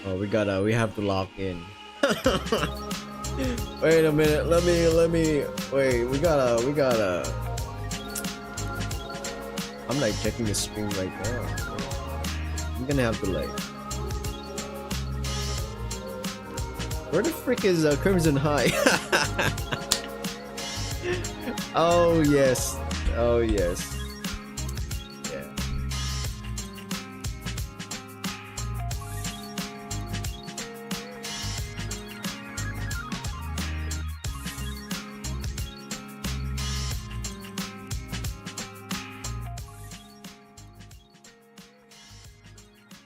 Oh, we have to lock in. Wait a minute. Let me. Wait. We gotta. I'm like checking the screen right now. I'm gonna have to like. Where the frick is Crimson High? Oh yes. Oh yes. Yeah.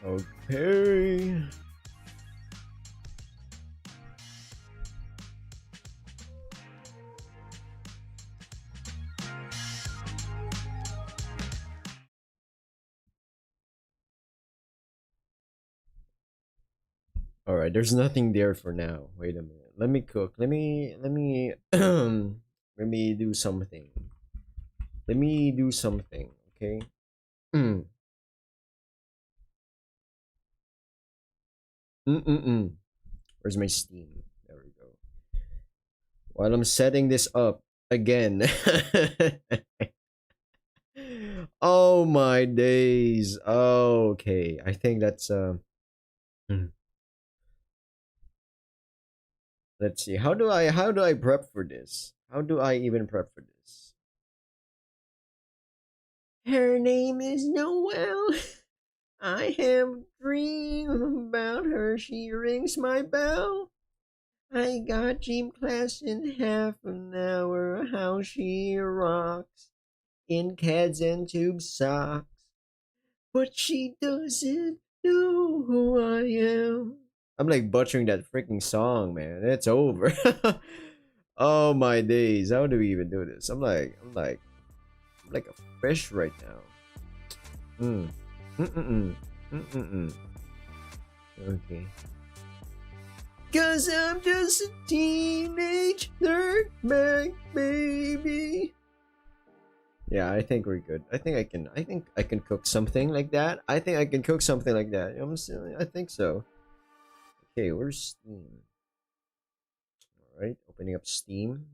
Okay. All right. There's nothing there for now. Wait a minute. Let me cook. Let me let me do something. Let me do something. Okay. Mm. Mm. Where's my Steam? There we go. While I'm setting this up again. Oh my days. Okay. I think that's hmm. Let's see. How do I prep for this? How do I even prep for this? Her name is Noelle. I have dream about her. She rings my bell. I got gym class in half an hour. How she rocks in cads and tube socks. But she doesn't know who I am. I'm like butchering that freaking song, man. It's over. Oh my days. How do we even do this? I'm like a fish right now. Mm. Mm-mm-mm. Mm-mm-mm. Okay. Cause I'm just a teenage dirtbag baby. Yeah, I think we're good. I think I can cook something like that. I think I can cook something like that. I think so. Okay, where's Steam? Alright, opening up Steam.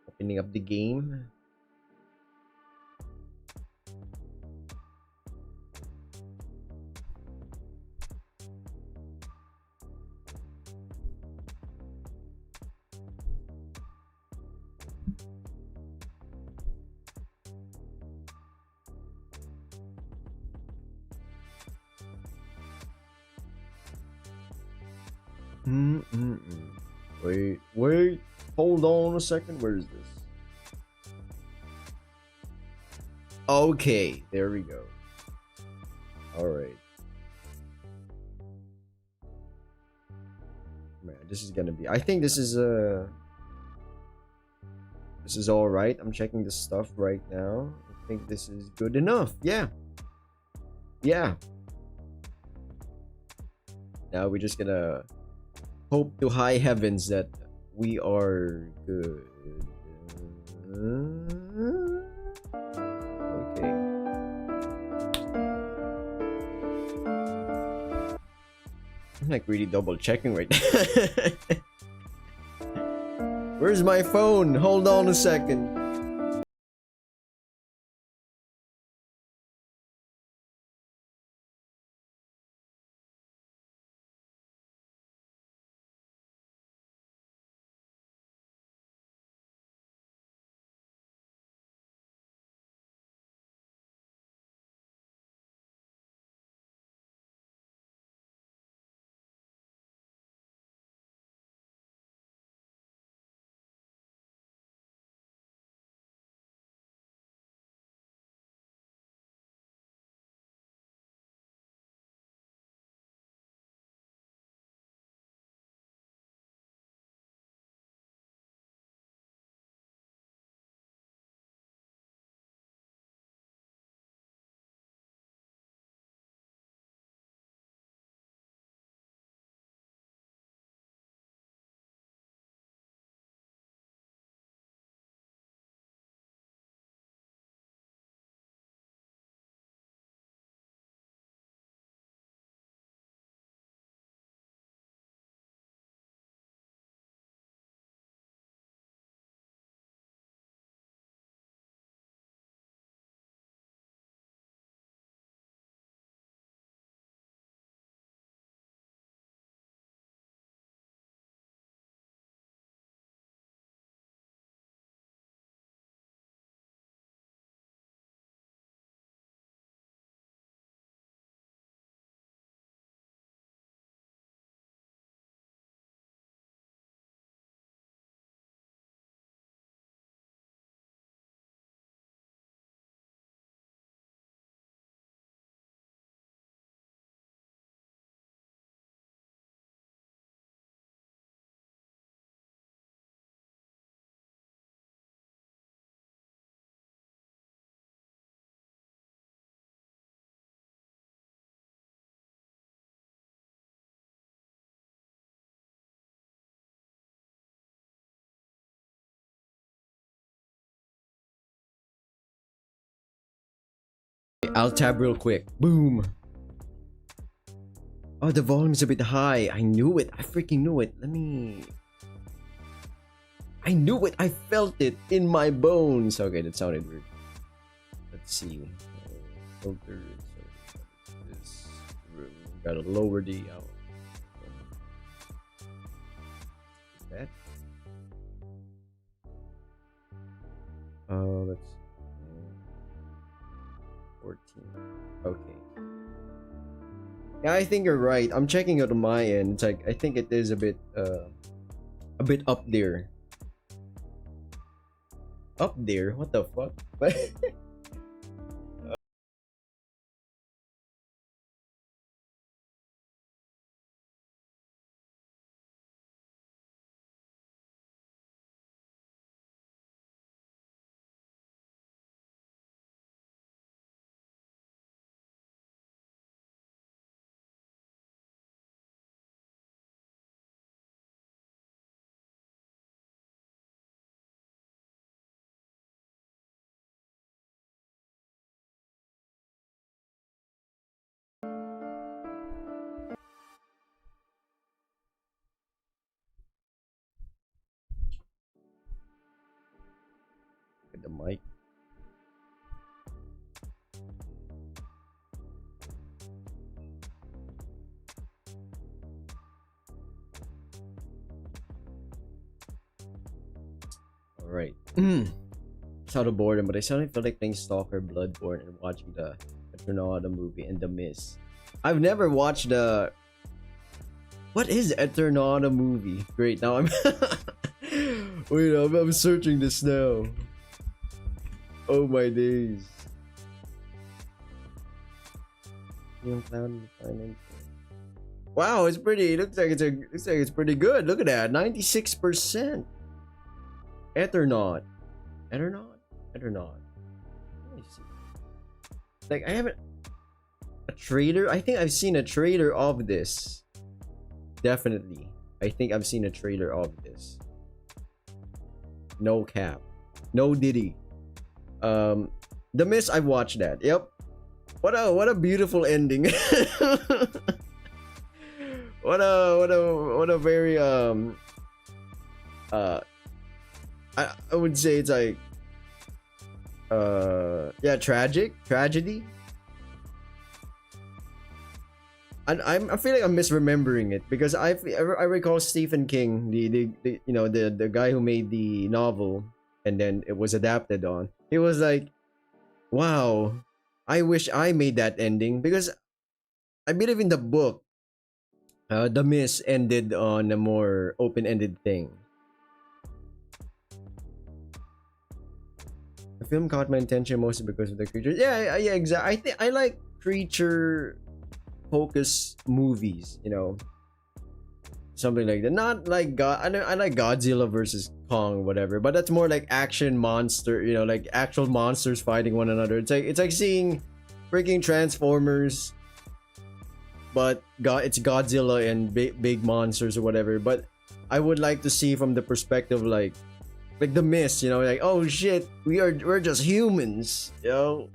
Opening up the game. Mm-mm-mm. Wait. Hold on a second. Where is this? Okay, there we go. Alright. Man, this is gonna be. I think this is This is alright. I'm checking this stuff right now. I think this is good enough. Yeah. Yeah. Now we're just gonna hope to high heavens that we are good. Okay. I'm like really double checking right now. Where's my phone? Hold on a second. I'll tab real quick. Boom. Oh, the volume's a bit high. I knew it. I freaking knew it. I knew it. I felt it in my bones. Okay, that sounded weird. Let's see. Filter. This room. Gotta lower the out. That. Let's 14. Okay. Yeah, I think you're right. I'm checking it on my end. It's like I think it is a bit up there. Up there? What the fuck? The mic. Alright. It's out of boredom, but I suddenly felt like playing Stalker, Bloodborne, and watching the Eternauta movie and The Mist. I've never watched the... What is Eternauta movie? Great, now I'm... Wait, I'm searching this now. Oh my days. Wow, it's pretty. It looks like it's pretty good. Look at that, 96%. Eternaut. Let me see. Like I haven't a trailer. I think I've seen a trailer of this. Definitely, I think I've seen a trailer of this. No cap, no diddy. The Mist. I've watched that. Yep. What a beautiful ending. what a very I would say it's like yeah, tragedy. I feel like I'm misremembering it because I recall Stephen King, the you know the guy who made the novel and then it was adapted on. He was like, wow, I wish I made that ending because I believe in the book, The Mist ended on a more open-ended thing. The film caught my attention mostly because of the creatures. Yeah, exactly. I think I like creature focused movies, you know, something like that. Not like I like Godzilla versus Kong, whatever, but that's more like action monster, you know, like actual monsters fighting one another. It's like seeing freaking Transformers, but it's Godzilla and big monsters or whatever. But I would like to see from the perspective like The Mist, you know, like, oh shit, we're just humans, you know.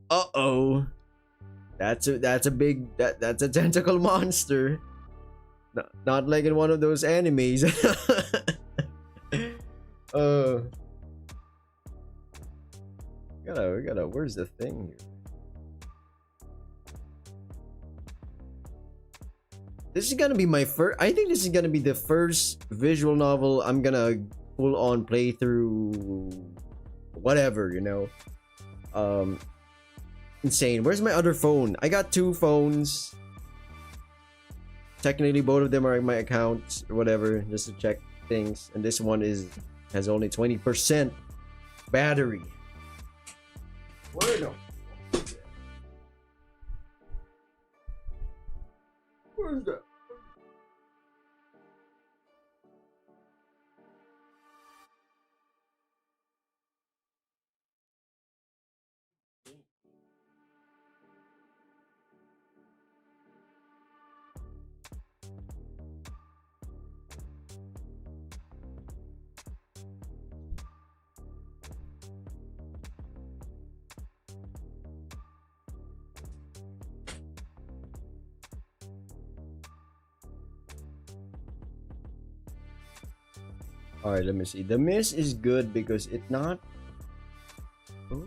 Uh-oh. That's a big that's a tentacle monster. Not like in one of those animes. We gotta where's the thing here? This is gonna be my first. I think this is gonna be the first visual novel I'm gonna full on play through. Whatever, you know. Insane. Where's my other phone? I got two phones. Technically, both of them are in my accounts or whatever, just to check things. And this one has only 20% battery. Where the? Where's that? Alright, let me see. The Mist is good because it's not... Oh.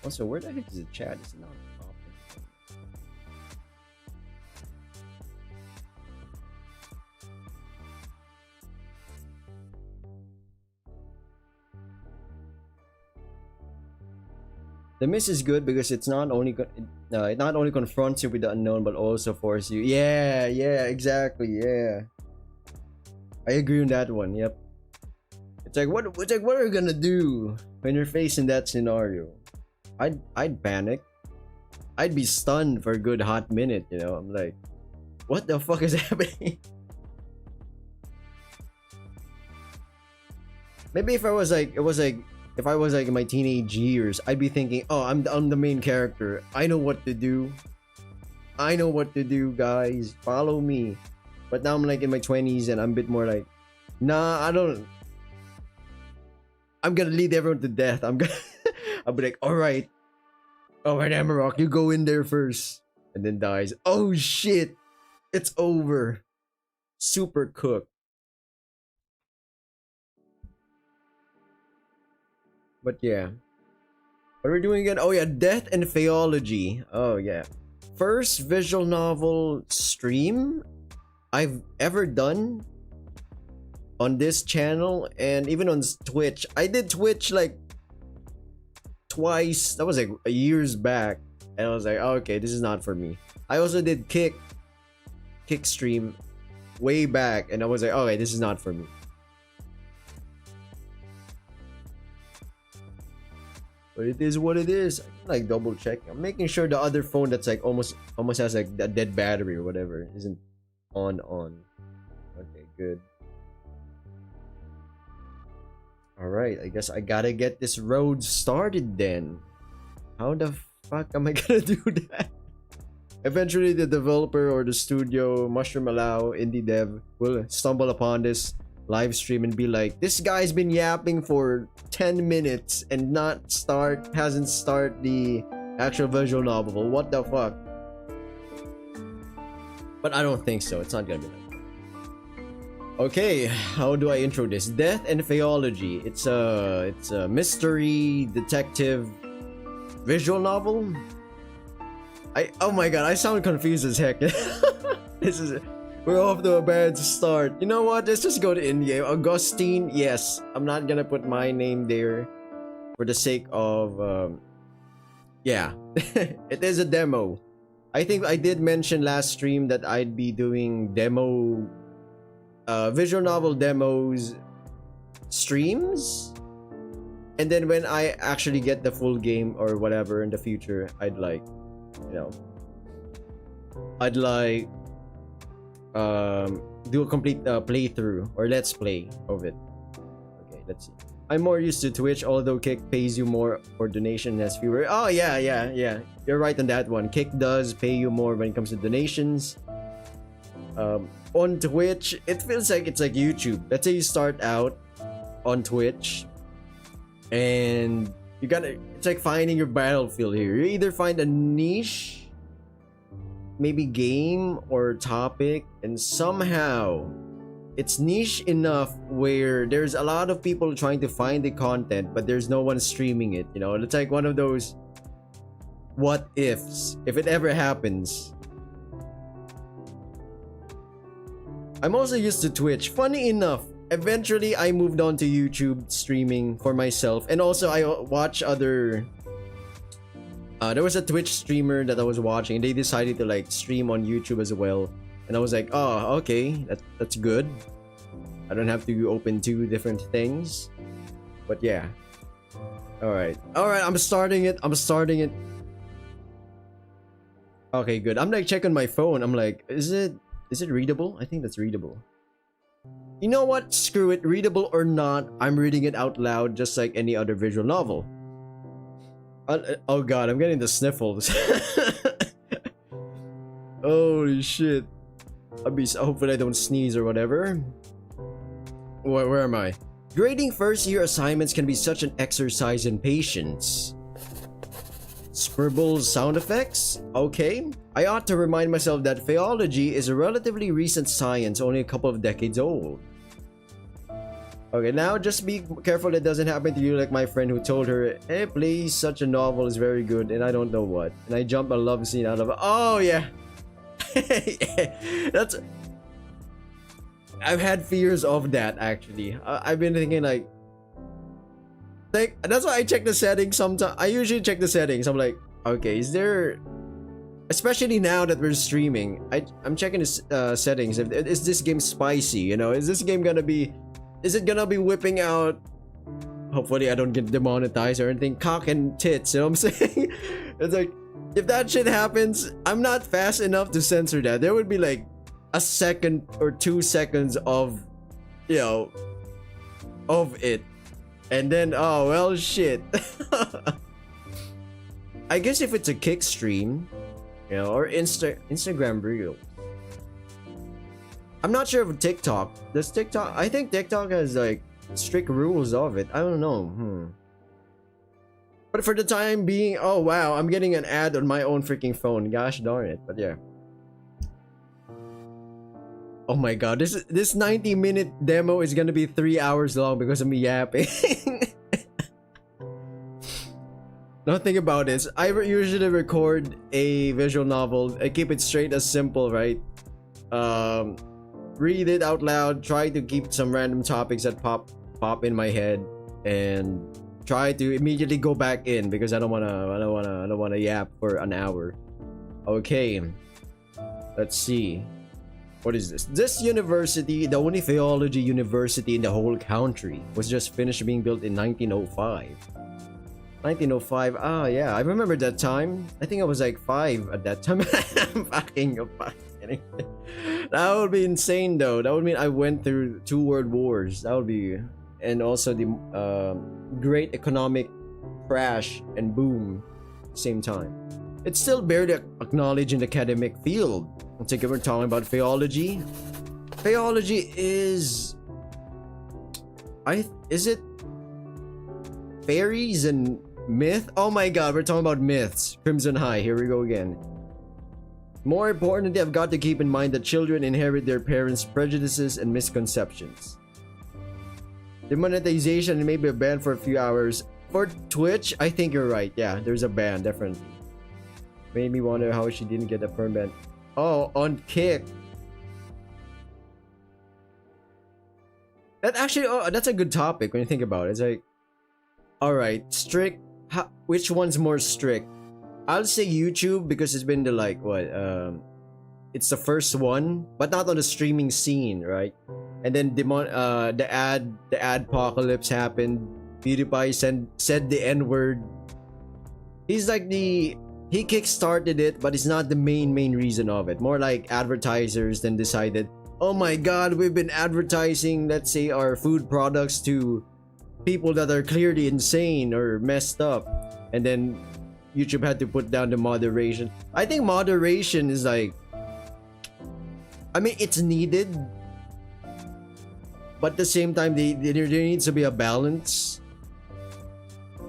Also, where the heck is the chat? It's not popping. The Mist is good because it's not only it not only confronts you with the unknown but also forces you. Yeah, exactly. Yeah, I agree on that one. Yep. It's like what are you gonna do when you're facing that scenario? I'd panic. I'd be stunned for a good hot minute. You know, I'm like, what the fuck is happening? Maybe if I was like, if I was like in my teenage years, I'd be thinking, oh, I'm the main character. I know what to do. I know what to do, guys. Follow me. But now I'm like in my 20s and I'm a bit more like, nah, I don't. I'm gonna lead everyone to death. I'll be like, all right, Amarok, you go in there first, and then dies. Oh shit, it's over. Super cooked. But yeah, what are we doing again? Oh yeah, Death and Faeology. Oh yeah, first visual novel stream I've ever done on this channel and even on Twitch. I did Twitch like twice. That was like years back, and I was like, oh, okay, this is not for me. I also did Kick stream way back, and I was like, okay, this is not for me. But it is what it is. I can like double check. I'm making sure the other phone that's like almost has like a dead battery or whatever isn't on. Okay, good. Alright, I guess I gotta get this road started then. How the fuck am I gonna do that? Eventually the developer or the studio, Mushroom Allow, Indie Dev, will stumble upon this live stream and be like, this guy's been yapping for 10 minutes and hasn't started the actual visual novel. What the fuck? But I don't think so. It's not gonna be like that. Okay, how do I intro this? Death and Faeology. It's a mystery detective visual novel. Oh my god, I sound confused as heck. We're off to a bad start. You know what? Let's just go to in-game. Augustine, yes. I'm not gonna put my name there for the sake of yeah. It is a demo. I think I did mention last stream that I'd be doing demo visual novel demos streams, and then when I actually get the full game or whatever in the future, I'd like, you know, do a complete playthrough or let's play of it. Okay, let's see. I'm more used to Twitch, although Kick pays you more for donation and has fewer. Oh yeah. You're right on that one. Kick does pay you more when it comes to donations. On Twitch, it feels like it's like YouTube. Let's say you start out on Twitch and it's like finding your battlefield here. You either find a niche, maybe game or topic, and somehow it's niche enough where there's a lot of people trying to find the content, but there's no one streaming it. You know, it's like one of those what ifs, if it ever happens. I'm also used to Twitch. Funny enough, eventually I moved on to YouTube streaming for myself, and also I watch other there was a Twitch streamer that I was watching, and they decided to like stream on YouTube as well, and I was like, oh, okay, that's good. I don't have to open two different things. But yeah, all right, I'm starting it. Okay, good. I'm like checking my phone. I'm like, is it readable? I think that's readable. You know what? Screw it. Readable or not, I'm reading it out loud just like any other visual novel. Oh god, I'm getting the sniffles. Holy shit. Hopefully I don't sneeze or whatever. Where am I? Grading first year assignments can be such an exercise in patience. Scribbles sound effects? Okay. I ought to remind myself that Faeology is a relatively recent science, only a couple of decades old. Okay, now just be careful it doesn't happen to you like my friend who told her, hey, please, such a novel is very good, and I don't know what. And I jumped a love scene out of it. Oh, yeah. That's... I've had fears of that, actually. I've been thinking, like... That's why I check the settings sometimes. I usually check the settings. I'm like, okay, is there... Especially now that we're streaming, I'm checking the settings. Is this game spicy, you know? Is this game gonna be... Is it gonna be whipping out... Hopefully I don't get demonetized or anything. Cock and tits, you know what I'm saying? It's like, if that shit happens, I'm not fast enough to censor that. There would be like a second or 2 seconds of, you know, of it. And then, oh, well, shit. I guess if it's a kick stream, you know, or Instagram reel. I'm not sure of TikTok. Does TikTok... I think TikTok has like strict rules of it. I don't know. But for the time being, oh wow, I'm getting an ad on my own freaking phone. Gosh darn it. But yeah. Oh my god, this 90-minute demo is gonna be 3 hours long because of me yapping. Now think about this. I usually record a visual novel. I keep it straight as simple, right? Read it out loud, try to keep some random topics that pop in my head, and try to immediately go back in because I don't wanna yap for an hour. Okay, let's see. What is this? This university, the only Faeology university in the whole country, was just finished being built in 1905. 1905. Ah, yeah, I remember that time. I think I was like 5 at that time. I'm fucking kidding. That would be insane though. That would mean I went through 2 world wars. That would be... And also the great economic crash and boom same time. It's still barely acknowledged in the academic field. I think we're talking about Faeology. Faeology is... Is it fairies and myth? Oh my god, we're talking about myths. Crimson High, here we go again. More importantly, I've got to keep in mind that children inherit their parents' prejudices and misconceptions. Demonetization may be a ban for a few hours. For Twitch, I think you're right. Yeah, there's a ban, definitely. Made me wonder how she didn't get a perm ban. Oh, on Kick. That actually, oh, that's a good topic when you think about it. It's like, alright, strict. Which one's more strict? I'll say YouTube because it's been the like what it's the first one, but not on the streaming scene, right? And then the ad apocalypse happened. PewDiePie said the N-word. He's like he kickstarted it, but it's not the main reason of it. More like advertisers then decided, oh my god, we've been advertising, let's say, our food products to people that are clearly insane or messed up, and then YouTube had to put down the moderation. I think moderation is like, I mean, it's needed, but at the same time, there needs to be a balance.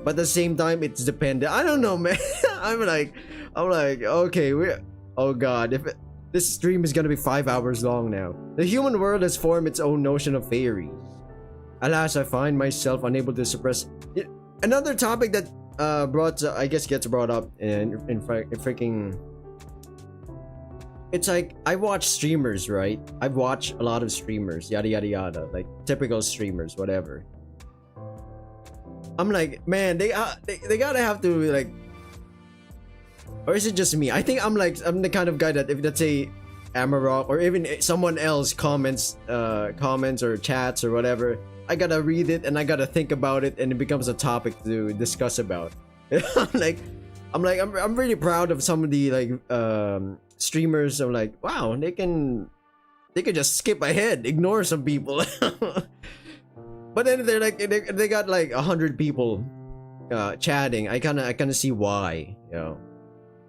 But at the same time, it's dependent. I don't know, man. I'm like, okay, oh god, if this stream is gonna be 5 hours long now. The human world has formed its own notion of fairies. Alas, I find myself unable to suppress it. Another topic that I guess gets brought up in freaking... It's like, I watch streamers, right? I've watched a lot of streamers, yada yada yada, like typical streamers, whatever. I'm like, man, they gotta have to like... Or is it just me? I think I'm the kind of guy that if let's say Amarok or even someone else comments or chats or whatever, I gotta read it and I gotta think about it, and it becomes a topic to discuss about. I'm really proud of some of the like streamers. I'm like, wow, they can just skip ahead, ignore some people. But then they're like they got like 100 people chatting. I kind of see why, you know.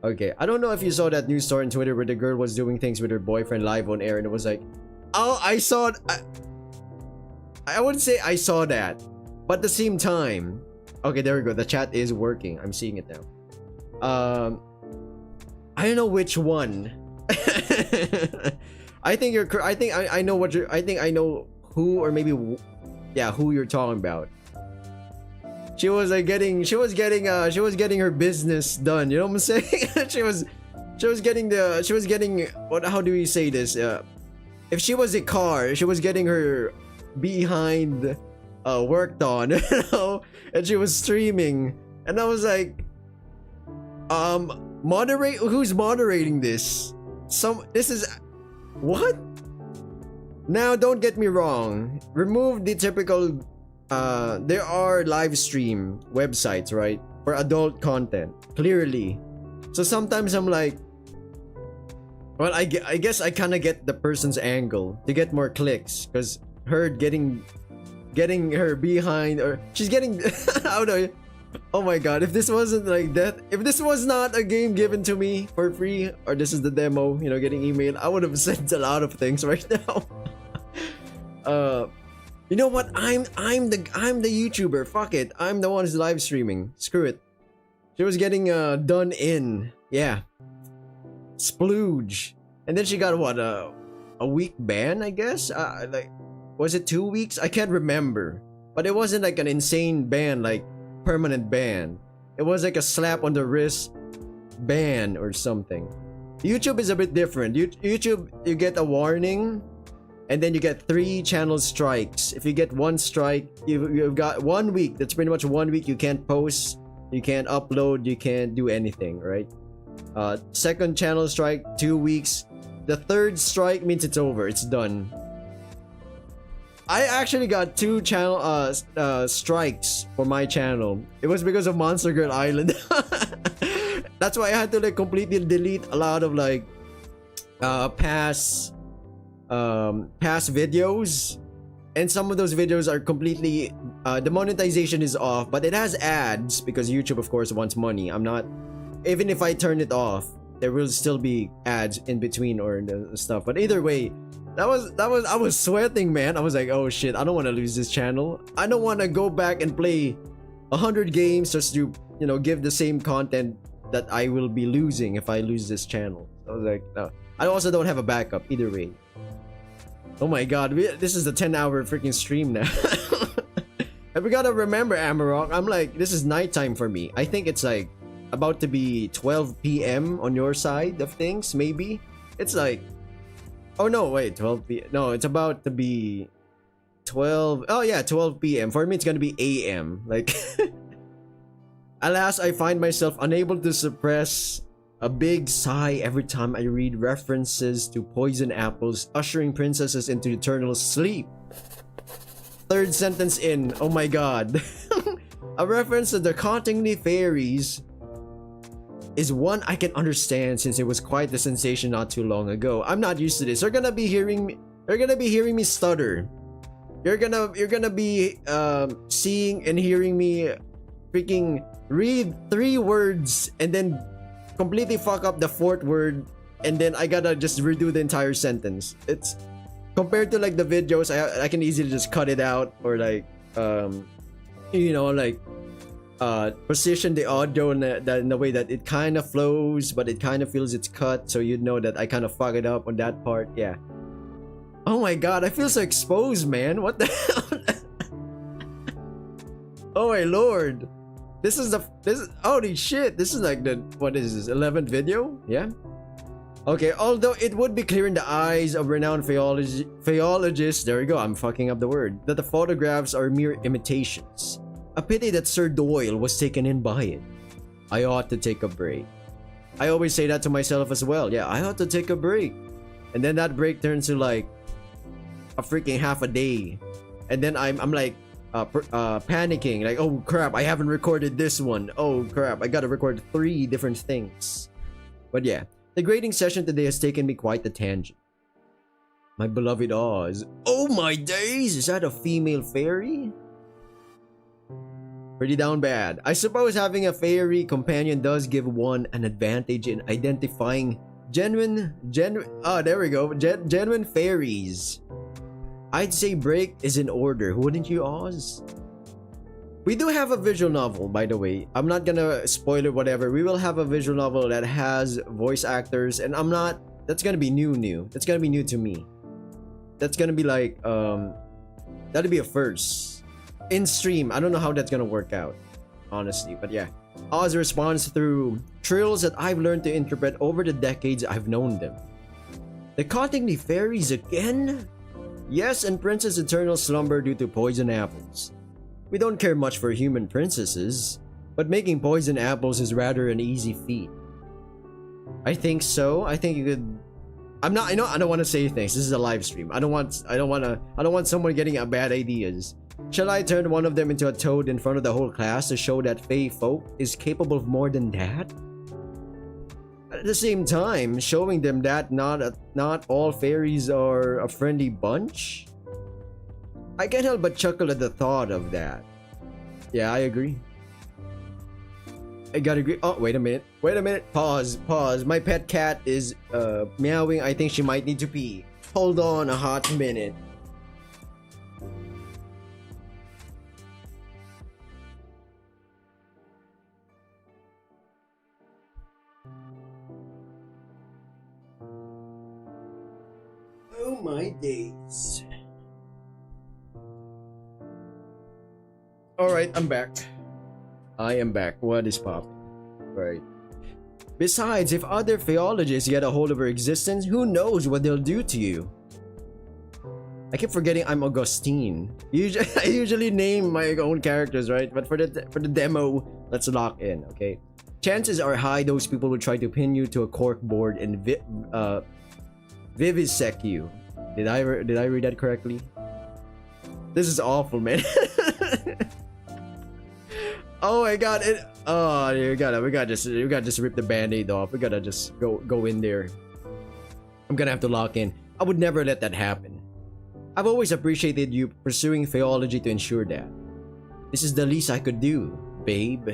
Okay, I don't know if you saw that news story on Twitter where the girl was doing things with her boyfriend live on air, and it was like, oh, I saw it. I wouldn't say I saw that, but at the same time, okay, there we go. The chat is working. I'm seeing it now. I don't know which one. I think you're. I think I know what you're. I think I know who, or maybe yeah, who you're talking about. She was like she was getting her business done. You know what I'm saying? she was getting what? How do we say this? If she was a car, she was getting her behind worked on, you know, and she was streaming, and I was like, moderate. Who's moderating this? This is what? Now, don't get me wrong. Remove the typical. There are live stream websites, right, for adult content, clearly. So sometimes I'm like, well, I guess I kind of get the person's angle to get more clicks, because her getting her behind, or she's getting, I don't know. Oh my god, if this wasn't like that, if this was not a game given to me for free, or this is the demo, you know, getting email, I would have said a lot of things right now. You know what? I'm the YouTuber. Fuck it. I'm the one who's live streaming. Screw it. She was getting done in. Yeah. Splooge. And then she got what, a week ban, I guess? Like, was it 2 weeks? I can't remember. But it wasn't like an insane ban, like permanent ban. It was like a slap on the wrist ban or something. YouTube is a bit different. YouTube, you get a warning, and then you get 3 channel strikes. If you get 1 strike, you've got 1 week. That's pretty much 1 week. You can't post, you can't upload, you can't do anything, right? Second channel strike, 2 weeks. The 3rd strike means it's over. It's done. I actually got 2 channel strikes for my channel. It was because of Monster Girl Island. That's why I had to like completely delete a lot of like past videos, and some of those videos are completely the monetization is off, but it has ads because YouTube of course wants money. I'm not, even if I turn it off, there will still be ads in between or the stuff, but either way, that was I was sweating, man. I was like, oh shit, I don't want to lose this channel. I don't want to go back and play 100 games just to, you know, give the same content that I will be losing if I lose this channel. I was like, no. I also don't have a backup either way. Oh my god, this is a 10-hour freaking stream now. And we gotta remember, Amarok, I'm like, this is nighttime for me. I think it's like about to be 12 p.m. on your side of things, maybe. It's like, oh no, wait, 12 p.m. No, it's about to be 12. Oh yeah, 12 p.m. For me, it's gonna be a.m. Like, alas, I find myself unable to suppress a big sigh every time I read references to poison apples ushering princesses into eternal sleep. 3rd sentence in, oh my god. A reference to the Cottingley fairies is one I can understand since it was quite the sensation not too long ago. I'm not used to this. You're gonna be hearing me stutter. You're gonna be seeing and hearing me freaking read 3 words and then completely fuck up the 4th word, and then I gotta just redo the entire sentence. It's compared to like the videos, I can easily just cut it out, or like you know, like position the audio in the way that it kind of flows but it kind of feels it's cut, so you'd know that I kind of fuck it up on that part. Yeah. Oh my god, I feel so exposed, man. What the hell? Oh my lord. This is holy shit. This is like the, what is this, 11th video? Yeah. Okay, although it would be clear in the eyes of renowned Faeologists, there we go, I'm fucking up the word, that the photographs are mere imitations. A pity that Sir Doyle was taken in by it. I ought to take a break. I always say that to myself as well. Yeah, I ought to take a break. And then that break turns to like a freaking half a day. And then I'm like panicking, like, oh crap, I haven't recorded this one. Oh crap, I gotta record 3 different things. But yeah, the grading session today has taken me quite the tangent. My beloved Oz. Oh my days, is that a female fairy? Pretty down bad. I suppose having a fairy companion does give one an advantage in identifying genuine fairies. I'd say break is in order, wouldn't you, Oz? We do have a visual novel, by the way. I'm not gonna spoil it, whatever. We will have a visual novel that has voice actors, and that's gonna be new. That's gonna be new to me. That's gonna be like, That'd be a first. In stream, I don't know how that's gonna work out, honestly, but yeah. Oz responds through trills that I've learned to interpret over the decades I've known them. They're caughting the fairies again? Yes, and Princess Eternal slumber due to poison apples. We don't care much for human princesses, but making poison apples is rather an easy feat. I think so. I think you could. I don't want to say things. This is a live stream. I don't want someone getting bad ideas. Shall I turn one of them into a toad in front of the whole class to show that Fae folk is capable of more than that? At the same time, showing them that not all fairies are a friendly bunch? I can't help but chuckle at the thought of that. Yeah, I agree. I gotta agree. Oh, wait a minute. Pause. My pet cat is meowing. I think she might need to pee. Hold on a hot minute. Oh my days. Alright, I'm back. I am back. What is popping? Right. Besides, if other Faeologists get a hold of her existence, who knows what they'll do to you? I keep forgetting I'm Augustine. I usually name my own characters, right? But for the demo, let's lock in, okay? Chances are high those people will try to pin you to a cork board and vivisect you. Did I read that correctly? This is awful, man. Oh my god! Oh, we gotta just rip the band-aid off. We gotta just go in there. I'm gonna have to lock in. I would never let that happen. I've always appreciated you pursuing Faeology to ensure that. This is the least I could do, babe.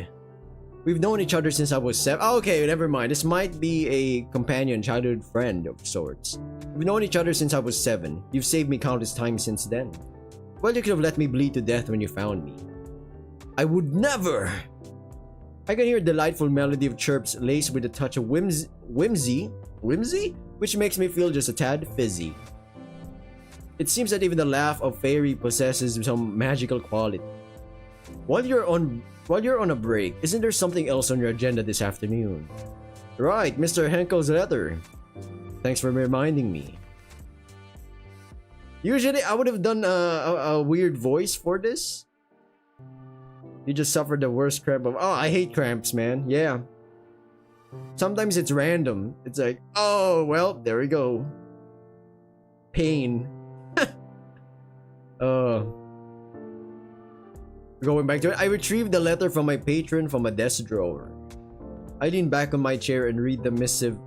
We've known each other since I was 7. Oh, okay, never mind. This might be a companion, childhood friend of sorts. We've known each other since I was 7. You've saved me countless times since then. Well, you could have let me bleed to death when you found me. I would never! I can hear a delightful melody of chirps laced with a touch of whimsy, which makes me feel just a tad fizzy. It seems that even the laugh of fairy possesses some magical quality. While you're on a break, isn't there something else on your agenda this afternoon? Right, Mr. Henkel's letter. Thanks for reminding me. Usually, I would have done a weird voice for this. You just suffered the worst cramp of... Oh, I hate cramps, man. Yeah. Sometimes it's random. It's like, oh, well, there we go. Pain. Going back to it, I retrieved the letter from my patron from a desk drawer. I lean back on my chair and read the missive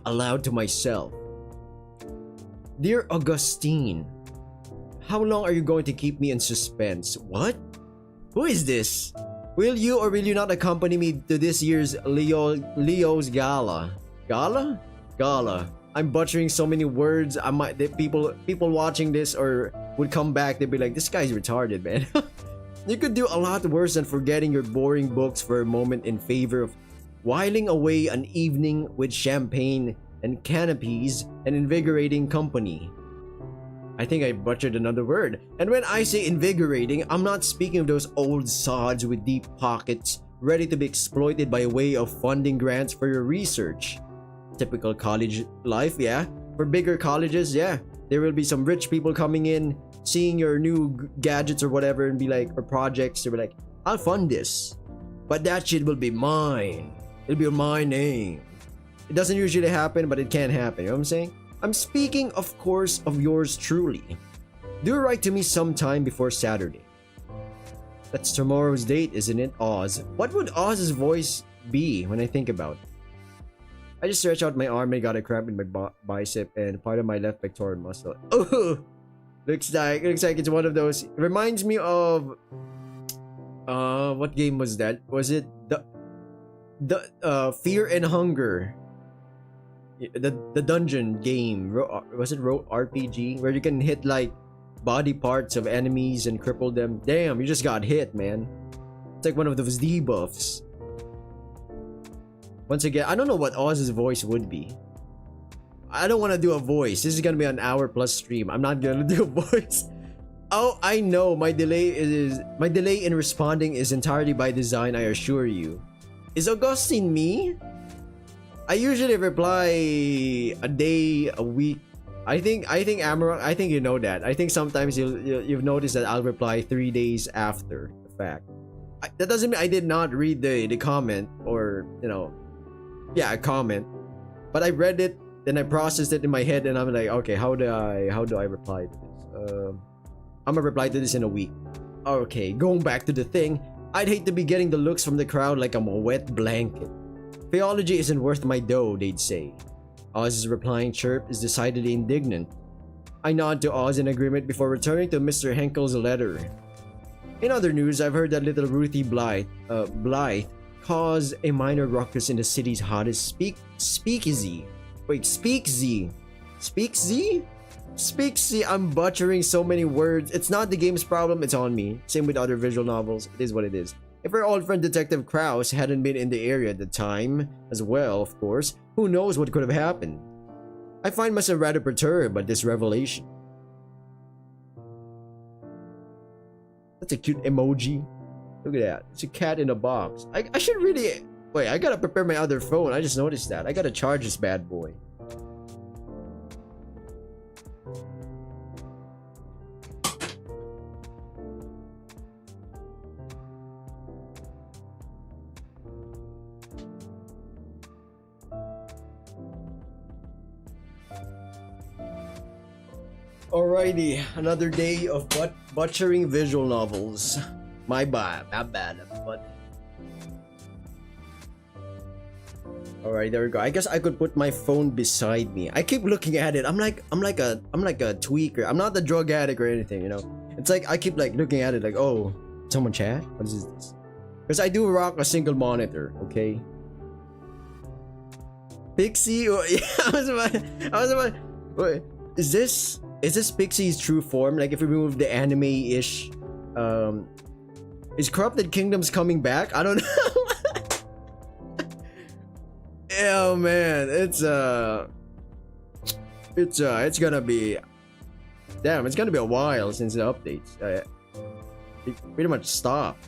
aloud to myself. Dear Augustine, how long are you going to keep me in suspense? What? Who is this? Will you or will you not accompany me to this year's Leo's gala? Gala. I'm butchering so many words. People watching this or would come back. They'd be like, "This guy's retarded, man." You could do a lot worse than forgetting your boring books for a moment in favor of whiling away an evening with champagne and canopies and invigorating company. I think I butchered another word. And when I say invigorating, I'm not speaking of those old sods with deep pockets ready to be exploited by way of funding grants for your research. Typical college life, yeah. For bigger colleges, yeah. There will be some rich people coming in, seeing your new gadgets or whatever and be like, or projects, they'll be like, I'll fund this. But that shit will be mine. It'll be on my name. It doesn't usually happen, but it can happen, you know what I'm saying? I'm speaking, of course, of yours truly. Do write to me sometime before Saturday. That's tomorrow's date, isn't it, Oz? What would Oz's voice be when I think about it? I just stretched out my arm and got a cramp in my bicep and part of my left pectoral muscle. Oh, looks like it's one of those. It reminds me of what game was that? Was it the Fear and Hunger? The dungeon game. Was it RPG where you can hit like body parts of enemies and cripple them? Damn, you just got hit, man. It's like one of those debuffs. Once again, I don't know what Oz's voice would be. I don't want to do a voice. This is gonna be an hour plus stream. I'm not gonna do a voice. Oh, I know. My delay in responding is entirely by design, I assure you. Is Augustine me? I usually reply a day, a week. I think Amaranth, I think you know that. I think sometimes you've noticed that I'll reply 3 days after the fact. That doesn't mean I did not read the comment, or a comment. But I read it, then I processed it in my head, and I'm like, okay, how do I reply to this? I'm gonna reply to this in a week. Okay, going back to the thing, I'd hate to be getting the looks from the crowd like I'm a wet blanket. Faeology isn't worth my dough, they'd say. Oz's replying chirp is decidedly indignant. I nod to Oz in agreement before returning to Mr. Henkel's letter. In other news, I've heard that little Ruthie Blythe caused a minor ruckus in the city's hottest speakeasy. Wait, speakeasy? Speakeasy, I'm butchering so many words. It's not the game's problem, it's on me. Same with other visual novels, it is what it is. If our old friend Detective Krause hadn't been in the area at the time, as well, of course, who knows what could have happened. I find myself rather perturbed by this revelation. That's a cute emoji. Look at that. It's a cat in a box. I should really... Wait, I gotta prepare my other phone. I just noticed that. I gotta charge this bad boy. Alrighty, another day of butchering visual novels. My bad, not bad, but... Alright, there we go. I guess I could put my phone beside me. I keep looking at it. I'm like a tweaker. I'm not a drug addict or anything, you know. It's like I keep like looking at it like, oh, someone chat? What is this? Because I do rock a single monitor, okay? Pixie? Oh, yeah, I was about. Wait, is this Pixie's true form? Like if we remove the anime-ish, is Corrupted Kingdoms coming back? I don't know. Oh man, it's gonna be, damn, it's gonna be a while since the updates. It pretty much stopped.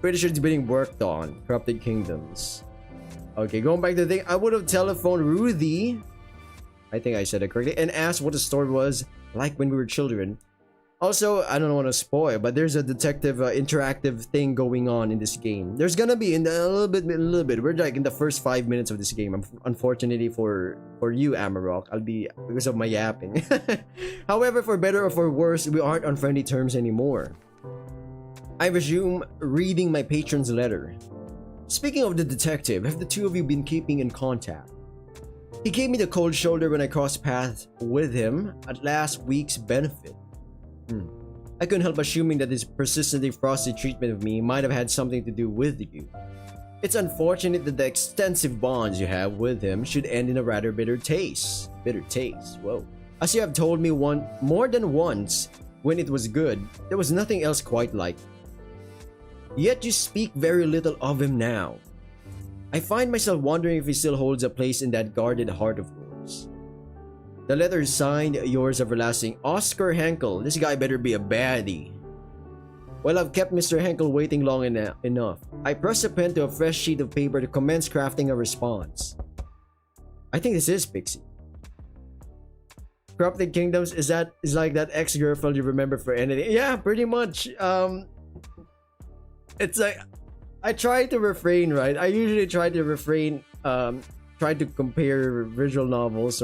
Pretty sure it's being worked on. Corrupted Kingdoms. Okay, going back to the thing, I would have telephoned Ruthie, I think I said it correctly, and asked what the story was like when we were children. Also, I don't want to spoil, but there's a detective interactive thing going on in this game. There's gonna be in a little bit. We're like in the first 5 minutes of this game. Unfortunately for you, Amarok, I'll be because of my yapping. However, for better or for worse, we aren't on friendly terms anymore. I resume reading my patron's letter. Speaking of the detective, have the two of you been keeping in contact? He gave me the cold shoulder when I crossed paths with him at last week's benefit. I couldn't help assuming that his persistently frosty treatment of me might have had something to do with you. It's unfortunate that the extensive bonds you have with him should end in a rather bitter taste. Bitter taste, whoa. As you have told me more than once, when it was good, there was nothing else quite like it. Yet you speak very little of him now. I find myself wondering if he still holds a place in that guarded heart of yours. The letter is signed, yours everlasting, Oscar Henkel. This guy better be a baddie. Well, I've kept Mr. Henkel waiting long enough. I press a pen to a fresh sheet of paper to commence crafting a response. I think this is Pixie. Corrupted Kingdoms, is like that ex-girlfriend you remember for anything? Yeah, pretty much. It's like, I try to refrain, right? I usually try to refrain, try to compare visual novels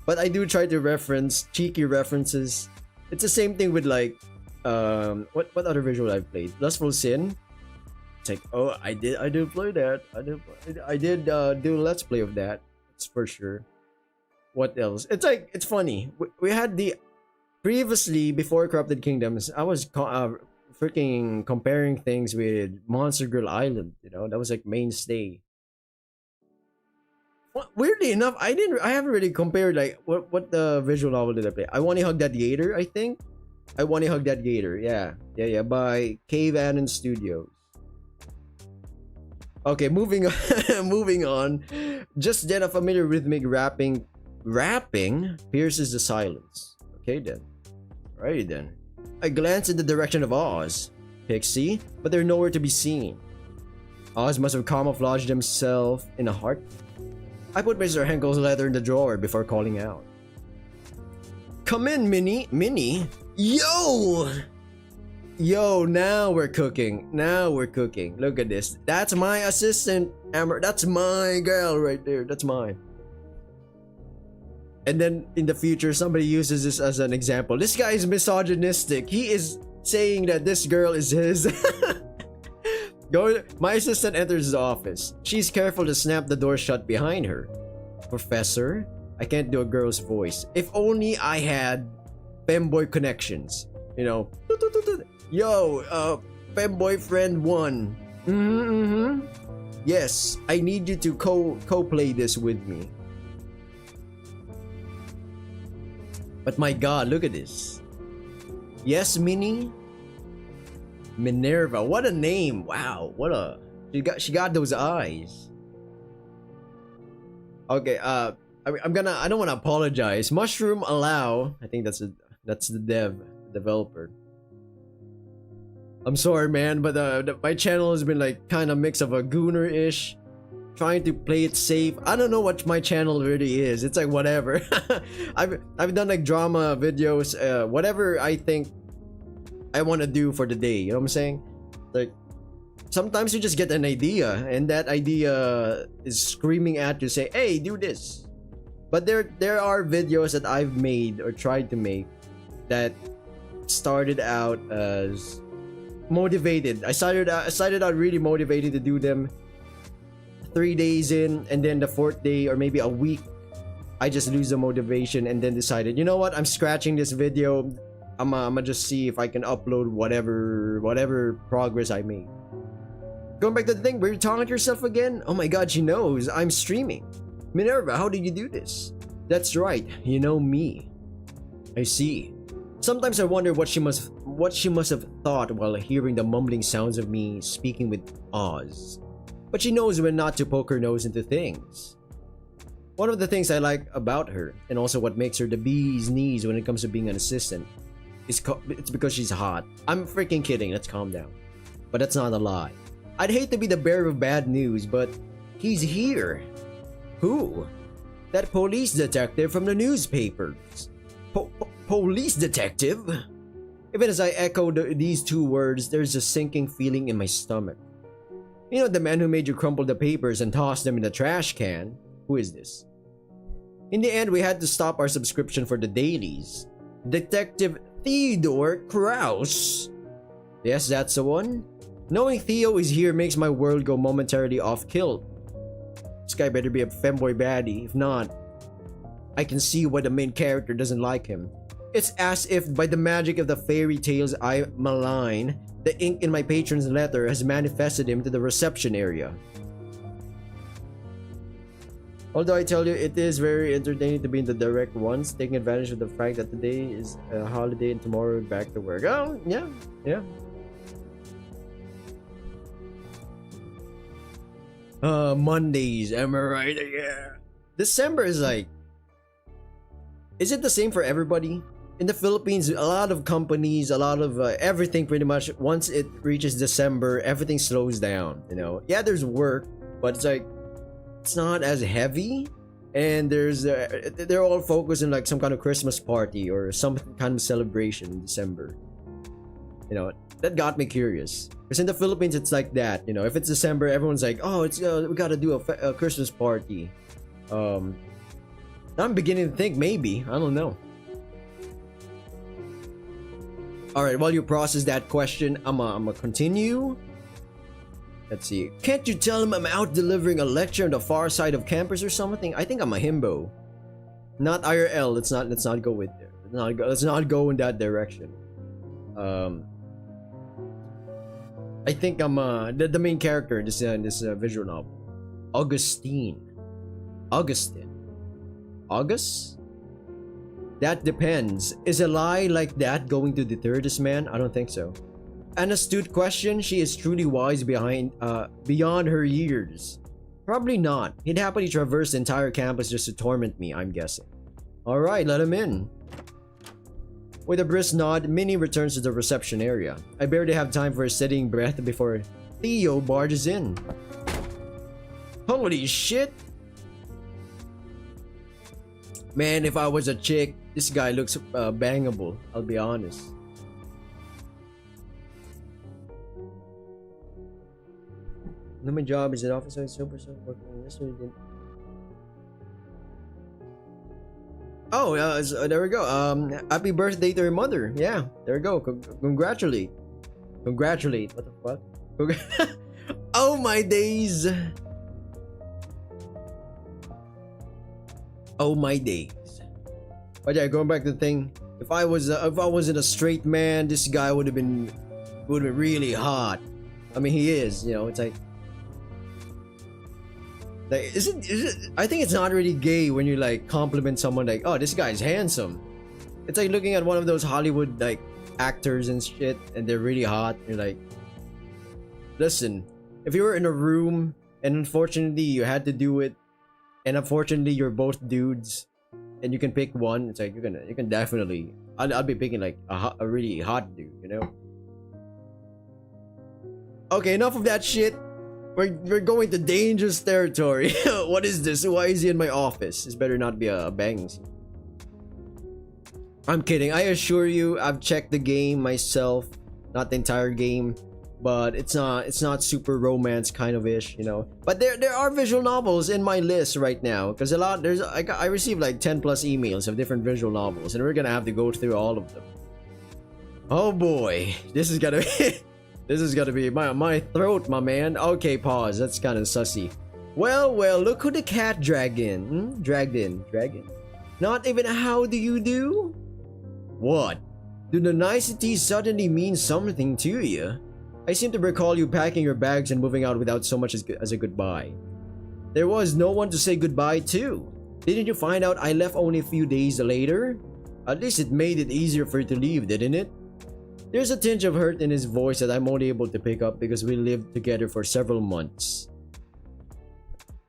but I do try to reference cheeky references. It's the same thing with like what other visual I've played? Lustful Sin. It's like, oh, I did play that. I did do a let's play of that. It's for sure. What else? It's like, it's funny. We had the previously before Corrupted Kingdoms, I was freaking comparing things with Monster Girl Island, you know? That was like mainstay. Weirdly enough, I haven't really compared like what the visual novel did I play. I Wanna Hug That Gator, I think. I Wanna Hug That Gator, yeah, by Cave Annan Studios. Okay, moving on. Just then a familiar rhythmic rapping pierces the silence. Okay then. Alrighty then. I glanced in the direction of Oz, Pixie, but they're nowhere to be seen. Oz must have camouflaged himself in a heart. I put Mr. Henkel's letter in the drawer before calling out. Come in, Minnie. Minnie? Yo! Yo, now we're cooking. Now we're cooking. Look at this. That's my assistant, Amber. That's my girl right there. That's mine. And then in the future, somebody uses this as an example. This guy is misogynistic. He is saying that this girl is his. My assistant enters his office. She's careful to snap the door shut behind her. Professor? I can't do a girl's voice. If only I had femboy connections. You know. Yo, femboy friend 1. Yes, I need you to co-play this with me. But my god, look at this. Yes, Minnie? Minerva, what a name. Wow, what a... She got those eyes. Okay, I don't want to apologize. Mushroom allow. I think that's the developer. I'm sorry, man, but my channel has been like kind of mix of a gooner-ish, trying to play it safe. I don't know what my channel really is. It's like whatever. I've done like drama videos, whatever I think I want to do for the day. You know what I'm saying? Like sometimes you just get an idea, and that idea is screaming at you, say, "Hey, do this." But there are videos that I've made or tried to make that started out as motivated. I started out really motivated to do them. 3 days in, and then the 4th day or maybe a week, I just lose the motivation and then decided, you know what? I'm scratching this video. I'ma just see if I can upload whatever progress I made. Going back to the thing, were you talking to yourself again? Oh my god, she knows I'm streaming. Minerva, how did you do this? That's right, you know me. I see. Sometimes I wonder what she must have thought while hearing the mumbling sounds of me speaking with Oz. But she knows when not to poke her nose into things. One of the things I like about her, and also what makes her the bee's knees when it comes to being an assistant, it's because she's hot. I'm freaking kidding, let's calm down. But that's not a lie. I'd hate to be the bearer of bad news, but he's here. Who? That police detective from the newspapers. Police detective? Even as I echo these two words, there's a sinking feeling in my stomach. You know, the man who made you crumple the papers and toss them in the trash can? Who is this? In the end, we had to stop our subscription for the dailies. Detective Theodore Kraus. Yes, that's the one. Knowing Theo is here makes my world go momentarily off kilt. This guy better be a femboy baddie. If not, I can see why the main character doesn't like him. It's as if by the magic of the fairy tales I malign, the ink in my patron's letter has manifested him to the reception area. Although I tell you, it is very entertaining to be in the direct ones, taking advantage of the fact that today is a holiday and tomorrow back to work. Oh, yeah. Mondays, am I right? Yeah. December is like... Is it the same for everybody? In the Philippines, a lot of companies, a lot of everything pretty much, once it reaches December, everything slows down, you know? Yeah, there's work, but it's like, it's not as heavy, and they're all focused on like some kind of Christmas party or some kind of celebration in December. You know, that got me curious. Because in the Philippines, it's like that, you know? If it's December, everyone's like, oh, it's we gotta do a Christmas party. I'm beginning to think maybe, I don't know. Alright, while you process that question, I'ma continue. Let's see. Can't you tell him I'm out delivering a lecture on the far side of campus or something? I think I'm a himbo. Not IRL. Let's not go with there. Let's not go in that direction. I think I'm the main character in this visual novel. Augustine. August? That depends. Is a lie like that going to deter this man? I don't think so. An astute question. She is truly wise beyond her years. Probably not. He'd happily traverse the entire campus just to torment me, I'm guessing. Alright, let him in. With a brisk nod, Minnie returns to the reception area. I barely have time for a steadying breath before Theo barges in. Holy shit! Man, if I was a chick, this guy looks bangable, I'll be honest. No, my job is an officer, super working yesterday. Oh, there we go. Happy birthday to your mother. Yeah, there we go. Congratulate. Congratulate. What the fuck? Oh my days. Oh my days. But yeah, going back to the thing. If I wasn't a straight man, this guy would have been really hot. I mean, he is. You know, it's like is it I think it's not really gay when you like compliment someone like, oh, this guy's handsome. It's like looking at one of those Hollywood like actors and shit and they're really hot. You're like, listen, if you were in a room and unfortunately you had to do it and unfortunately you're both dudes and you can pick one, it's like you can definitely I'll be picking like a really hot dude, you know. Okay, enough of that shit. We're going to dangerous territory. What is this? Why is he in my office? This better not be a bang scene. I'm kidding. I assure you, I've checked the game myself. Not the entire game, but it's not super romance kind of ish, you know. But there are visual novels in my list right now because I received like 10 plus emails of different visual novels, and we're gonna have to go through all of them. Oh boy, this is gonna be. This is gonna be my throat, my man. Okay, pause. That's kind of sussy. Well, look who the cat dragged in. Dragged in. Not even a how do you do? What? Do the niceties suddenly mean something to you? I seem to recall you packing your bags and moving out without so much as a goodbye. There was no one to say goodbye to. Didn't you find out I left only a few days later? At least it made it easier for you to leave, didn't it? There's a tinge of hurt in his voice that I'm only able to pick up because we lived together for several months.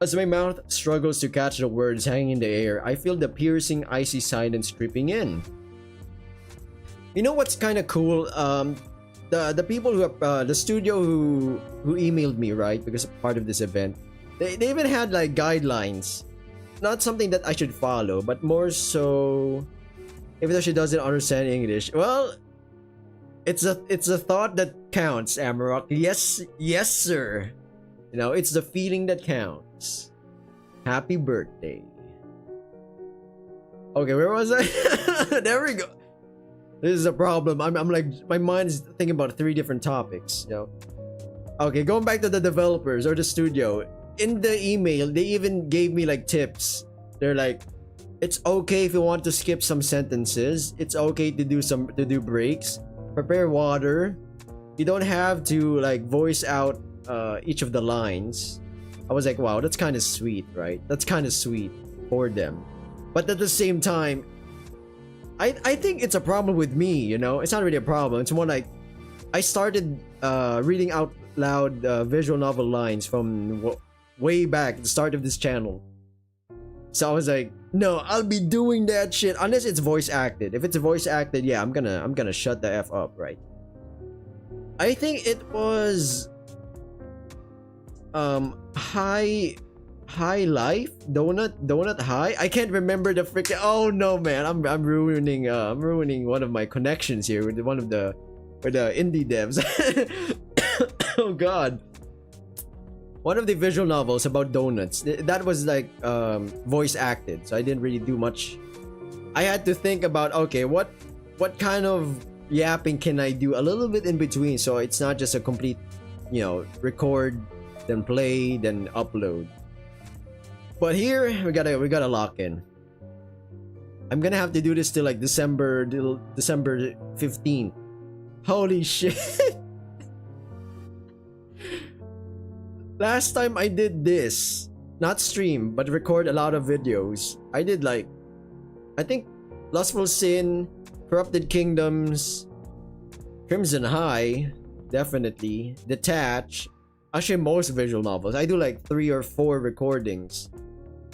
As my mouth struggles to catch the words hanging in the air, I feel the piercing, icy silence creeping in. You know what's kind of cool? The people who the studio who emailed me, right, because part of this event, they even had like guidelines. Not something that I should follow, but more so, even though she doesn't understand English, well. It's a thought that counts, Amarok. Yes, sir. You know, it's the feeling that counts. Happy birthday. Okay, where was I? There we go. This is a problem. I'm like, my mind is thinking about 3 different topics, you know. Okay, going back to the developers or the studio. In the email, they even gave me like tips. They're like, it's okay if you want to skip some sentences. It's okay to do breaks. Prepare water. You don't have to like voice out each of the lines. I was like, wow, that's kind of sweet, right? That's kind of sweet for them. But at the same time, I think it's a problem with me, you know? It's not really a problem. It's more like I started reading out loud visual novel lines from way back at the start of this channel. So I was like, no, I'll be doing that shit unless it's voice acted. If it's voice acted, yeah, I'm gonna shut the F up, right? I think it was high life donut high. I can't remember the freaking. Oh no, man, I'm ruining one of my connections here with one of the indie devs. Oh god. One of the visual novels about donuts, that was like voice acted, so I didn't really do much. I had to think about, okay, what kind of yapping can I do a little bit in between, so it's not just a complete, you know, record, then play, then upload. But here we gotta lock in. I'm gonna have to do this till like December 15th. Holy shit. Last time I did this, not stream, but record a lot of videos, I did like, I think Lustful Sin, Corrupted Kingdoms, Crimson High, definitely, Detach, actually most visual novels. I do like 3 or 4 recordings.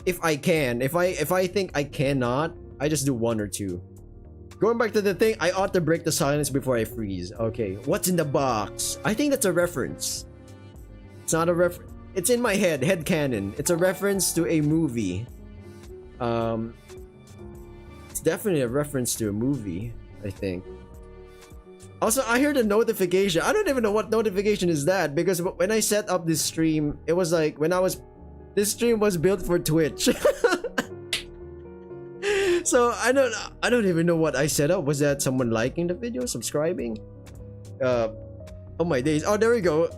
If I can. If I think I cannot, I just do 1 or 2. Going back to the thing, I ought to break the silence before I freeze. Okay, what's in the box? I think that's a reference. It's not a reference. It's in my head canon. It's a reference to a movie. It's definitely a reference to a movie, I think. Also, I heard a notification. I don't even know what notification is that, because when I set up this stream, it was like this stream was built for Twitch. So I don't even know what I set up. Was that someone liking the video, subscribing? Oh my days. Oh, there we go.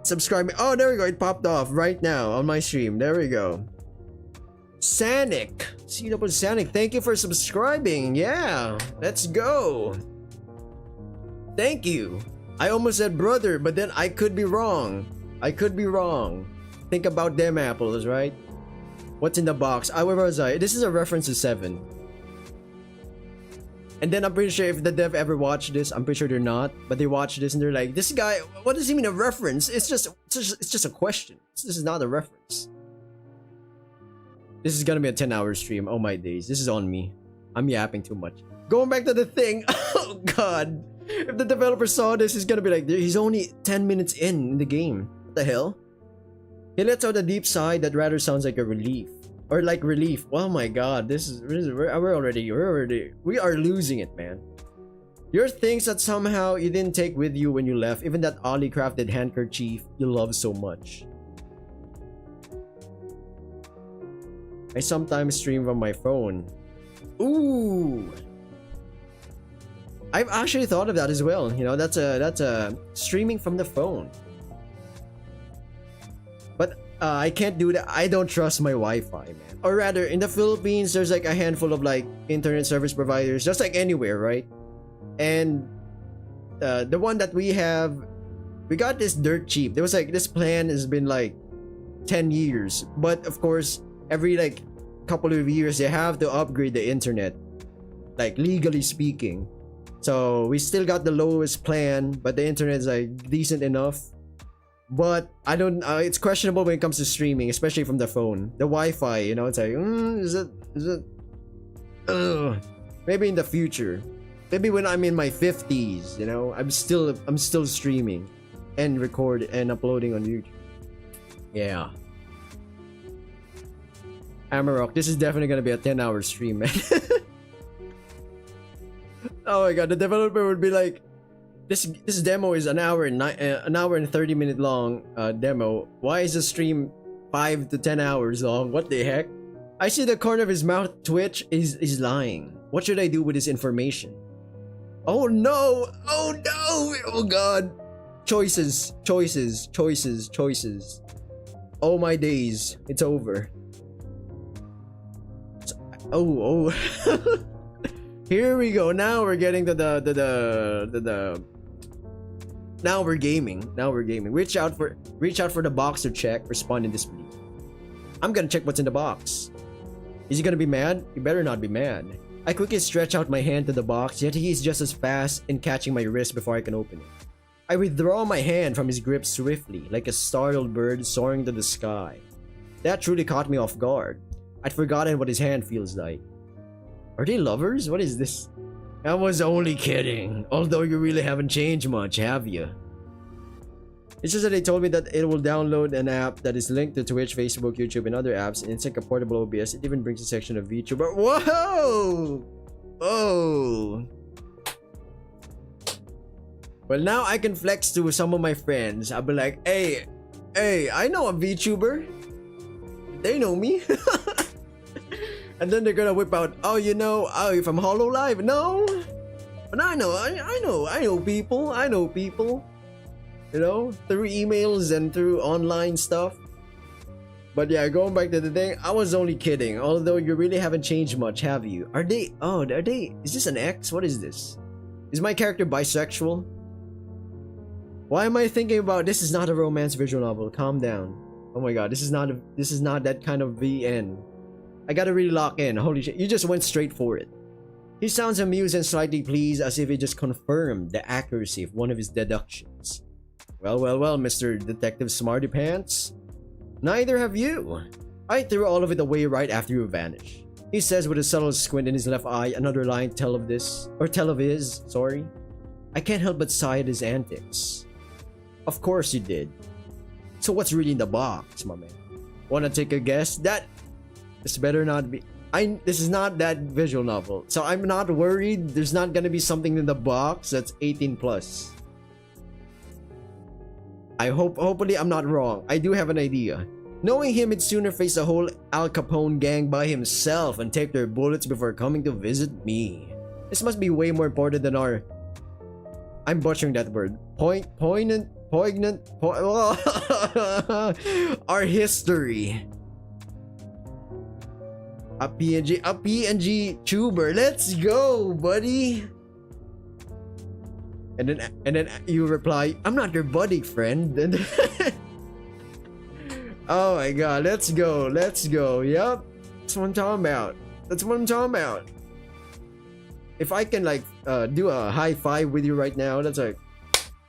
Subscribing. Oh, there we go. It popped off right now on my stream. There we go. Sanic. CW Sanic, thank you for subscribing. Yeah, let's go. Thank you. I almost said brother, but then I could be wrong. Think about them apples, right? What's in the box? Where was I? This is a reference to 7. And then I'm pretty sure if the dev ever watched this, I'm pretty sure they're not, but they watched this and they're like, this guy, what does he mean a reference? It's just a question. This is not a reference. This is gonna be a 10-hour stream. Oh my days. This is on me. I'm yapping too much. Going back to the thing. Oh god. If the developer saw this, he's gonna be like, he's only 10 minutes in the game. What the hell? He lets out a deep sigh that rather sounds like a relief. Or like relief. Oh my god, we are losing it, man. Your things that somehow you didn't take with you when you left, even that oddly crafted handkerchief you love so much. I sometimes stream from my phone. Ooh. I've actually thought of that as well. You know, that's a streaming from the phone. But I can't do that. I don't trust my Wi-Fi, man. Or rather, in the Philippines, there's like a handful of like internet service providers, just like anywhere, right? And the one that we have, we got this dirt cheap. There was like, this plan has been like 10 years. But of course, every like couple of years, they have to upgrade the internet, like legally speaking. So we still got the lowest plan, but the internet is like decent enough. But I don't. It's questionable when it comes to streaming, especially from the phone. The Wi-Fi, you know, it's like, is it? Maybe in the future, maybe when I'm in my 50s, you know, I'm still streaming, and record and uploading on YouTube. Yeah. Amarok, this is definitely gonna be a 10-hour stream, man. Oh my god, the developer would be like, this demo is an hour and 30-minute long demo. Why is the stream 5 to 10 hours long? What the heck? I see the corner of his mouth twitch. Is lying. What should I do with this information? Oh no! Oh no! Oh god! Choices. Oh my days! It's over. Oh. Here we go. Now we're getting to the. Now we're gaming. Reach out for the box to check. Respond in disbelief. I'm gonna check what's in the box. Is he gonna be mad? He better not be mad. I quickly stretch out my hand to the box, yet he is just as fast in catching my wrist before I can open it. I withdraw my hand from his grip swiftly, like a startled bird soaring to the sky. That truly caught me off guard. I'd forgotten what his hand feels like. Are they lovers? What is this? I was only kidding. Although you really haven't changed much, have you? It's just that they told me that it will download an app that is linked to Twitch, Facebook, YouTube, and other apps, and it's like a portable OBS. It even brings a section of VTuber. Whoa! Oh! Well, now I can flex to some of my friends. I'll be like, hey, I know a VTuber. They know me. And then they're gonna whip out, oh, you know, you're from HoloLive? No, but I know people, you know, through emails and through online stuff. But yeah, going back to the thing, I was only kidding. Although you really haven't changed much, have you? Are they? Is this an X? What is this? Is my character bisexual? Why am I thinking about this? Is not a romance visual novel. Calm down. Oh my god, this is not that kind of VN. I gotta really lock in. Holy shit, you just went straight for it. He sounds amused and slightly pleased, as if he just confirmed the accuracy of one of his deductions. Well, Mr. Detective Smarty Pants. Neither have you. I threw all of it away right after you vanished. He says with a subtle squint in his left eye, another line tell of his, sorry. I can't help but sigh at his antics. Of course you did. So what's really in the box, my man? Wanna take a guess? This better not be... This is not that visual novel, so I'm not worried there's not gonna be something in the box that's 18 plus. Hopefully I'm not wrong. I do have an idea. Knowing him, he'd sooner face the whole Al Capone gang by himself and take their bullets before coming to visit me. This must be way more important than our... I'm butchering that word. Poignant... our history. A PNG tuber. Let's go, buddy. And then you reply, I'm not your buddy, friend. Oh my god, let's go. Yup. That's what I'm talking about. If I can like do a high five with you right now, that's like,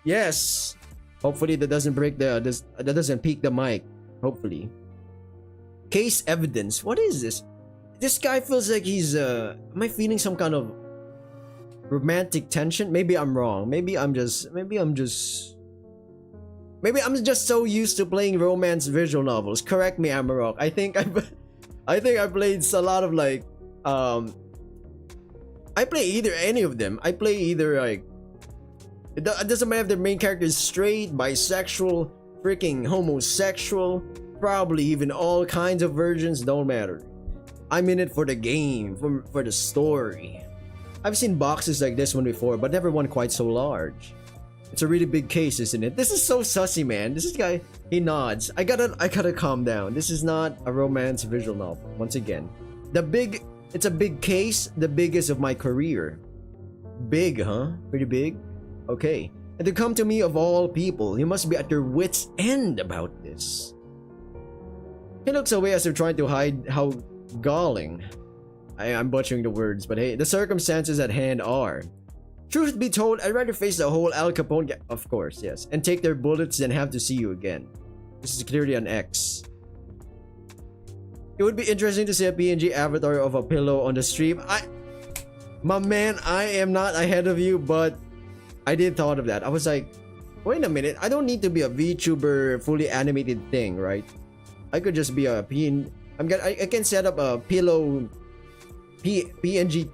yes. Hopefully that doesn't break that doesn't peak the mic. Hopefully. Case evidence. What is this? This guy feels like he's am I feeling some kind of romantic tension? Maybe I'm wrong. Maybe I'm just so used to playing romance visual novels. Correct me, I'm wrong. I think I played a lot of like I play either any of them. I play either like it doesn't matter if the main character is straight, bisexual, freaking homosexual, probably even all kinds of versions, don't matter. I'm in it for the game, for the story. I've seen boxes like this one before, but never one quite so large. It's a really big case, isn't it? This is so sussy, man. This guy, he nods. I gotta calm down. This is not a romance visual novel. Once again, it's a big case, the biggest of my career. Big, huh? Pretty big? Okay. And to come to me of all people, you must be at your wits' end about this. He looks away as if trying to hide how galling. I'm butchering the words, but hey, the circumstances at hand are. Truth be told, I'd rather face the whole Al Capone of course, yes, and take their bullets than have to see you again. This is clearly an X. It would be interesting to see a PNG avatar of a pillow on the stream. My man, I am not ahead of you, but I did thought of that. I was like, wait a minute, I don't need to be a VTuber fully animated thing, right? I could just be a I can set up a pillow PNG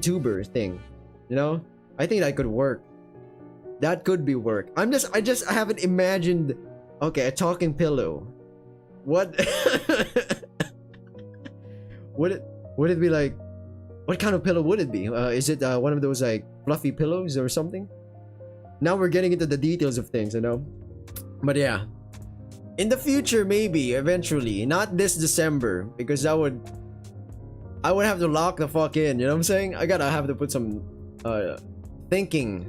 tuber thing, you know. I think that could work. That could be work. I haven't imagined. Okay, a talking pillow. What would it be like? What kind of pillow would it be? Is it one of those like fluffy pillows or something? Now we're getting into the details of things, you know. But yeah, in the future, maybe eventually, not this December, because I would have to lock the fuck in, you know what I'm saying? I gotta have to put some thinking.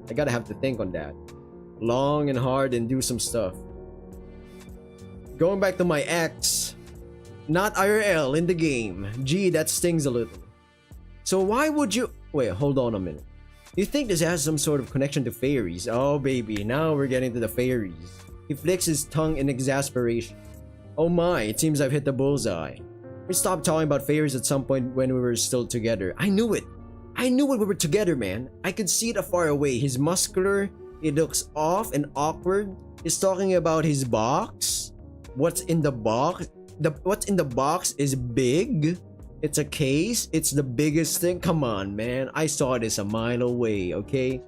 I gotta have to think on that long and hard and do some stuff. Going back to my ex, not IRL, in the game. Gee, that stings a little. So why would you... Wait, hold on a minute. You think this has some sort of connection to fairies? Oh baby, now we're getting to the fairies. He flicks his tongue in exasperation. Oh my, it seems I've hit the bullseye. We stopped talking about fairies at some point when we were still together. I knew it we were together, man. I could see it afar away. He's muscular, he looks off and awkward. He's talking about his box. What's in the box? What's in the box is big. It's a case. It's the biggest thing. Come on, man. I saw this a mile away, okay?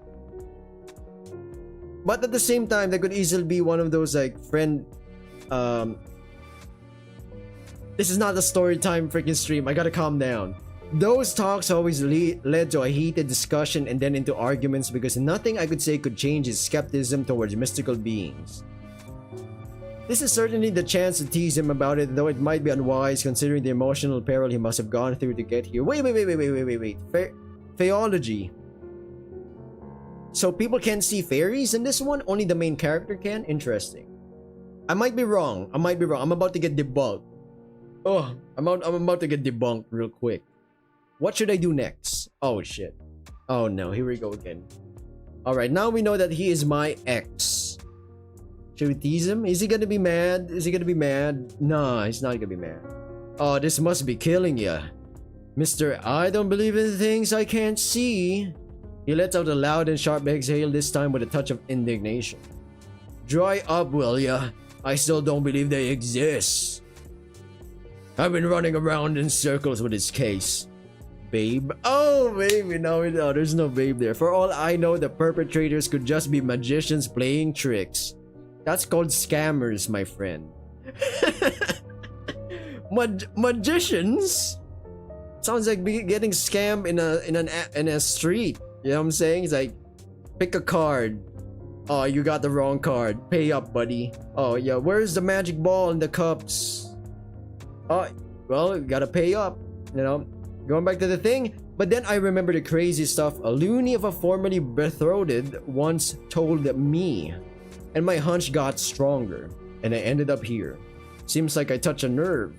But at the same time, that could easily be one of those like friend this is not a story time freaking stream. I gotta calm down. Those talks always led to a heated discussion and then into arguments because nothing I could say could change his skepticism towards mystical beings. This is certainly the chance to tease him about it, though it might be unwise considering the emotional peril he must have gone through to get here. Wait. Faeology. So people can see fairies in this one? Only the main character can? Interesting. I might be wrong. I'm about to get debunked. Oh, I'm about to get debunked real quick. What should I do next? Oh shit. Oh no, here we go again. Alright, now we know that he is my ex. Should we tease him? Is he gonna be mad? Nah, he's not gonna be mad. Oh, this must be killing ya. Mister, I don't believe in things I can't see. He lets out a loud and sharp exhale, this time with a touch of indignation. Dry up, will ya? I still don't believe they exist. I've been running around in circles with this case. Babe? Oh, baby, no, there's no babe there. For all I know, the perpetrators could just be magicians playing tricks. That's called scammers, my friend. Magicians? Sounds like getting scammed in a street. You know what I'm saying? It's like, pick a card. Oh, you got the wrong card. Pay up, buddy. Oh, yeah, where's the magic ball and the cups? Oh, well, you gotta pay up, you know? Going back to the thing, but then I remember the crazy stuff a loony of a formerly betrothed once told me. And my hunch got stronger, and I ended up here. Seems like I touched a nerve.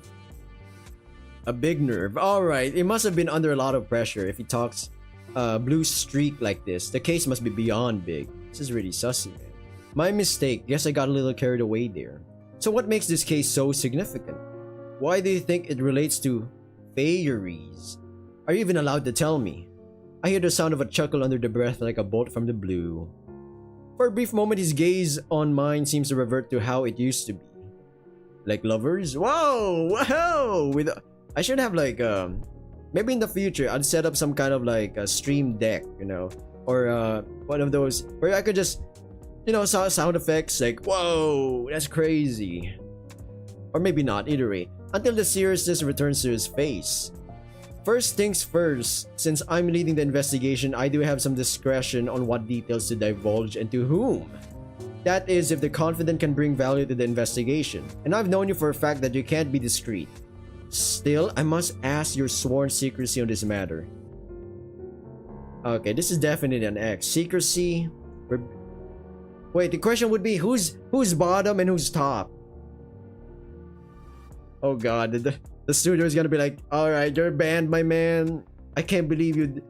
A big nerve. Alright, it must have been under a lot of pressure if he talks blue streak like this. The case must be beyond big. This is really sussy, man. My mistake. Guess I got a little carried away there. So what makes this case so significant? Why do you think it relates to faeries? Are you even allowed to tell me? I hear the sound of a chuckle under the breath like a bolt from the blue. For a brief moment, his gaze on mine seems to revert to how it used to be. Like lovers? Whoa! Whoa! I should have like maybe in the future I'd set up some kind of like a stream deck, you know, or one of those where I could just, you know, sound effects like whoa, that's crazy, or maybe not. Either way, until the seriousness returns to his face. First things first, since I'm leading the investigation, I do have some discretion on what details to divulge and to whom. That is, if the confidant can bring value to the investigation, and I've known you for a fact that you can't be discreet. Still, I must ask your sworn secrecy on this matter. Okay, this is definitely an X. Secrecy. Wait, the question would be who's bottom and who's top? Oh god, the studio is gonna be like, alright, you're banned, my man. I can't believe you.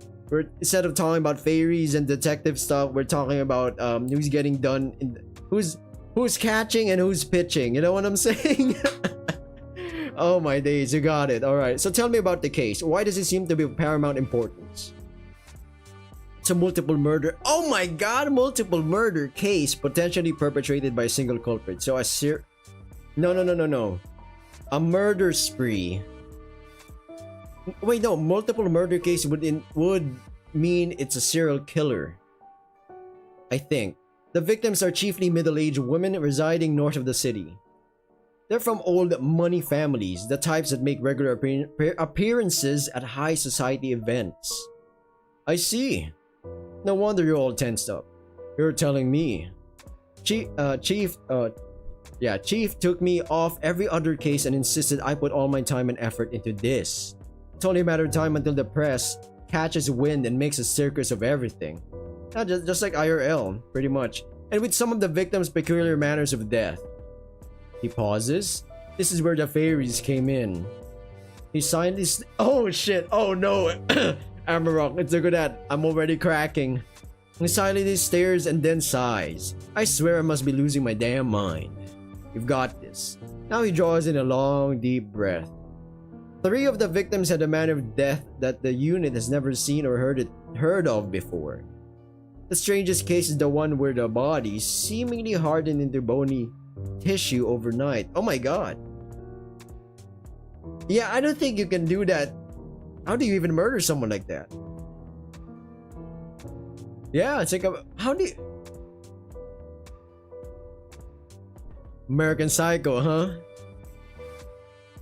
Instead of talking about fairies and detective stuff, we're talking about who's getting done who's catching and who's pitching. You know what I'm saying? Oh my days, you got it. Alright, so tell me about the case. Why does it seem to be of paramount importance? It's a multiple murder. Oh my god, multiple murder case potentially perpetrated by a single culprit. So No. A murder spree. Wait, no, multiple murder case would mean it's a serial killer. I think. The victims are chiefly middle-aged women residing north of the city. They're from old money families, the types that make regular appearances at high society events. I see. No wonder you're all tensed up. You're telling me. Chief took me off every other case and insisted I put all my time and effort into this. It's only a matter of time until the press catches wind and makes a circus of everything. Just like IRL, pretty much. And with some of the victims' peculiar manners of death. He pauses. This is where the fairies came in. He silently oh shit, oh no. Amarok, it's a good at. I'm already cracking. He silently stares and then sighs. I swear I must be losing my damn mind. You've got this. Now he draws in a long, deep breath. 3 of the victims had a manner of death that the unit has never seen or heard of before. The strangest case is the one where the body seemingly hardened into bony tissue overnight. Oh my god. Yeah, I don't think you can do that. How do you even murder someone like that? Yeah, it's like how do you... American Psycho, huh?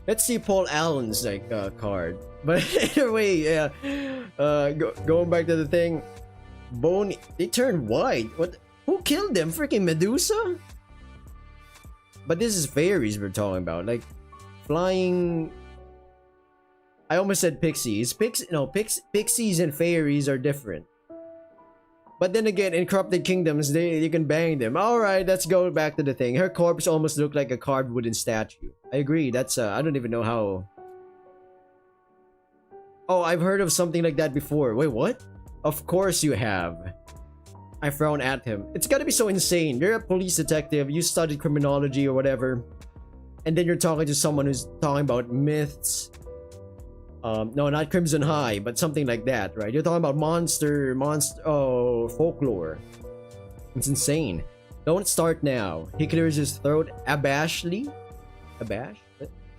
Let's see Paul Allen's like card. But either way, yeah. Going back to the thing, bony. They turned white. What? Who killed them? Freaking Medusa? But this is fairies we're talking about, like flying. I almost said pixies. Pixies and fairies are different. But then again, in corrupted kingdoms, you can bang them. Alright, let's go back to the thing. Her corpse almost looked like a carved wooden statue. I agree, that's I don't even know how. Oh, I've heard of something like that before. Wait, what? Of course you have. I frown at him. It's gotta be so insane. You're a police detective, you studied criminology or whatever. and then you're talking to someone who's talking about myths. No, not Crimson High, but something like that, right? You're talking about folklore. It's insane. Don't start now. He clears his throat abashedly,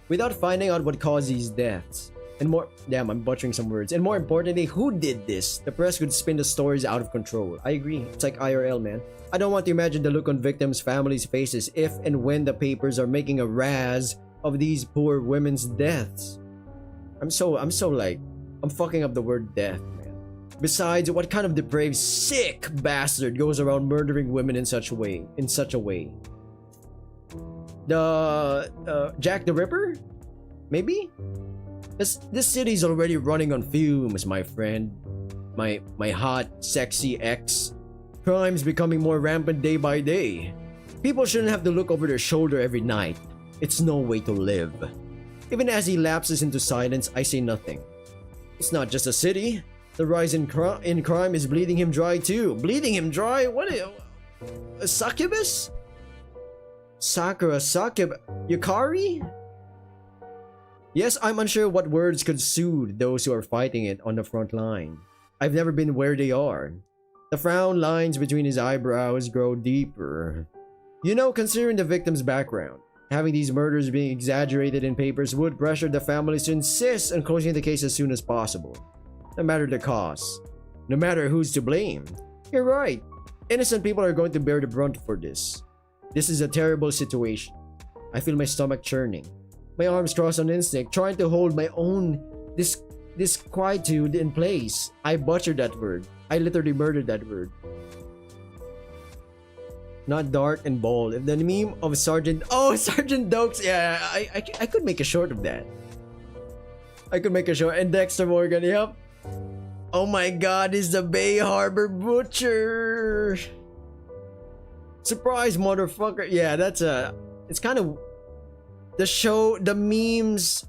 without finding out what caused these deaths. And more, damn, I'm butchering some words. And more importantly, who did this? The press could spin the stories out of control. I agree. It's like IRL, man. I don't want to imagine the look on victims' families' faces if and when the papers are making a razz of these poor women's deaths. I'm fucking up the word death, man. Besides, what kind of depraved, sick bastard goes around murdering women in such a way? The Jack the Ripper? Maybe? This city's already running on fumes, my friend. My hot, sexy ex. Crime's becoming more rampant day by day. People shouldn't have to look over their shoulder every night. It's no way to live. Even as he lapses into silence, I say nothing. It's not just a city. The rise in crime is bleeding him dry too. Bleeding him dry? What? A succubus? Sakura succubus? Yukari? Yes, I'm unsure what words could soothe those who are fighting it on the front line. I've never been where they are. The frown lines between his eyebrows grow deeper. You know, considering the victim's background, having these murders being exaggerated in papers would pressure the families to insist on closing the case as soon as possible. No matter the cost. No matter who's to blame. You're right. Innocent people are going to bear the brunt for this. This is a terrible situation. I feel my stomach churning. My arms crossed on instinct, trying to hold my own disquietude in place. I butchered that word. I literally murdered that word. Not dark and bold. If the meme of Sergeant Dokes, yeah, I could make a short of that. I could make a short. And Dexter Morgan, yep. Oh my god, is the Bay Harbor Butcher. Surprise, motherfucker. Yeah, it's kind of the memes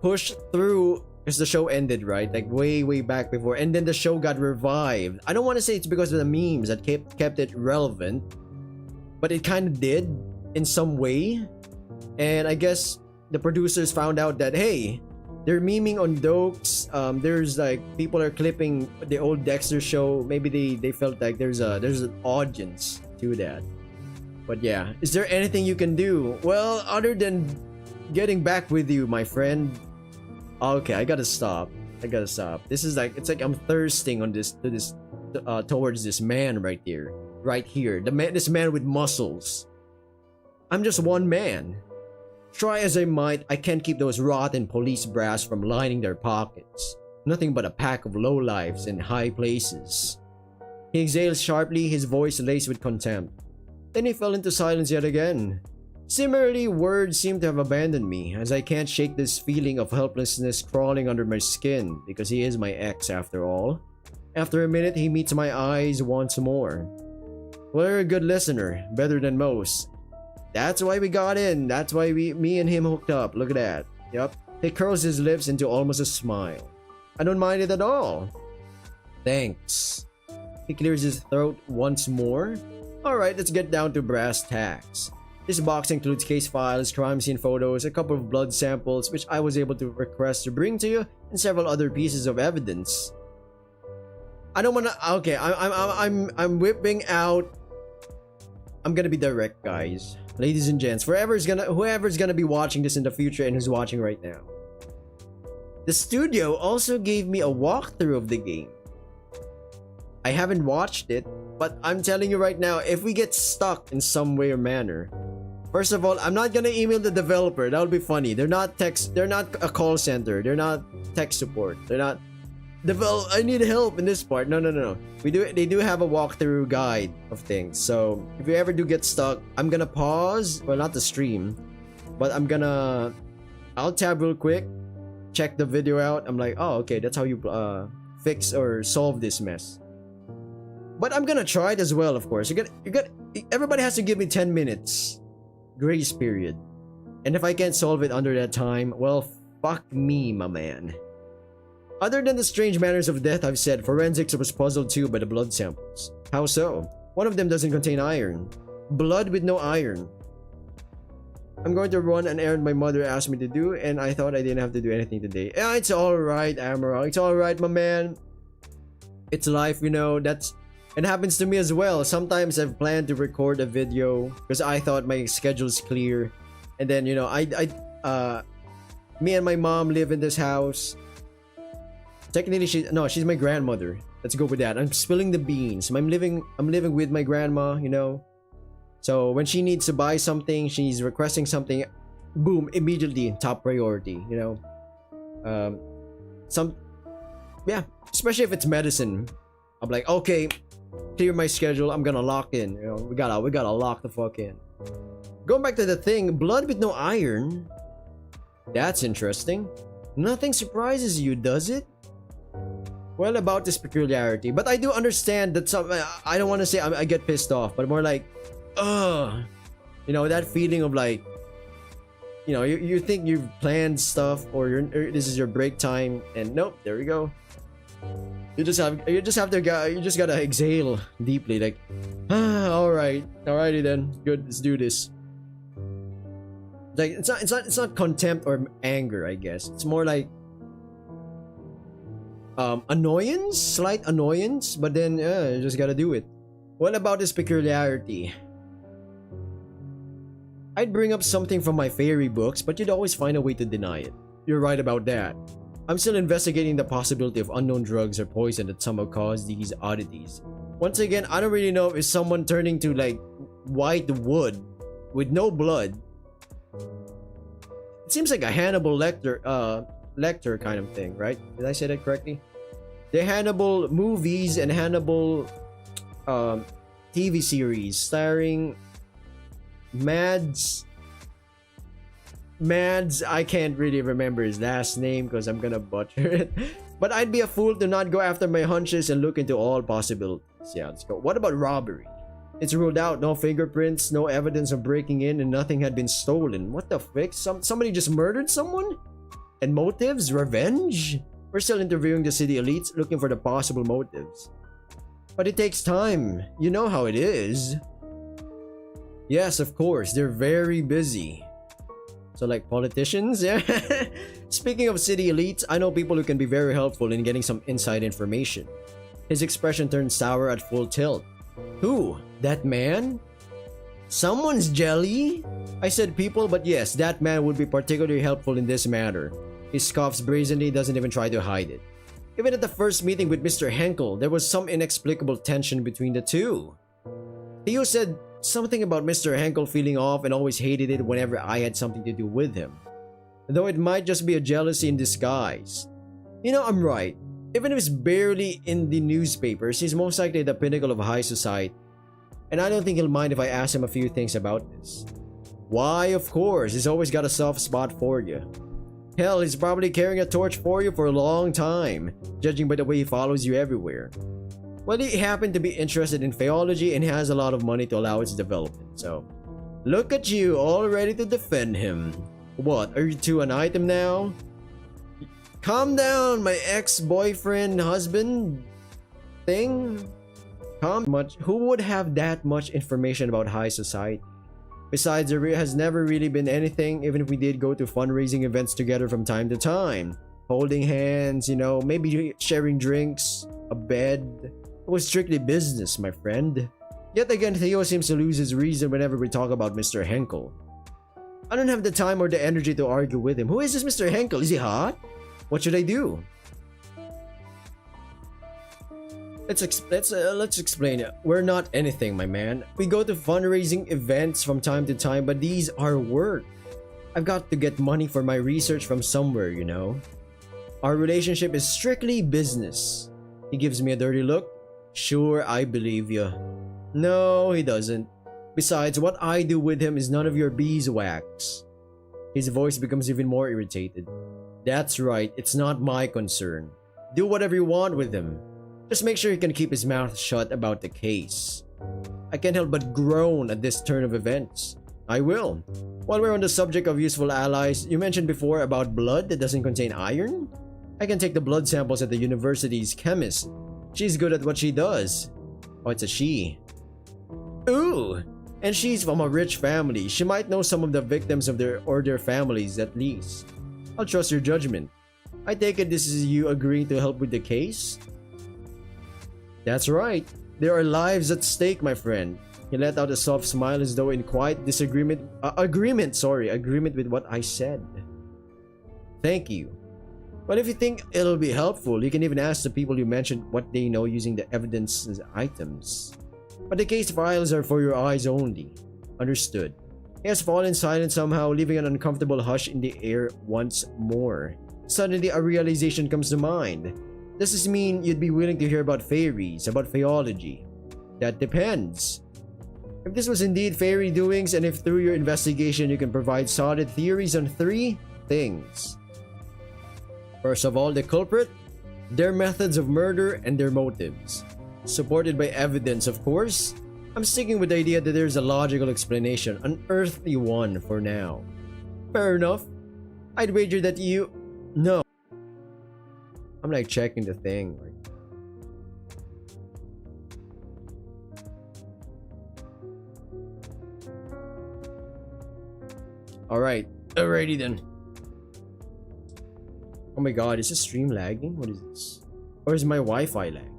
pushed through because the show ended, right? Like way back before, and then the show got revived. I don't want to say it's because of the memes that kept it relevant, but it kind of did in some way. And I guess the producers found out that, hey, they're memeing on Dokes. There's like people are clipping the old Dexter show. Maybe they felt like there's an audience to that. But yeah, is there anything you can do? Well, other than getting back with you, my friend. Okay, I gotta stop. This is like, it's like I'm thirsting on towards this man right here. This man with muscles. I'm just one man. Try as I might, I can't keep those rotten police brass from lining their pockets. Nothing but a pack of lowlifes in high places. He exhales sharply, his voice laced with contempt. Then he fell into silence yet again. Similarly, words seem to have abandoned me, as I can't shake this feeling of helplessness crawling under my skin, because he is my ex after all. After a minute, he meets my eyes once more. Well, you're a good listener, better than most. That's why we got in, that's why me and him hooked up, look at that. Yup. He curls his lips into almost a smile. I don't mind it at all. Thanks. He clears his throat once more. Alright, let's get down to brass tacks. This box includes case files, crime scene photos, a couple of blood samples which I was able to request to bring to you, and several other pieces of evidence. I don't wanna. Okay, I'm whipping out. I'm gonna be direct, guys, ladies and gents. Whoever's gonna be watching this in the future and who's watching right now. The studio also gave me a walkthrough of the game. I haven't watched it, but I'm telling you right now, if we get stuck in some way or manner, first of all, I'm not gonna email the developer. That would be funny. They're not a call center. They're not tech support. They're not I need help in this part. No. They do have a walkthrough guide of things. So if you ever do get stuck, I'm gonna pause. Well, not the stream, but I'll tab real quick, check the video out. I'm like, oh, okay, that's how you fix or solve this mess. But I'm gonna try it as well, of course. Everybody has to give me 10 minutes grace period. And if I can't solve it under that time, well, fuck me, my man. Other than the strange manners of death I've said, forensics was puzzled too by the blood samples. How so? One of them doesn't contain iron. Blood with no iron. I'm going to run an errand my mother asked me to do, and I thought I didn't have to do anything today. Yeah, it's alright, Amaral. It's alright, my man. It's life, you know. It happens to me as well. Sometimes I've planned to record a video because I thought my schedule's clear. And then, you know, me and my mom live in this house. Technically, she's my grandmother. Let's go with that. I'm spilling the beans. I'm living with my grandma, you know. So when she needs to buy something, she's requesting something, boom, immediately top priority, you know. Yeah, especially if it's medicine. I'm like, okay, clear my schedule. I'm gonna lock in. You know, we gotta lock the fuck in. Going back to the thing, blood with no iron. That's interesting. Nothing surprises you, does it? Well, about this peculiarity, but I do understand that some. I don't want to say I get pissed off, but more like, you know, that feeling of like, you know, you think you've planned stuff or this is your break time, and nope, there we go. You just gotta exhale deeply, like, alrighty then, good, let's do this. Like it's not contempt or anger, I guess. It's more like annoyance, slight annoyance, but then you just gotta do it. What about this peculiarity? I'd bring up something from my fairy books, but you'd always find a way to deny it. You're right about that. I'm still investigating the possibility of unknown drugs or poison that somehow cause these oddities. Once again, I don't really know if it's someone turning to like white wood with no blood. It seems like a Hannibal Lecter kind of thing, right? Did I say that correctly? The Hannibal movies and Hannibal TV series starring Mads, I can't really remember his last name because I'm gonna butcher it. But I'd be a fool to not go after my hunches and look into all possibilities. Yeah, let's go. What about robbery? It's ruled out. No fingerprints, no evidence of breaking in, and nothing had been stolen. What the frick? Somebody just murdered someone? And motives? Revenge? We're still interviewing the city elites, looking for the possible motives. But it takes time. You know how it is. Yes, of course. They're very busy. So like politicians? Yeah. Speaking of city elites, I know people who can be very helpful in getting some inside information. His expression turned sour at full tilt. Who? That man? Someone's jelly? I said people, but yes, that man would be particularly helpful in this matter. He scoffs brazenly, doesn't even try to hide it. Even at the first meeting with Mr. Henkel, there was some inexplicable tension between the two. Theo said something about Mr. Henkel feeling off and always hated it whenever I had something to do with him. Though it might just be a jealousy in disguise. You know, I'm right. Even if it's barely in the newspapers, he's most likely at the pinnacle of high society. And I don't think he'll mind if I ask him a few things about this. Why, of course, he's always got a soft spot for you. Hell, he's probably carrying a torch for you for a long time, judging by the way he follows you everywhere. Well, he happened to be interested in Faeology and has a lot of money to allow its development, so... Look at you, all ready to defend him. What, are you two an item now? Calm down, my ex-boyfriend, husband... thing? Who would have that much information about high society? Besides, there has never really been anything, even if we did go to fundraising events together from time to time. Holding hands, you know, maybe sharing drinks, a bed. It was strictly business, my friend. Yet again, Theo seems to lose his reason whenever we talk about Mr. Henkel. I don't have the time or the energy to argue with him. Who is this Mr. Henkel? Is he hot? What should I do? Let's explain it. We're not anything, my man. We go to fundraising events from time to time, but these are work. I've got to get money for my research from somewhere, you know. Our relationship is strictly business. He gives me a dirty look. Sure, I believe you. No, he doesn't. Besides, what I do with him is none of your beeswax. His voice becomes even more irritated. That's right, it's not my concern. Do whatever you want with him. Just make sure he can keep his mouth shut about the case. I can't help but groan at this turn of events. I will. While we're on the subject of useful allies, you mentioned before about blood that doesn't contain iron? I can take the blood samples at the university's chemist. She's good at what she does. Oh, it's a she. Ooh! And she's from a rich family. She might know some of the victims of their families at least. I'll trust your judgment. I take it this is you agreeing to help with the case? That's right. There are lives at stake, my friend. He let out a soft smile as though in quiet agreement with what I said. Thank you. But if you think it'll be helpful, you can even ask the people you mentioned what they know using the evidence as items. But the case files are for your eyes only. Understood. He has fallen silent somehow, leaving an uncomfortable hush in the air once more. Suddenly, a realization comes to mind. Does this mean you'd be willing to hear about fairies, about faeology? That depends. If this was indeed fairy doings, and if through your investigation you can provide solid theories on 3 things. First of all, the culprit, their methods of murder, and their motives. Supported by evidence, of course. I'm sticking with the idea that there's a logical explanation, an earthly one for now. Fair enough. I'd wager that you... No. I'm like checking the thing. Alright. Alrighty then. Oh my god, is this stream lagging? What is this? Or is my Wi-Fi lagging?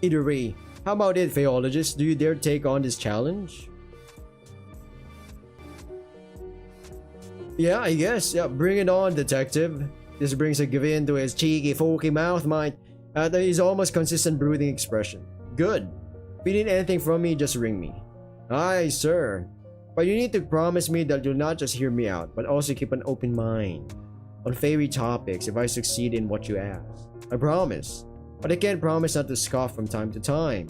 Either way, how about it, Faeologist? Do you dare take on this challenge? Yeah, I guess. Yeah, bring it on, detective. This brings a grin to his cheeky, folky mouth, mate. His almost consistent brooding expression. Good. If you need anything from me, just ring me. Aye, sir. But you need to promise me that you'll not just hear me out, but also keep an open mind on fairy topics if I succeed in what you ask. I promise. But I can't promise not to scoff from time to time.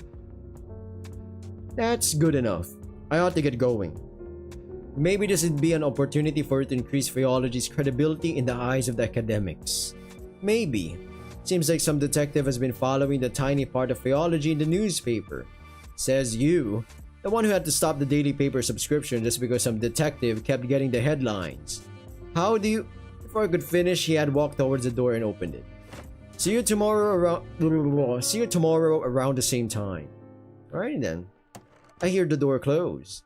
That's good enough. I ought to get going. Maybe this would be an opportunity for it to increase Faeology's credibility in the eyes of the academics. Maybe. Seems like some detective has been following the tiny part of Faeology in the newspaper. Says you, the one who had to stop the daily paper subscription just because some detective kept getting the headlines. How do you... Before I could finish, he had walked towards the door and opened it. See you tomorrow around the same time. Alright then. I hear the door close.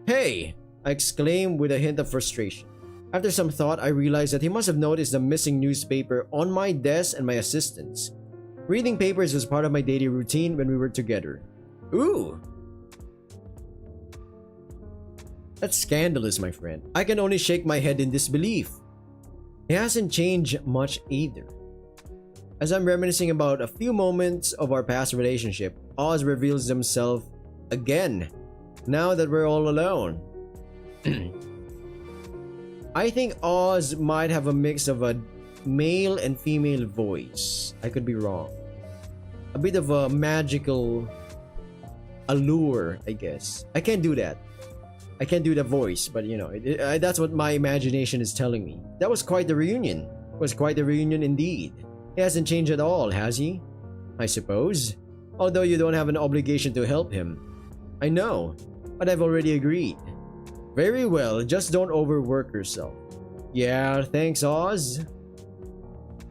Hey! I exclaimed with a hint of frustration. After some thought, I realized that he must have noticed the missing newspaper on my desk and my assistant's. Reading papers was part of my daily routine when we were together. Ooh! That's scandalous, my friend. I can only shake my head in disbelief. He hasn't changed much either. As I'm reminiscing about a few moments of our past relationship, Oz reveals himself again, now that we're all alone. I think Oz might have a mix of a male and female voice. I could be wrong. A bit of a magical allure, I guess. I can't do that. I can't do the voice, but you know, that's what my imagination is telling me. That was quite the reunion. It was quite a reunion indeed. He hasn't changed at all, has he? I suppose. Although you don't have an obligation to help him. I know, but I've already agreed. Very well, just don't overwork yourself. Yeah, thanks, Oz.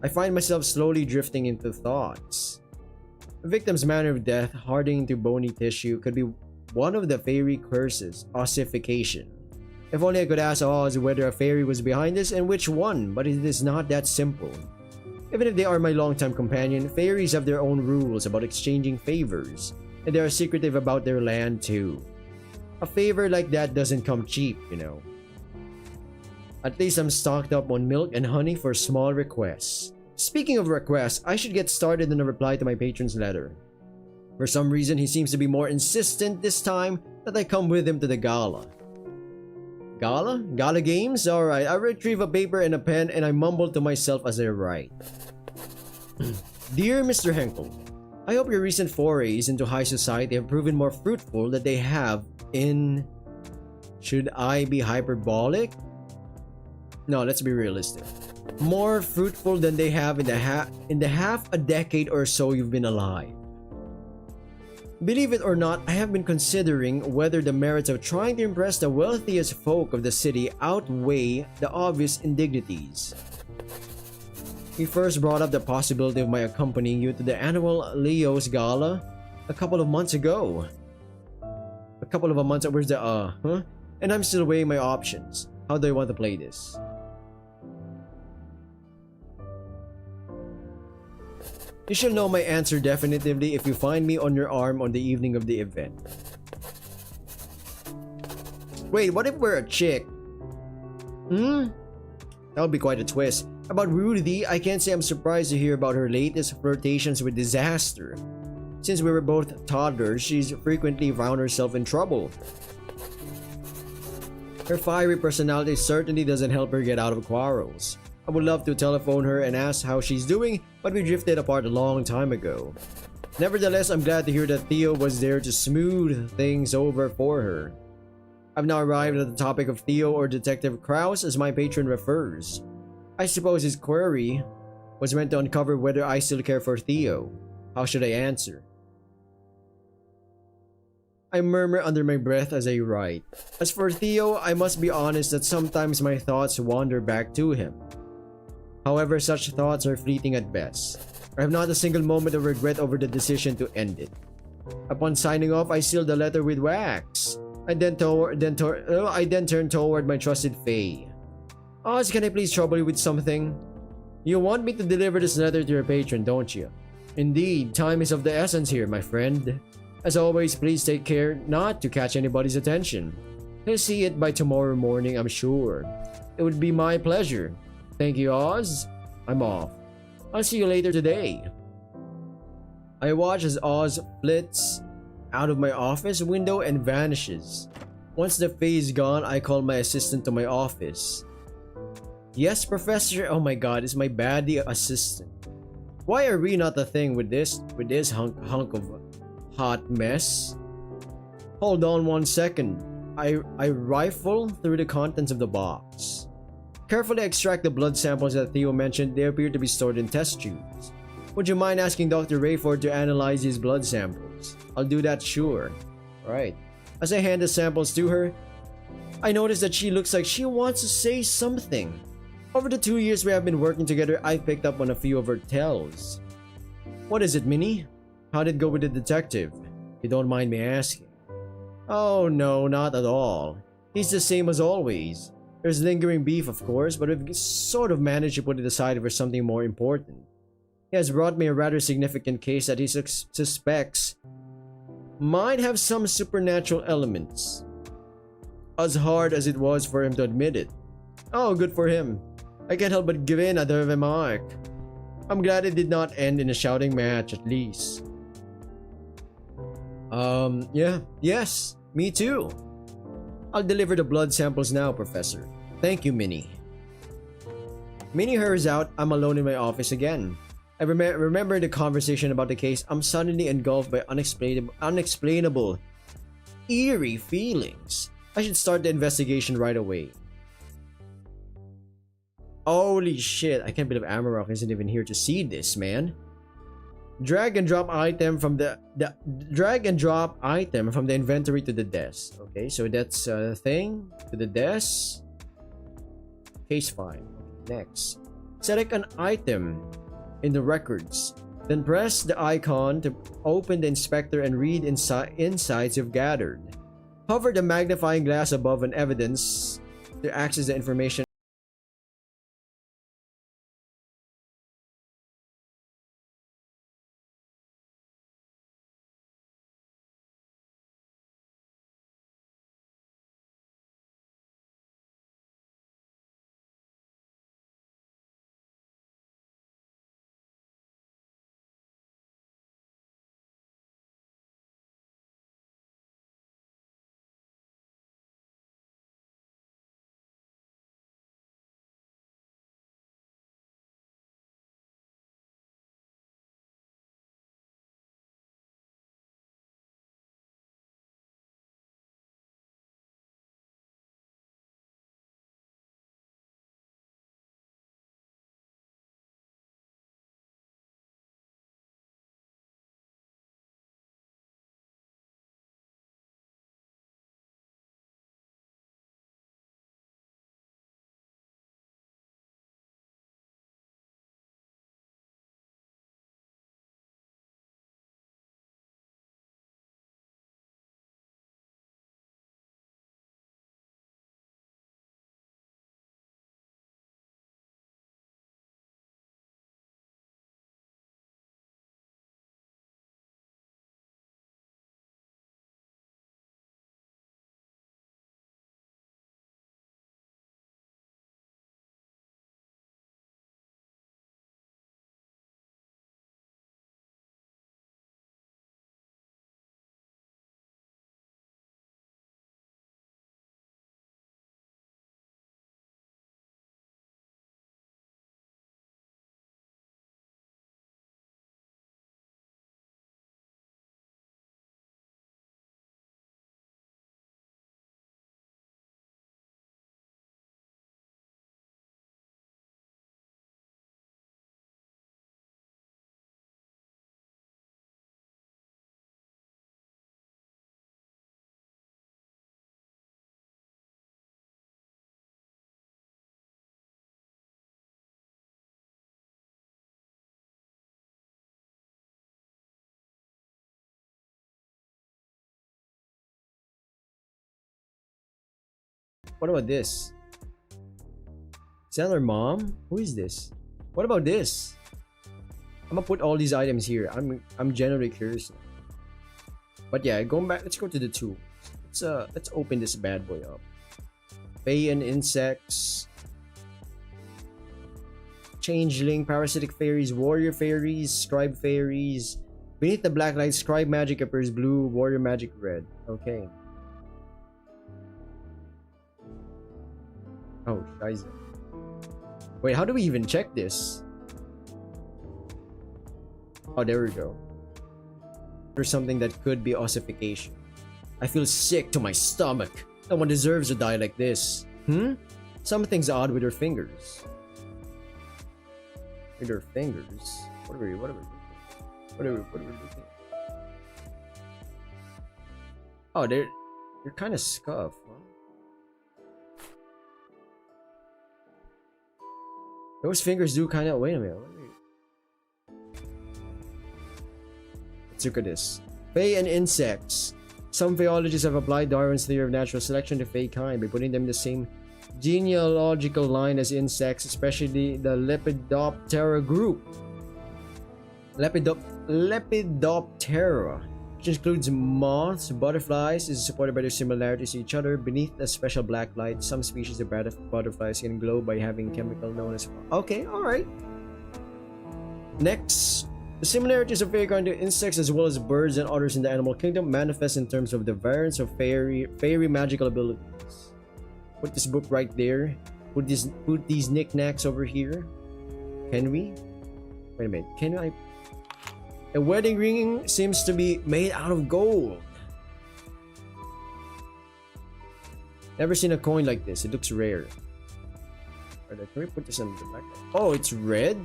I find myself slowly drifting into thoughts. A victim's manner of death, hardening to bony tissue, could be one of the fairy curses, ossification. If only I could ask Oz whether a fairy was behind this and which one, but it is not that simple. Even if they are my longtime companion, fairies have their own rules about exchanging favors, and they are secretive about their land too. A favor like that doesn't come cheap, you know. At least I'm stocked up on milk and honey for small requests. Speaking of requests, I should get started on a reply to my patron's letter. For some reason, he seems to be more insistent this time that I come with him to the gala. Gala? Gala games? Alright, I retrieve a paper and a pen and I mumble to myself as I write. Dear Mr. Henkel, I hope your recent forays into high society have proven more fruitful than they have in... Should I be hyperbolic? No, let's be realistic. More fruitful than they have in the half a decade or so you've been alive. Believe it or not, I have been considering whether the merits of trying to impress the wealthiest folk of the city outweigh the obvious indignities. We first brought up the possibility of my accompanying you to the annual Leo's Gala a couple of months ago. A couple of months. Where's the huh? And I'm still weighing my options. How do I want to play this? You shall know my answer definitively if you find me on your arm on the evening of the event. Wait, what if we're a chick? That would be quite a twist. About Rudy, I can't say I'm surprised to hear about her latest flirtations with disaster. Since we were both toddlers, she's frequently found herself in trouble. Her fiery personality certainly doesn't help her get out of quarrels. I would love to telephone her and ask how she's doing, but we drifted apart a long time ago. Nevertheless, I'm glad to hear that Theo was there to smooth things over for her. I've now arrived at the topic of Theo, or Detective Kraus as my patron refers. I suppose his query was meant to uncover whether I still care for Theo. How should I answer? I murmur under my breath as I write. As for Theo, I must be honest that sometimes my thoughts wander back to him. However, such thoughts are fleeting at best. I have not a single moment of regret over the decision to end it. Upon signing off, I sealed the letter with wax. I then turned toward my trusted Fae. Oz, can I please trouble you with something? You want me to deliver this letter to your patron, don't you? Indeed, time is of the essence here, my friend. As always, please take care not to catch anybody's attention. He'll see it by tomorrow morning, I'm sure. It would be my pleasure. Thank you, Oz. I'm off. I'll see you later today. I watch as Oz flits out of my office window and vanishes. Once the Fae is gone, I call my assistant to my office. Yes, Professor. Oh my god, it's my baddie assistant. Why are we not a thing with this hunk of hot mess? Hold on 1 second. I rifle through the contents of the box. Carefully extract the blood samples that Theo mentioned. They appear to be stored in test tubes. Would you mind asking Dr. Rayford to analyze these blood samples? I'll do that, sure. Alright. As I hand the samples to her, I notice that she looks like she wants to say something. Over the 2 years we have been working together, I've picked up on a few of her tells. What is it, Minnie? How did it go with the detective? You don't mind me asking. Oh no, not at all. He's the same as always. There's lingering beef, of course, but we've sort of managed to put it aside for something more important. He has brought me a rather significant case that he suspects might have some supernatural elements. As hard as it was for him to admit it. Oh, good for him. I can't help but give in at the remark. I'm glad it did not end in a shouting match, at least. Yes, me too. I'll deliver the blood samples now, Professor. Thank you, Minnie. Minnie hurries out. I'm alone in my office again. I remember the conversation about the case. I'm suddenly engulfed by unexplainable, eerie feelings. I should start the investigation right away. Holy shit, I can't believe Amarok isn't even here to see this, man. Drag and drop item from the inventory to the desk. Okay, so that's a thing to the desk. Case file. Next, select an item in the records. Then press the icon to open the inspector and read insights you've gathered. Hover the magnifying glass above an evidence to access the information. What about this? Is that our mom? Who is this? What about this? I'm gonna put all these items here. I'm generally curious. But yeah, going back, let's go to the tools. Let's open this bad boy up. Fae and insects. Changeling, parasitic fairies, warrior fairies, scribe fairies. Beneath the black light, scribe magic appears blue, warrior magic red. Okay. Oh, scheiße. Wait, how do we even check this? Oh, there we go. There's something that could be ossification. I feel sick to my stomach. No one deserves to die like this. Something's odd with her fingers. With her fingers? What are we looking? What are we looking? Oh, they're kind of scuffed, huh? Those fingers do kind of. Wait a minute. Let's look at this. Fae and insects. Some Faeologists have applied Darwin's theory of natural selection to Fae kind by putting them in the same genealogical line as insects, especially the Lepidoptera group. Lepidoptera, which includes moths, butterflies, is supported by their similarities to each other. Beneath a special black light, some species of butterflies can glow by having a chemical known as... Okay, alright. Next, the similarities of fairy to insects as well as birds and others in the animal kingdom manifest in terms of the variance of fairy magical abilities. Put this book right there. Put these knickknacks over here. Can we? Wait a minute. Can I? A wedding ring seems to be made out of gold. Never seen a coin like this. It looks rare. Can we put this on the back? Oh, it's red?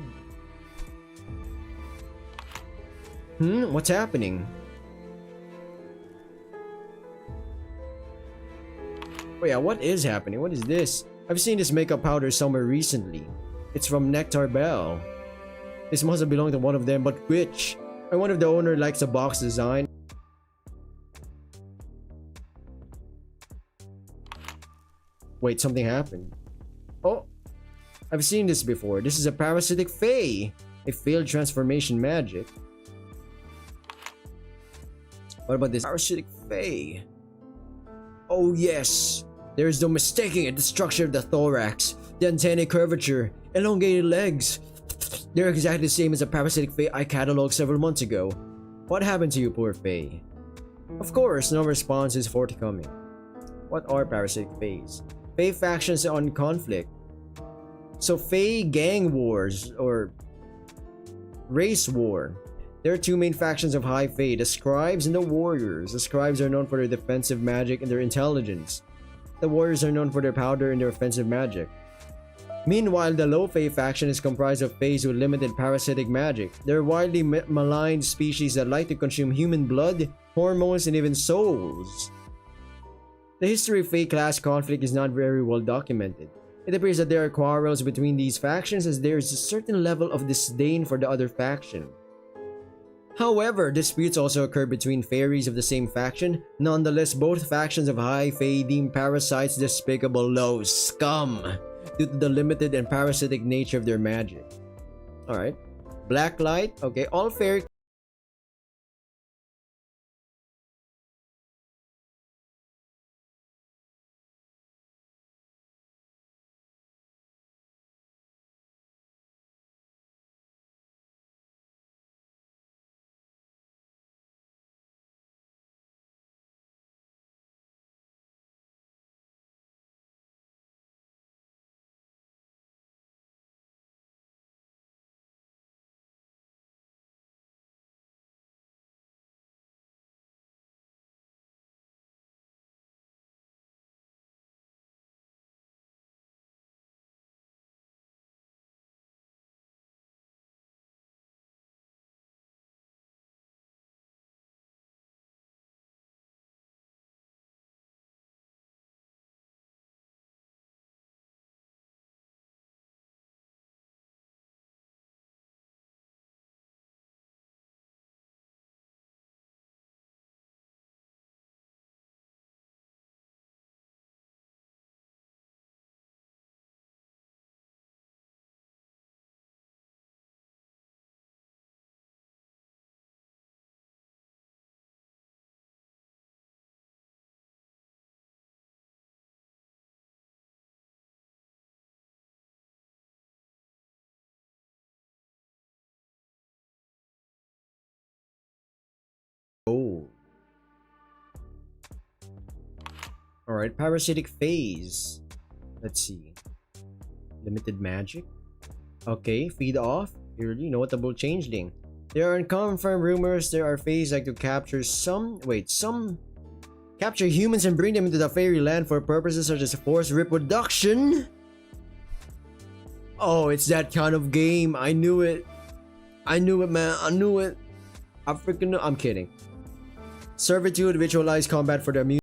What's happening? Oh yeah, what is happening? What is this? I've seen this makeup powder somewhere recently. It's from Nectar Bell. This must have belonged to one of them, but which? I wonder if the owner likes the box design. Wait, something happened. Oh, I've seen this before. This is a parasitic fae. A failed transformation magic. What about this parasitic fae? Oh yes, there is no mistaking it. The structure of the thorax, the antennae curvature, elongated legs. They're exactly the same as a parasitic fae I cataloged several months ago. What happened to you, poor fae? Of course, no response is forthcoming. What are parasitic faes? Fae factions on conflict. So fae gang wars or race war. There are two main factions of high fae, the scribes and the warriors. The scribes are known for their defensive magic and their intelligence. The warriors are known for their powder and their offensive magic. Meanwhile, the low fae faction is comprised of faes with limited parasitic magic. They're widely maligned species that like to consume human blood, hormones, and even souls. The history of fae class conflict is not very well documented. It appears that there are quarrels between these factions as there is a certain level of disdain for the other faction. However, disputes also occur between fairies of the same faction. Nonetheless, both factions of high fae deem parasites despicable low scum due to the limited and parasitic nature of their magic. Alright. Blacklight. Okay, all fairy Alright, parasitic phase. Let's see. Limited magic. Okay, feed off. Purely notable changeling. There are unconfirmed rumors there are fays like to capture capture humans and bring them into the fairyland for purposes such as forced reproduction. Oh, it's that kind of game. I knew it. I knew it, man. I knew it. I freaking know. I'm kidding. Servitude, visualize combat for the music.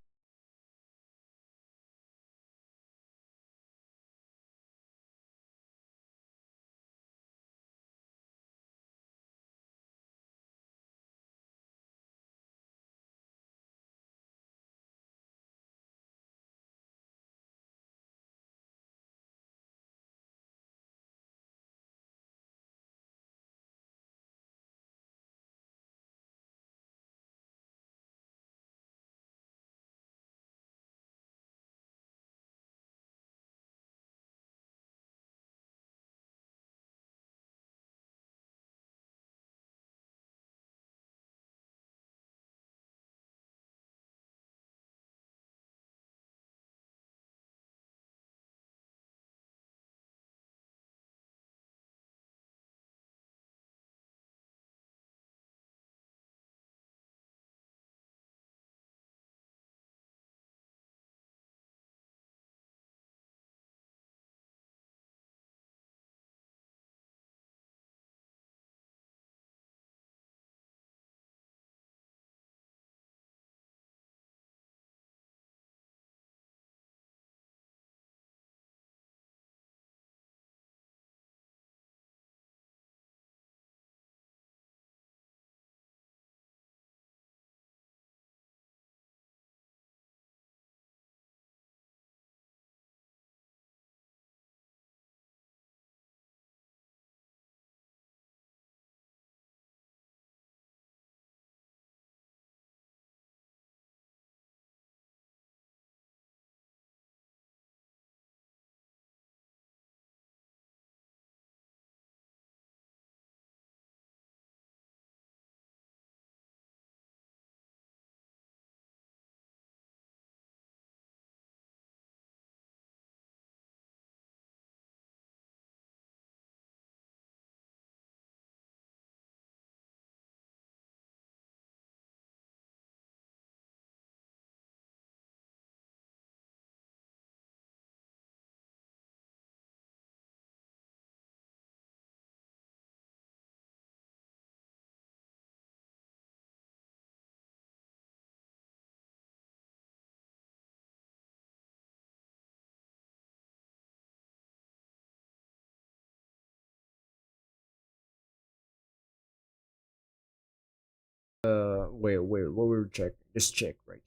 Wait, what we were check? Just check right.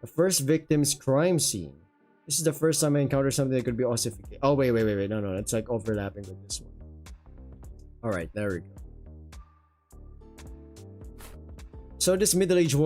The first victim's crime scene. This is the first time I encounter something that could be ossificated. Oh, wait. No. It's like overlapping with this one. Alright, there we go. So this middle-aged woman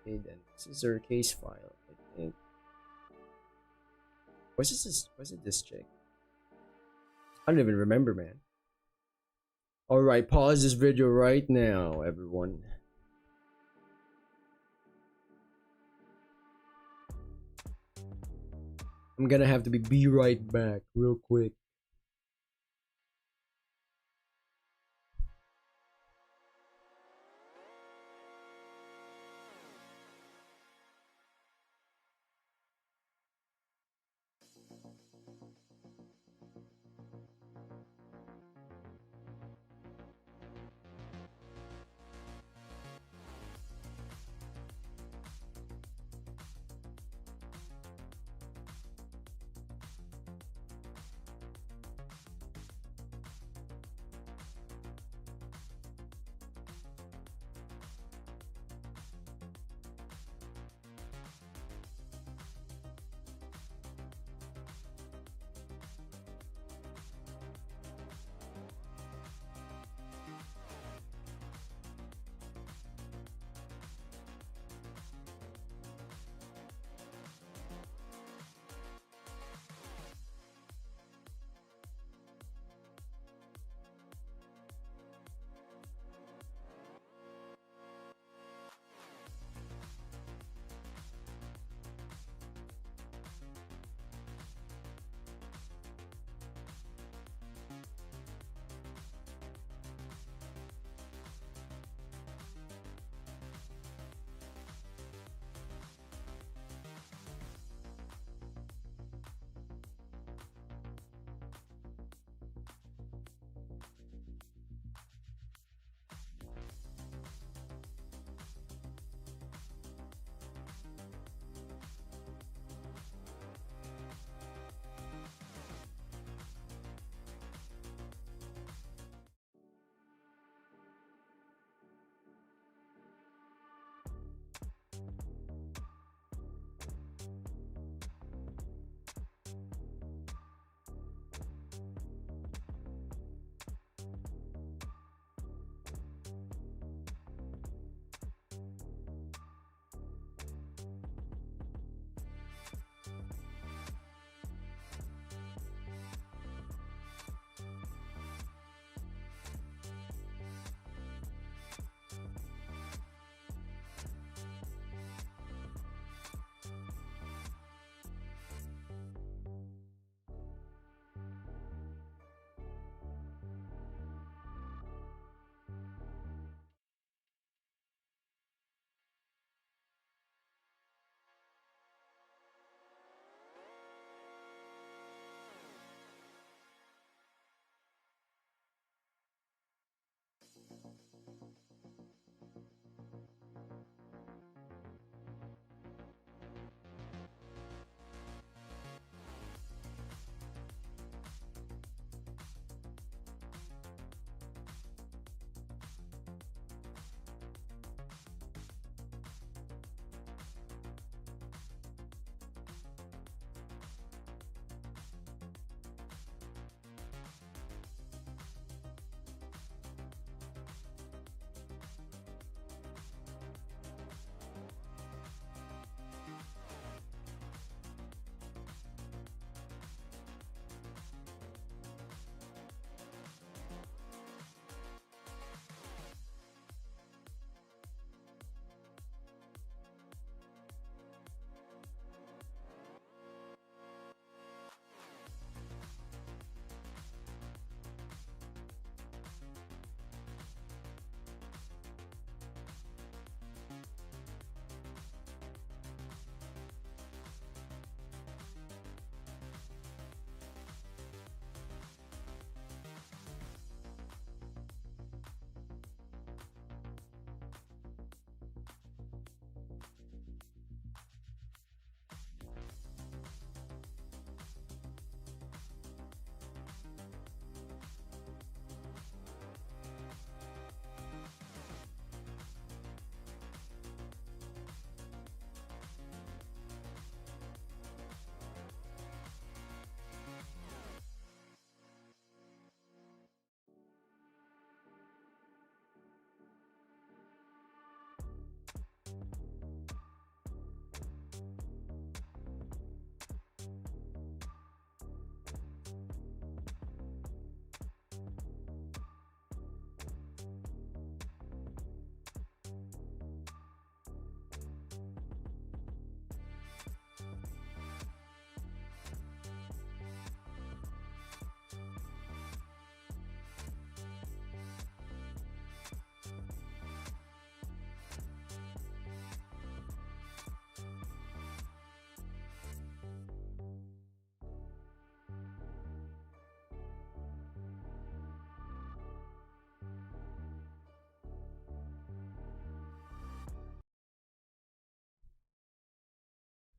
Okay, then this is our case file, I think. Was it this chick? I don't even remember, man. Alright, pause this video right now, everyone. I'm gonna have to be right back real quick.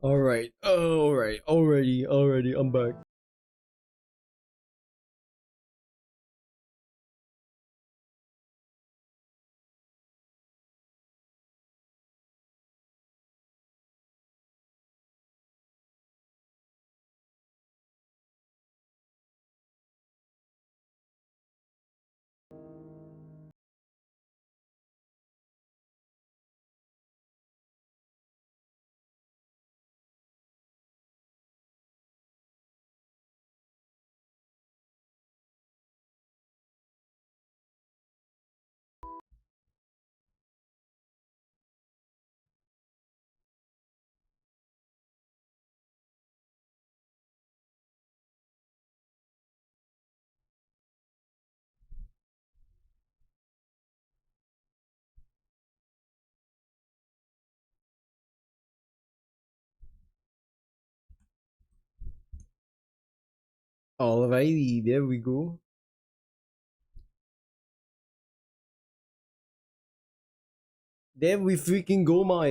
Alright, already, I'm back. Alrighty, there we go. There we freaking go, my.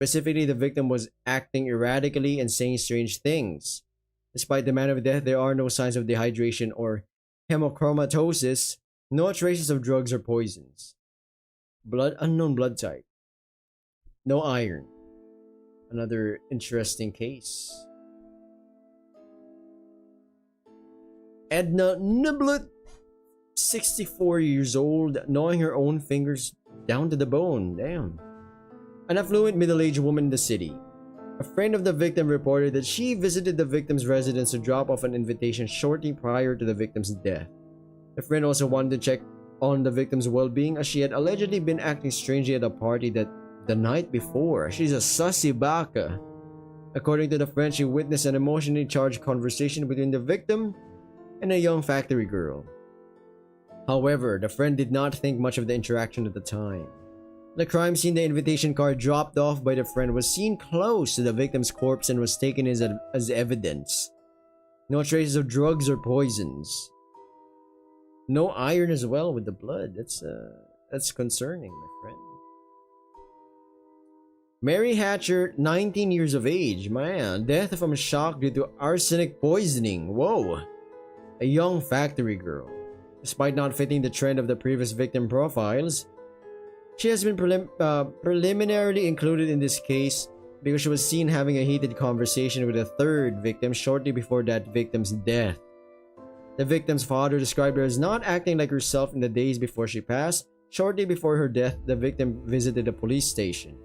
Specifically, the victim was acting erratically and saying strange things. Despite the manner of death, there are no signs of dehydration or hemochromatosis, no traces of drugs or poisons. Unknown blood type. No iron. Another interesting case. Edna Niblet, 64 years old, gnawing her own fingers down to the bone. Damn. An affluent middle-aged woman in the city. A friend of the victim reported that she visited the victim's residence to drop off an invitation shortly prior to the victim's death. The friend also wanted to check on the victim's well-being as she had allegedly been acting strangely at a party that the night before. She's a sussy baka. According to the friend, she witnessed an emotionally charged conversation between the victim and a young factory girl. However, the friend did not think much of the interaction at the time. The crime scene, the invitation card dropped off by the friend was seen close to the victim's corpse and was taken as evidence. No traces of drugs or poisons. No iron as well with the blood. That's concerning, my friend. Mary Hatcher, 19 years of age. Man, death from shock due to arsenic poisoning. Whoa. A young factory girl. Despite not fitting the trend of the previous victim profiles, she has been preliminarily included in this case because she was seen having a heated conversation with a third victim shortly before that victim's death. The victim's father described her as not acting like herself in the days before she passed. Shortly before her death, the victim visited a police station.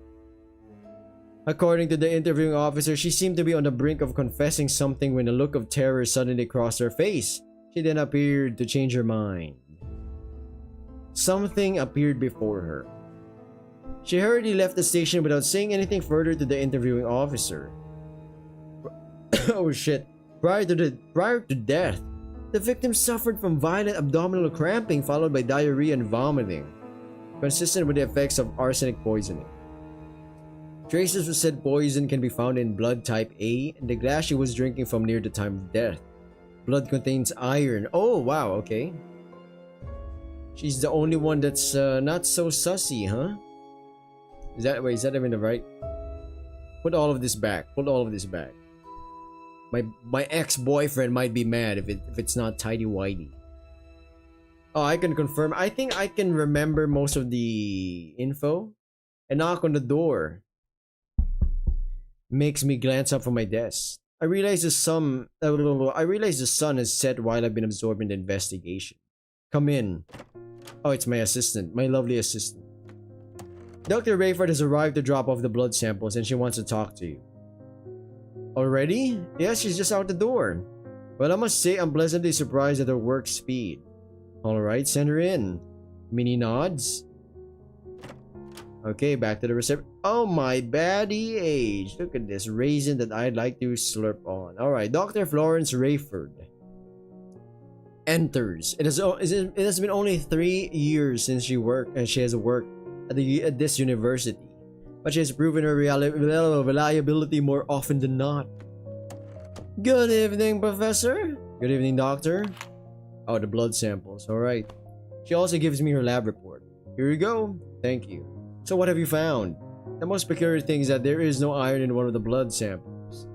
According to the interviewing officer, she seemed to be on the brink of confessing something when a look of terror suddenly crossed her face. She then appeared to change her mind. Something appeared before her. She hurriedly left the station without saying anything further to the interviewing officer. Oh shit. Prior to death, the victim suffered from violent abdominal cramping followed by diarrhea and vomiting, consistent with the effects of arsenic poisoning. Traces of said poison can be found in blood type A and the glass she was drinking from near the time of death. Blood contains iron. Oh wow, okay. She's the only one that's not so sussy, huh? Is that even the right? Put all of this back. Put all of this back. My ex-boyfriend might be mad if it's not tidy-whitey. Oh, I can confirm. I think I can remember most of the info. A knock on the door makes me glance up from my desk. I realize the sun is set while I've been absorbed in the investigation. Come in. Oh, it's my assistant, my lovely assistant. Dr. Rayford has arrived to drop off the blood samples and she wants to talk to you. Already? Yes, she's just out the door. Well, I must say I'm pleasantly surprised at her work speed. Alright, send her in. Mini nods. Okay, back to the reception. Oh my baddie age. Look at this raisin that I'd like to slurp on. Alright, Dr. Florence Rayford enters. It has been only 3 years since she has worked at this university, but she has proven her reliability more often than not. Good evening, Professor. Good evening, Doctor. Oh, the blood samples. Alright. She also gives me her lab report. Here you go. Thank you. So what have you found? The most peculiar thing is that there is no iron in one of the blood samples.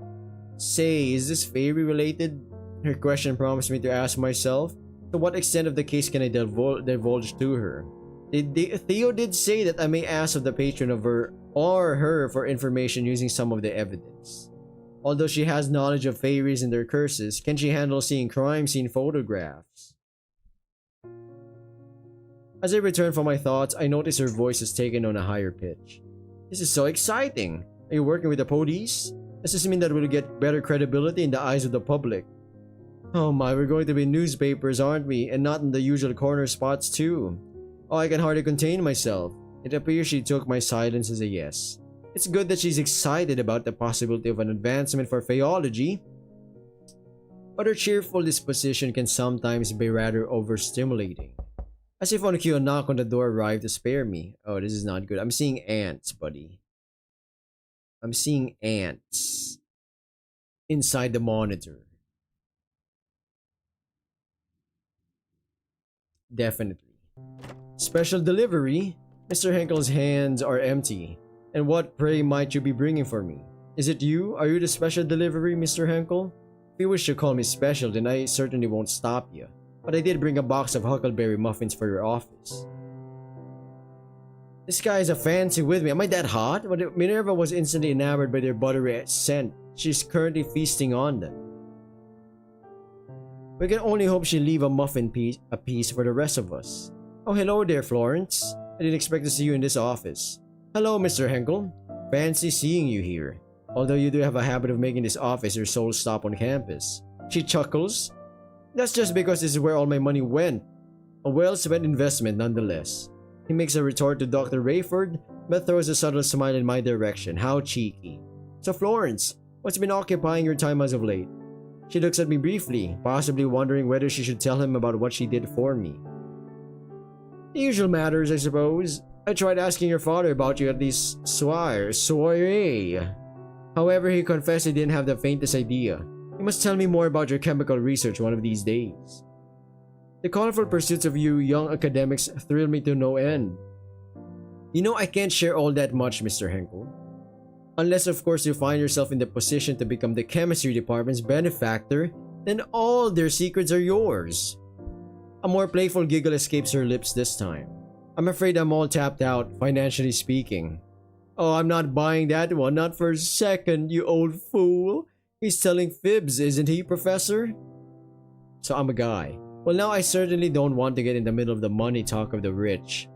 Say, is this fairy related? Her question prompts me to ask myself, to what extent of the case can I divulge to her? Theo did say that I may ask of the patron of her or her for information using some of the evidence. Although she has knowledge of fairies and their curses, can she handle seeing crime scene photographs? As I return from my thoughts, I notice her voice is taken on a higher pitch. This is so exciting! Are you working with the police? Does this mean that we'll get better credibility in the eyes of the public? Oh my, we're going to be newspapers, aren't we? And not in the usual corner spots too. Oh, I can hardly contain myself. It appears she took my silence as a yes. It's good that she's excited about the possibility of an advancement for Faeology, but her cheerful disposition can sometimes be rather overstimulating. As if on cue, a knock on the door arrived to spare me. Oh, this is not good. I'm seeing ants, buddy. I'm seeing ants inside the monitor. Definitely. Special delivery? Mr. Henkel's hands are empty. And what, pray, might you be bringing for me? Is it you? Are you the special delivery, Mr. Henkel? If you wish to call me special, then I certainly won't stop you. But I did bring a box of huckleberry muffins for your office. This guy is a fancy with me. Am I that hot? Minerva was instantly enamored by their buttery scent. She's currently feasting on them. We can only hope she'll leave a muffin piece for the rest of us. Oh, hello there, Florence. I didn't expect to see you in this office. Hello, Mr. Henkel. Fancy seeing you here. Although you do have a habit of making this office your sole stop on campus. She chuckles. That's just because this is where all my money went. A well-spent investment nonetheless. He makes a retort to Dr. Rayford, but throws a subtle smile in my direction. How cheeky. So Florence, what's been occupying your time as of late? She looks at me briefly, possibly wondering whether she should tell him about what she did for me. The usual matters, I suppose. I tried asking your father about you at this soiree. However, he confessed he didn't have the faintest idea. You must tell me more about your chemical research one of these days. The colorful pursuits of you young academics thrill me to no end. You know, I can't share all that much, Mr. Henkel. Unless, of course, you find yourself in the position to become the chemistry department's benefactor, then all their secrets are yours. A more playful giggle escapes her lips this time. I'm afraid I'm all tapped out, financially speaking. Oh, I'm not buying that one, not for a second, you old fool. He's telling fibs, isn't he, Professor? So I'm a guy. Well, now I certainly don't want to get in the middle of the money talk of the rich.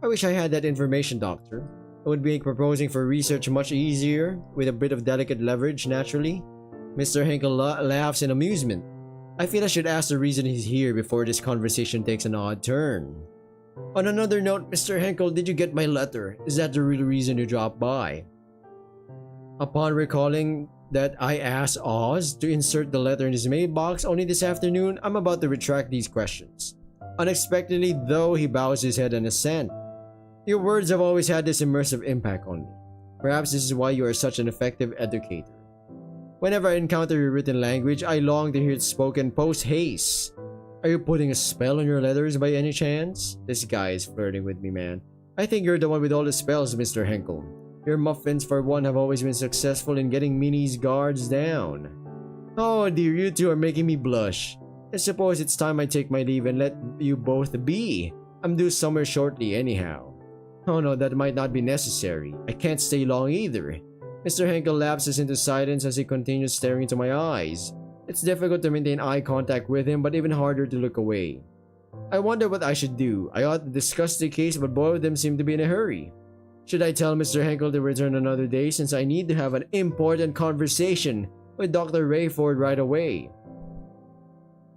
I wish I had that information, Doctor. It would make proposing for research much easier, with a bit of delicate leverage, naturally. Mr. Henkel laughs in amusement. I feel I should ask the reason he's here before this conversation takes an odd turn. On another note, Mr. Henkel, did you get my letter? Is that the real reason you dropped by? Upon recalling that I asked Oz to insert the letter in his mailbox only this afternoon, I'm about to retract these questions. Unexpectedly, though, he bows his head in assent. Your words have always had this immersive impact on me. Perhaps this is why you are such an effective educator. Whenever I encounter your written language, I long to hear it spoken post-haste. Are you putting a spell on your letters by any chance? This guy is flirting with me, man. I think you're the one with all the spells, Mr. Henkel. Your muffins, for one, have always been successful in getting Minnie's guards down. Oh dear, you two are making me blush. I suppose it's time I take my leave and let you both be. I'm due somewhere shortly anyhow. Oh no, that might not be necessary. I can't stay long either. Mr. Henkel lapses into silence as he continues staring into my eyes. It's difficult to maintain eye contact with him, but even harder to look away. I wonder what I should do. I ought to discuss the case, but both of them seem to be in a hurry. Should I tell Mr. Henkel to return another day, since I need to have an important conversation with Dr. Rayford right away?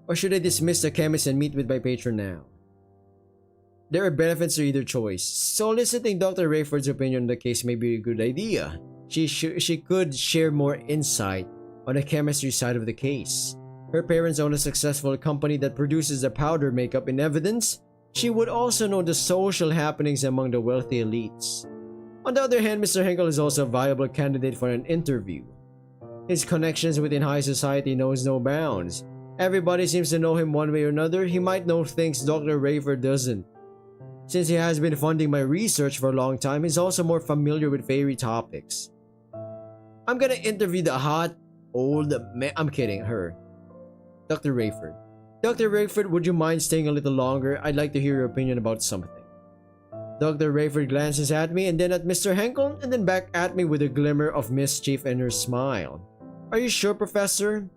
Or should I dismiss the chemist and meet with my patron now? There are benefits to either choice. Soliciting Dr. Rayford's opinion on the case may be a good idea. She could share more insight on the chemistry side of the case. Her parents own a successful company that produces the powder makeup in evidence. She would also know the social happenings among the wealthy elites. On the other hand, Mr. Henkel is also a viable candidate for an interview. His connections within high society knows no bounds. Everybody seems to know him one way or another. He might know things Dr. Rayford doesn't. Since he has been funding my research for a long time, he's also more familiar with fairy topics. I'm gonna interview the hot old man. I'm kidding, her. Dr. Rayford. Dr. Rayford, would you mind staying a little longer? I'd like to hear your opinion about something. Dr. Rayford glances at me and then at Mr. Henkel and then back at me with a glimmer of mischief in her smile. Are you sure, Professor?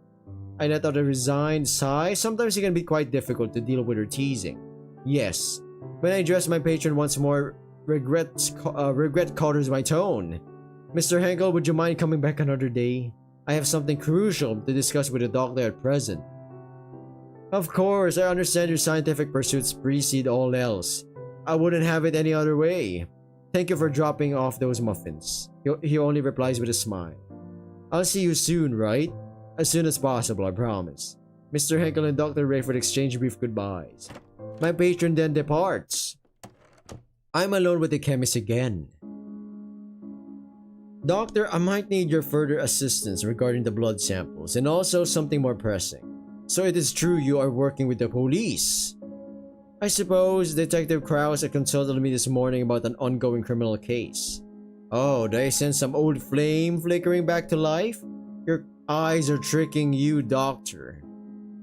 I let out a resigned sigh. Sometimes it can be quite difficult to deal with her teasing. Yes. When I address my patron once more, regret colors my tone. Mr. Henkel, would you mind coming back another day? I have something crucial to discuss with the doctor at present. Of course, I understand your scientific pursuits precede all else. I wouldn't have it any other way. Thank you for dropping off those muffins. He only replies with a smile. I'll see you soon, right? As soon as possible, I promise. Mr. Henkel and Dr. Rayford exchange brief goodbyes. My patron then departs. I'm alone with the chemist again. Doctor, I might need your further assistance regarding the blood samples and also something more pressing. So it is true you are working with the police? I suppose Detective Krause consulted me this morning about an ongoing criminal case. Oh, did I sense some old flame flickering back to life? Your eyes are tricking you, Doctor.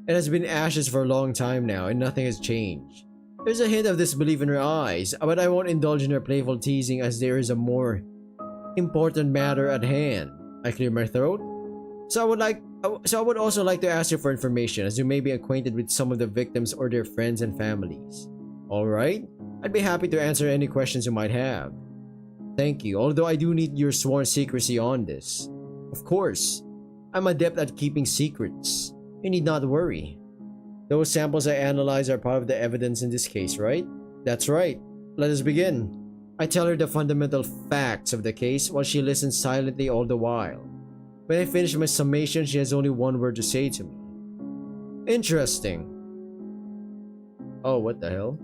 It has been ashes for a long time now and nothing has changed. There's a hint of disbelief in her eyes, but I won't indulge in her playful teasing as there is a more important matter at hand. I clear my throat. So I would also like to ask you for information, as you may be acquainted with some of the victims or their friends and families. Alright? I'd be happy to answer any questions you might have. Thank you, although I do need your sworn secrecy on this. Of course. I'm adept at keeping secrets. You need not worry. Those samples I analyze are part of the evidence in this case, right? That's right. Let us begin. I tell her the fundamental facts of the case while she listens silently all the while. When I finish my summation, she has only one word to say to me. Interesting. Oh, what the hell?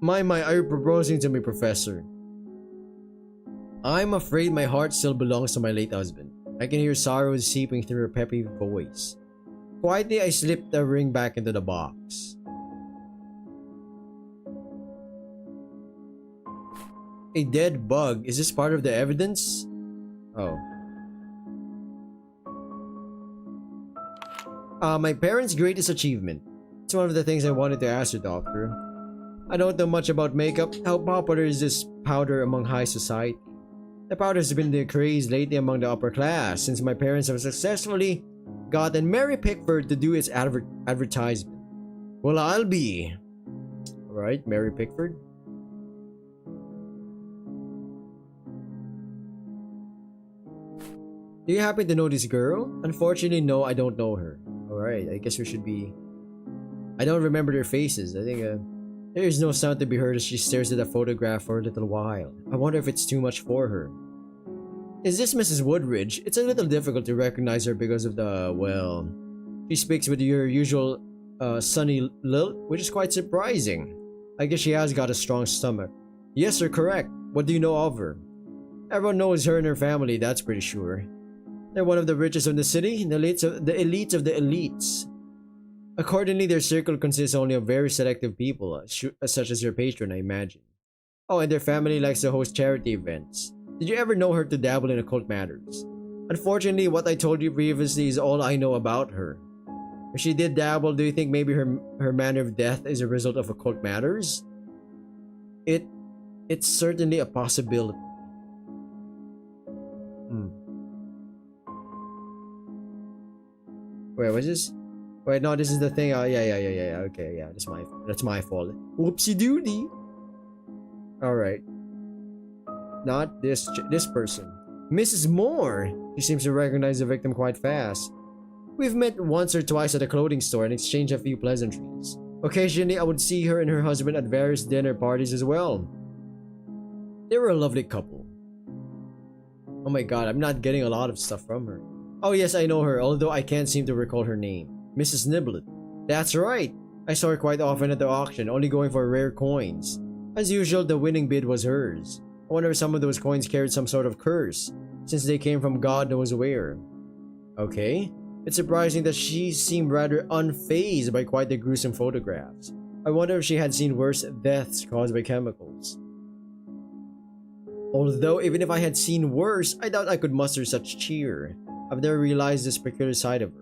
My, are you proposing to me, Professor? I'm afraid my heart still belongs to my late husband. I can hear sorrow seeping through her peppy voice. Quietly, I slip the ring back into the box. A dead bug? Is this part of the evidence? Oh. My parents' greatest achievement. It's one of the things I wanted to ask you, Doctor. I don't know much about makeup. How popular is this powder among high society? The powder has been the craze lately among the upper class since my parents have successfully gotten Mary Pickford to do its advertisement. Well, I'll be. Alright, Mary Pickford. Do you happen to know this girl? Unfortunately, no, I don't know her. Alright, I guess we should be. I don't remember their faces. I think there is no sound to be heard as she stares at the photograph for a little while. I wonder if it's too much for her. Is this Mrs. Woodridge? It's a little difficult to recognize her because of the, well, she speaks with your usual sunny lilt, which is quite surprising. I guess she has got a strong stomach. Yes, you're correct. What do you know of her? Everyone knows her and her family, that's pretty sure. They're one of the richest in the city, the elites of the elites. Accordingly, their circle consists only of very selective people, such as your patron, I imagine. Oh, and their family likes to host charity events. Did you ever know her to dabble in occult matters? Unfortunately, what I told you previously is all I know about her. If she did dabble, do you think maybe her manner of death is a result of occult matters? It's certainly a possibility. Wait, what's this? Wait, no, this is the thing. Oh, yeah. Okay, yeah, that's my fault. Whoopsie doody. All right. Not this person. Mrs. Moore. She seems to recognize the victim quite fast. We've met once or twice at a clothing store and exchanged a few pleasantries. Occasionally, I would see her and her husband at various dinner parties as well. They were a lovely couple. Oh my god, I'm not getting a lot of stuff from her. Oh yes, I know her, although I can't seem to recall her name. Mrs. Niblet. That's right. I saw her quite often at the auction, only going for rare coins. As usual, the winning bid was hers. I wonder if some of those coins carried some sort of curse, since they came from God knows where. Okay. It's surprising that she seemed rather unfazed by quite the gruesome photographs. I wonder if she had seen worse deaths caused by chemicals. Although, even if I had seen worse, I doubt I could muster such cheer. I've never realized this peculiar side of her.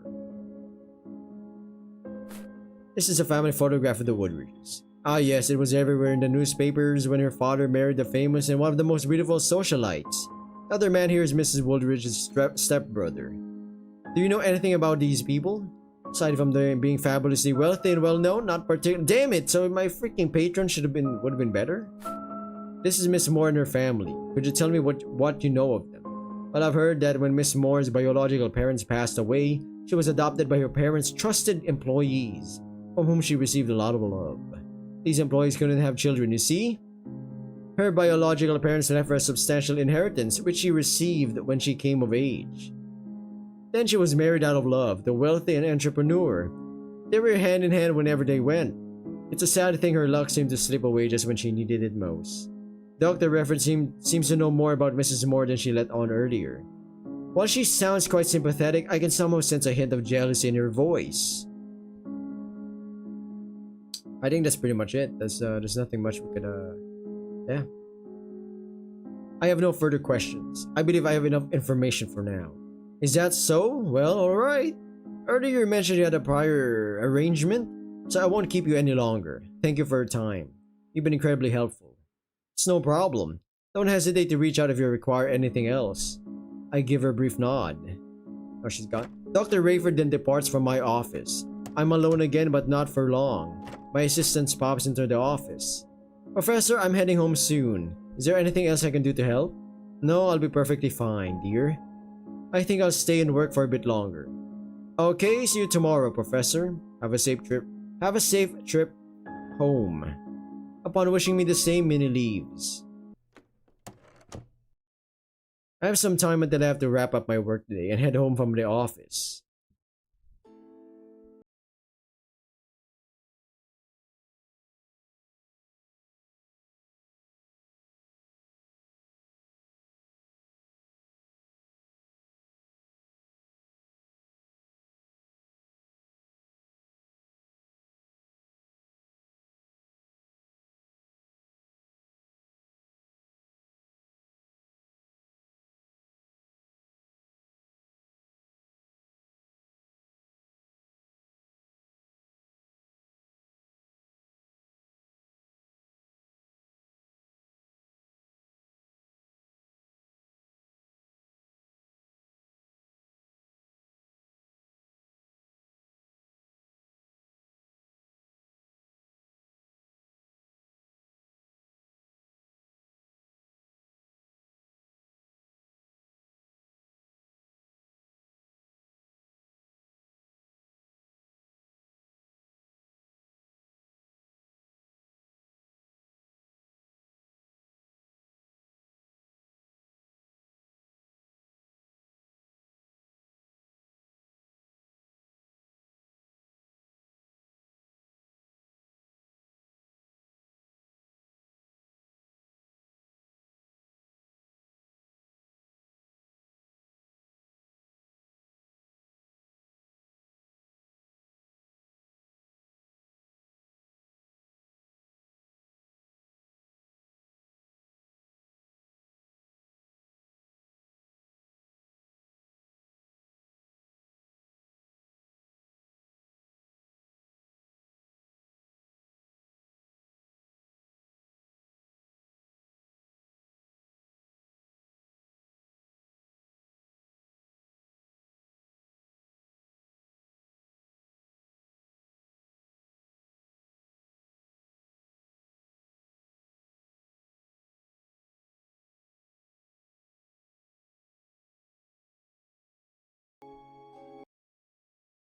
This is a family photograph of the Woodridges. Ah yes, it was everywhere in the newspapers when her father married the famous and one of the most beautiful socialites. The other man here is Mrs. Woodridge's stepbrother. Do you know anything about these people? Aside from them being fabulously wealthy and well-known, not particularly— Damn it! So my freaking patron would have been better? This is Miss Moore and her family. Could you tell me what you know of them? Well, I've heard that when Miss Moore's biological parents passed away, she was adopted by her parents' trusted employees, from whom she received a lot of love. These employees couldn't have children, you see? Her biological parents left her a substantial inheritance, which she received when she came of age. Then she was married out of love to a wealthy and entrepreneur. They were hand in hand whenever they went. It's a sad thing her luck seemed to slip away just when she needed it most. Dr. Refford seems to know more about Mrs. Moore than she let on earlier. While she sounds quite sympathetic, I can somehow sense a hint of jealousy in her voice. I think that's pretty much it. There's nothing much we could, yeah. I have no further questions. I believe I have enough information for now. Is that so? Well, alright. Earlier you mentioned you had a prior arrangement, so I won't keep you any longer. Thank you for your time. You've been incredibly helpful. It's no problem. Don't hesitate to reach out if you require anything else. I give her a brief nod. Oh, she's gone. Dr. Rayford then departs from my office. I'm alone again, but not for long. My assistant pops into the office. Professor, I'm heading home soon. Is there anything else I can do to help? No, I'll be perfectly fine, dear. I think I'll stay and work for a bit longer. Okay, see you tomorrow, Professor. Have a safe trip. Have a safe trip home. Upon wishing me the same, Minnie leaves. I have some time until I have to wrap up my workday and head home from the office.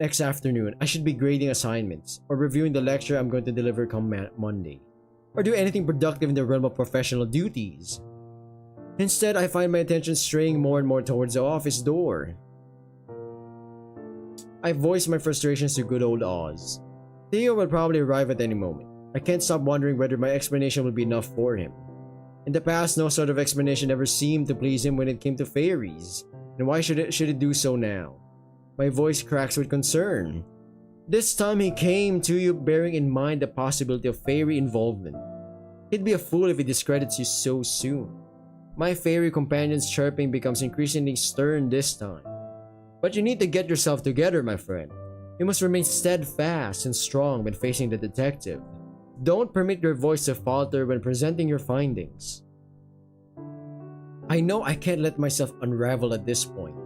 next afternoon, I should be grading assignments or reviewing the lecture I'm going to deliver come Monday, or do anything productive in the realm of professional duties. Instead, I find my attention straying more and more towards the office door. I voice my frustrations to good old Oz. Theo will probably arrive at any moment. I can't stop wondering whether my explanation will be enough for him. In the past, no sort of explanation ever seemed to please him when it came to fairies, and why should it do so now? My voice cracks with concern. This time he came to you bearing in mind the possibility of fairy involvement. He'd be a fool if he discredits you so soon. My fairy companion's chirping becomes increasingly stern this time. But you need to get yourself together, my friend. You must remain steadfast and strong when facing the detective. Don't permit your voice to falter when presenting your findings. I know I can't let myself unravel at this point.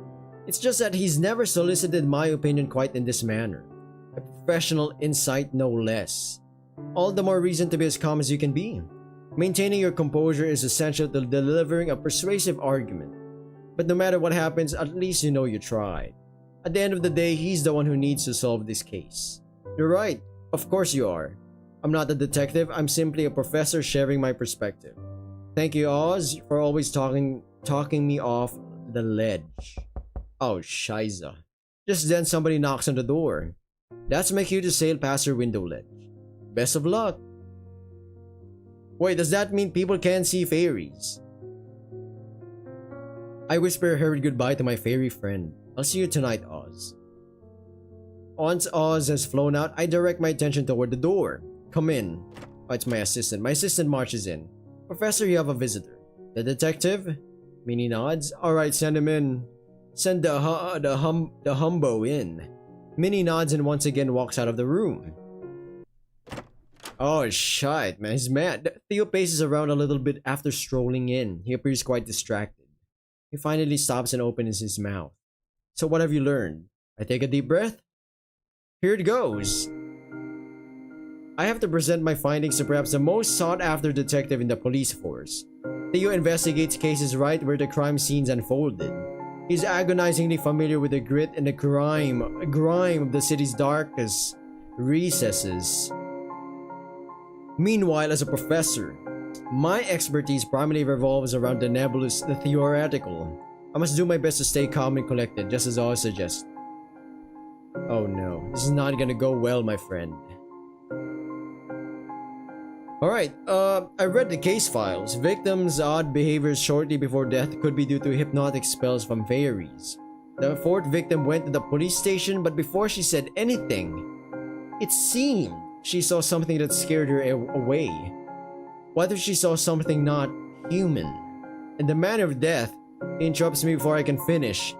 It's just that he's never solicited my opinion quite in this manner. A professional insight, no less. All the more reason to be as calm as you can be. Maintaining your composure is essential to delivering a persuasive argument. But no matter what happens, at least you know you tried. At the end of the day, he's the one who needs to solve this case. You're right. Of course you are. I'm not a detective. I'm simply a professor sharing my perspective. Thank you, Oz, for always talking me off the ledge. Oh, shiza. Just then somebody knocks on the door. That's my cue to sail past your window ledge. Best of luck. Wait, does that mean people can't see fairies? I whisper a hurried goodbye to my fairy friend. I'll see you tonight, Oz. Once Oz has flown out, I direct my attention toward the door. Come in. Oh, it's my assistant. My assistant marches in. Professor, you have a visitor. The detective? Minnie nods. Alright, send him in. Send the humbo in. Minnie nods and once again walks out of the room. Oh shit, man, he's mad. Theo paces around a little bit after strolling in. He appears quite distracted. He finally stops and opens his mouth. So what have you learned? I take a deep breath. Here it goes. I have to present my findings to perhaps the most sought-after detective in the police force. Theo investigates cases right where the crime scenes unfolded. He's agonizingly familiar with the grit and the grime of the city's darkest recesses. Meanwhile, as a professor, my expertise primarily revolves around the nebulous, the theoretical. I must do my best to stay calm and collected, just as always suggest. Oh no, this is not gonna go well, my friend. Alright, I read the case files. Victims' odd behaviors shortly before death could be due to hypnotic spells from fairies. The fourth victim went to the police station, but before she said anything, it seemed she saw something that scared her away. What if she saw something not human? And the manner of death interrupts me before I can finish.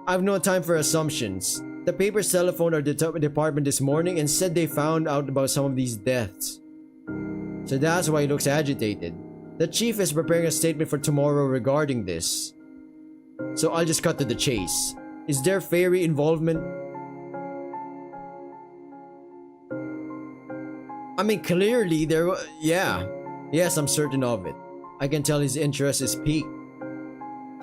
I've no time for assumptions. The papers telephoned our department this morning and said they found out about some of these deaths. So that's why he looks agitated. The chief is preparing a statement for tomorrow regarding this. So I'll just cut to the chase. Is there fairy involvement? I mean, clearly there yeah. Yes, I'm certain of it. I can tell his interest is piqued.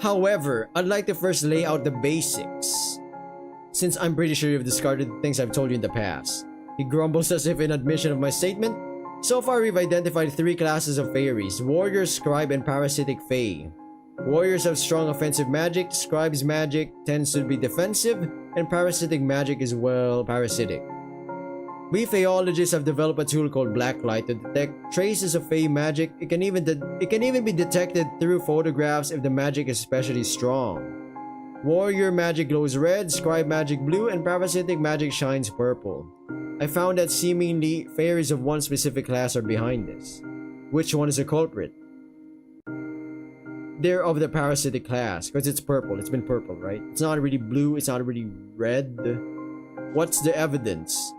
However, I'd like to first lay out the basics, since I'm pretty sure you've discarded the things I've told you in the past. He grumbles as if in admission of my statement. So far, we've identified 3 classes of fairies: warrior, scribe, and parasitic fae. Warriors have strong offensive magic, scribe's magic tends to be defensive, and parasitic magic is, well, parasitic. We Faeologists have developed a tool called Blacklight to detect traces of fae magic. It can even be detected through photographs if the magic is especially strong. Warrior magic glows red, scribe magic blue, and parasitic magic shines purple. I found that seemingly fairies of one specific class are behind this. Which one is the culprit? They're of the parasitic class, because it's purple. It's been purple, right? It's not really blue, it's not really red. What's the evidence?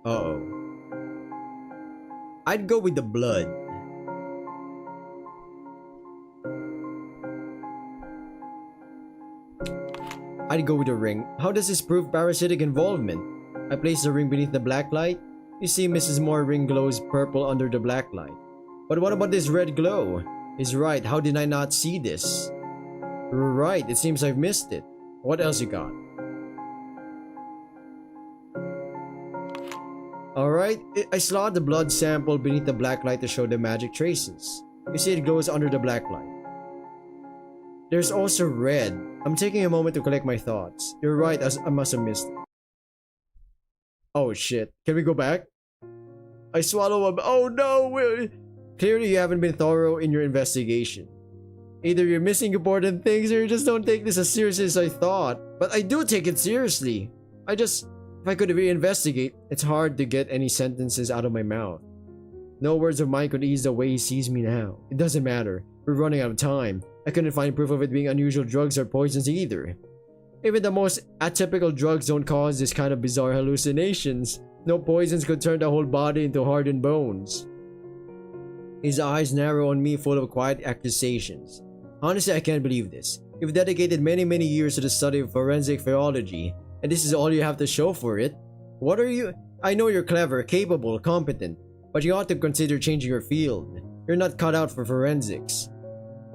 Uh-oh. I'd go with the blood. I'd go with the ring. How does this prove parasitic involvement? I place the ring beneath the black light. You see Mrs. Moore's ring glows purple under the black light. But what about this red glow? He's right, how did I not see this? Right, it seems I've missed it. What else you got? Alright, I slotted the blood sample beneath the black light to show the magic traces. You see it glows under the black light. There's also red. I'm taking a moment to collect my thoughts. You're right, I must have missed it. Oh shit, can we go back? I swallow a— oh no! Clearly you haven't been thorough in your investigation. Either you're missing important things or you just don't take this as seriously as I thought. But I do take it seriously. If I could reinvestigate, it's hard to get any sentences out of my mouth. No words of mine could ease the way he sees me now. It doesn't matter. We're running out of time. I couldn't find proof of it being unusual drugs or poisons either. Even the most atypical drugs don't cause this kind of bizarre hallucinations. No poisons could turn the whole body into hardened bones. His eyes narrow on me, full of quiet accusations. Honestly, I can't believe this. You've dedicated many years to the study of forensic faeology, and this is all you have to show for it? What are you— I know you're clever, capable, competent, but you ought to consider changing your field. You're not cut out for forensics.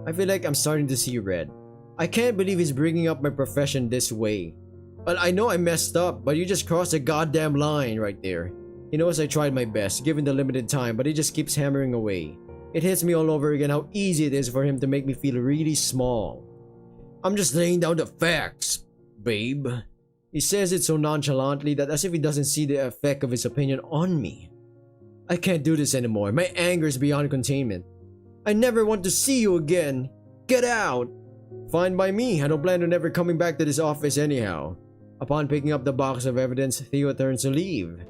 I feel like I'm starting to see red. I can't believe he's bringing up my profession this way. Well, I know I messed up, but you just crossed a goddamn line right there. He knows I tried my best, given the limited time, but he just keeps hammering away. It hits me all over again how easy it is for him to make me feel really small. I'm just laying down the facts, babe. He says it so nonchalantly that as if he doesn't see the effect of his opinion on me. I can't do this anymore. My anger is beyond containment. I never want to see you again. Get out. Fine by me. I don't plan on never coming back to this office anyhow. Upon picking up the box of evidence, Theo turns to leave.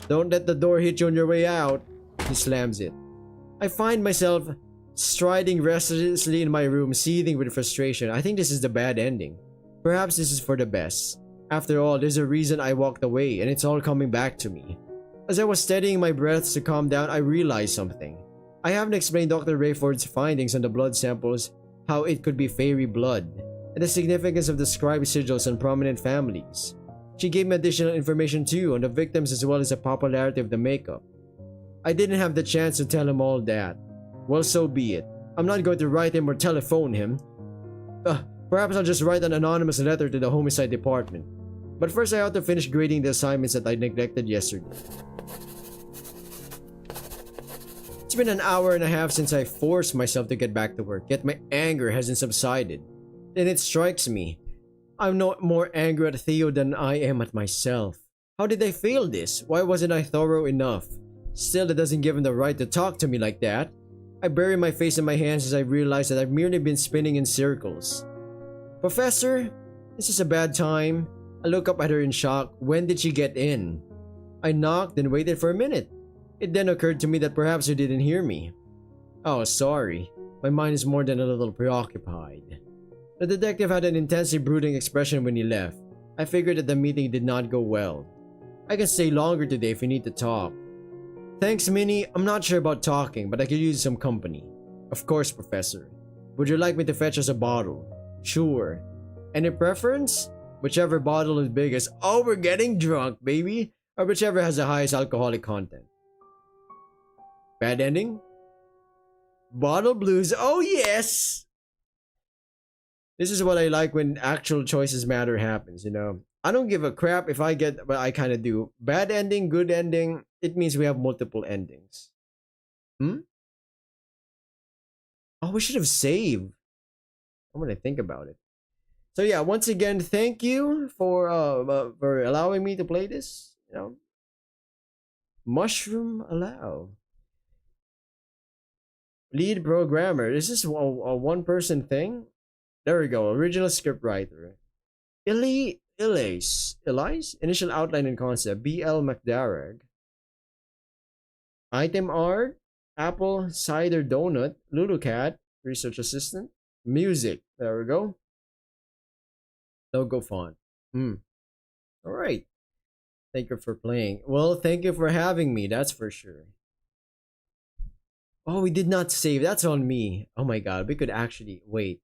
Don't let the door hit you on your way out. He slams it. I find myself striding restlessly in my room, seething with frustration. I think this is the bad ending. Perhaps this is for the best. After all, there's a reason I walked away, and it's all coming back to me. As I was steadying my breath to calm down, I realized something. I haven't explained Dr. Rayford's findings on the blood samples, how it could be fairy blood, and the significance of the scribe sigils on prominent families. She gave me additional information too on the victims as well as the popularity of the makeup. I didn't have the chance to tell him all that. Well, so be it. I'm not going to write him or telephone him. Perhaps I'll just write an anonymous letter to the homicide department. But first I ought to finish grading the assignments that I neglected yesterday. It's been an hour and a half since I forced myself to get back to work, yet my anger hasn't subsided. Then it strikes me. I'm no more angry at Theo than I am at myself. How did I fail this? Why wasn't I thorough enough? Still, that doesn't give him the right to talk to me like that. I bury my face in my hands as I realize that I've merely been spinning in circles. Professor, this is a bad time. I look up at her in shock. When did she get in? I knocked and waited for a minute. It then occurred to me that perhaps you didn't hear me. Oh, sorry. My mind is more than a little preoccupied. The detective had an intensely brooding expression when he left. I figured that the meeting did not go well. I can stay longer today if we need to talk. Thanks, Minnie. I'm not sure about talking, but I could use some company. Of course, Professor. Would you like me to fetch us a bottle? Sure. Any preference? Whichever bottle is biggest. Oh, we're getting drunk, baby. Or whichever has the highest alcoholic content. Bad ending? Bottle blues. Oh, yes! This is what I like when actual choices matter happens, you know. I don't give a crap if I get, well, I kind of do. Bad ending, good ending, it means we have multiple endings. Oh, we should have saved. I'm gonna think about it. So yeah, once again, thank you for allowing me to play this. You know, mushroom allow. Lead programmer. Is this a one-person thing? There we go. Original script writer. Elise. Initial outline and concept. B.L. McDarragh. Item art. Apple cider donut. Lulu cat. Research assistant. Music. There we go. Logo font. Alright. Thank you for playing. Well, thank you for having me. That's for sure. Oh, we did not save. That's on me. Oh my god. We could actually... Wait.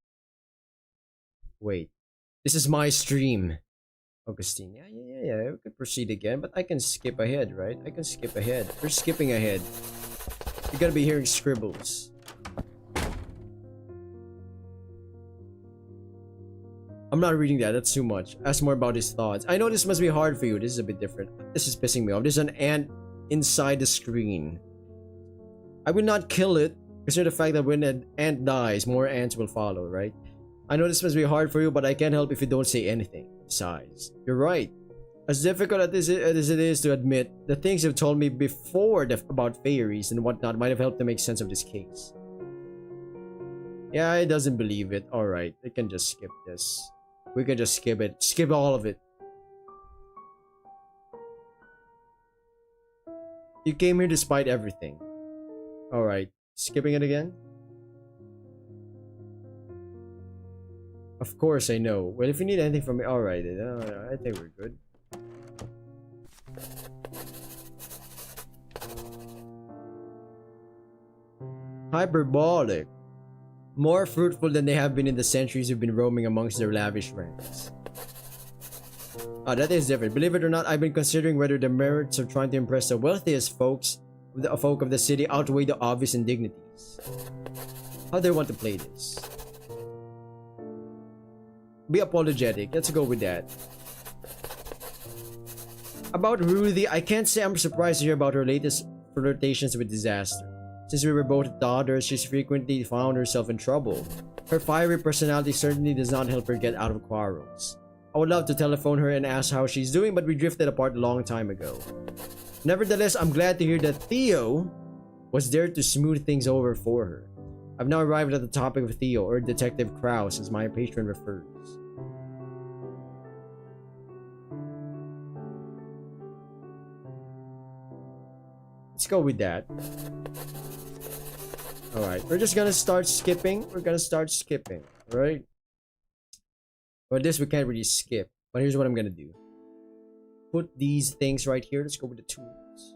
This is my stream. Augustine. Yeah. We could proceed again, but I can skip ahead, right? I can skip ahead. We're skipping ahead. You're gonna be hearing scribbles. I'm not reading that. That's too much. Ask more about his thoughts. I know this must be hard for you. This is a bit different. This is pissing me off. There's an ant inside the screen. I will not kill it. Consider the fact that when an ant dies, more ants will follow, right? I know this must be hard for you, but I can't help if you don't say anything. Besides, you're right. As difficult as it is to admit, the things you've told me before about fairies and whatnot might have helped to make sense of this case. Yeah, it doesn't believe it. Alright, we can just skip this. We can just skip it. Skip all of it. You came here despite everything. Alright, skipping it again? Of course I know. Well, if you need anything from me, alright, I think we're good. Hyperbolic. More fruitful than they have been in the centuries you've been roaming amongst their lavish ranks. Ah, that is different. Believe it or not, I've been considering whether the merits of trying to impress the wealthiest folk of the city outweigh the obvious indignities. How do I want to play this? Be apologetic. Let's go with that. About Ruthie, I can't say I'm surprised to hear about her latest flirtations with disaster. Since we were both daughters, she's frequently found herself in trouble. Her fiery personality certainly does not help her get out of quarrels. I would love to telephone her and ask how she's doing, but we drifted apart a long time ago. Nevertheless, I'm glad to hear that Theo was there to smooth things over for her. I've now arrived at the topic of Theo, or Detective Krause, as my patron refers. Let's go with that. Alright, we're just gonna start skipping. Alright? Well, this we can't really skip. But here's what I'm gonna do. Put these things right here. Let's go with the tools.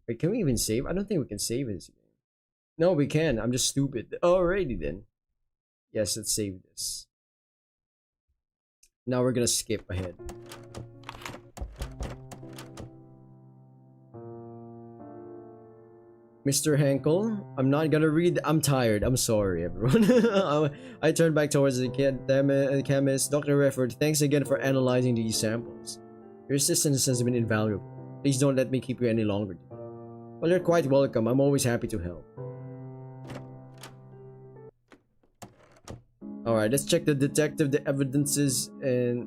Wait, can we even save? I don't think we can save this game. No, we can. I'm just stupid. Alrighty then. Yes, let's save this. Now we're gonna skip ahead. Mr. Henkel, I'm not gonna read. I'm tired. I'm sorry, everyone. I turned back towards the chemist. Dr. Refford, thanks again for analyzing these samples. Your assistance has been invaluable. Please don't let me keep you any longer. Well, you're quite welcome. I'm always happy to help. Alright, let's check the detective, the evidences, and...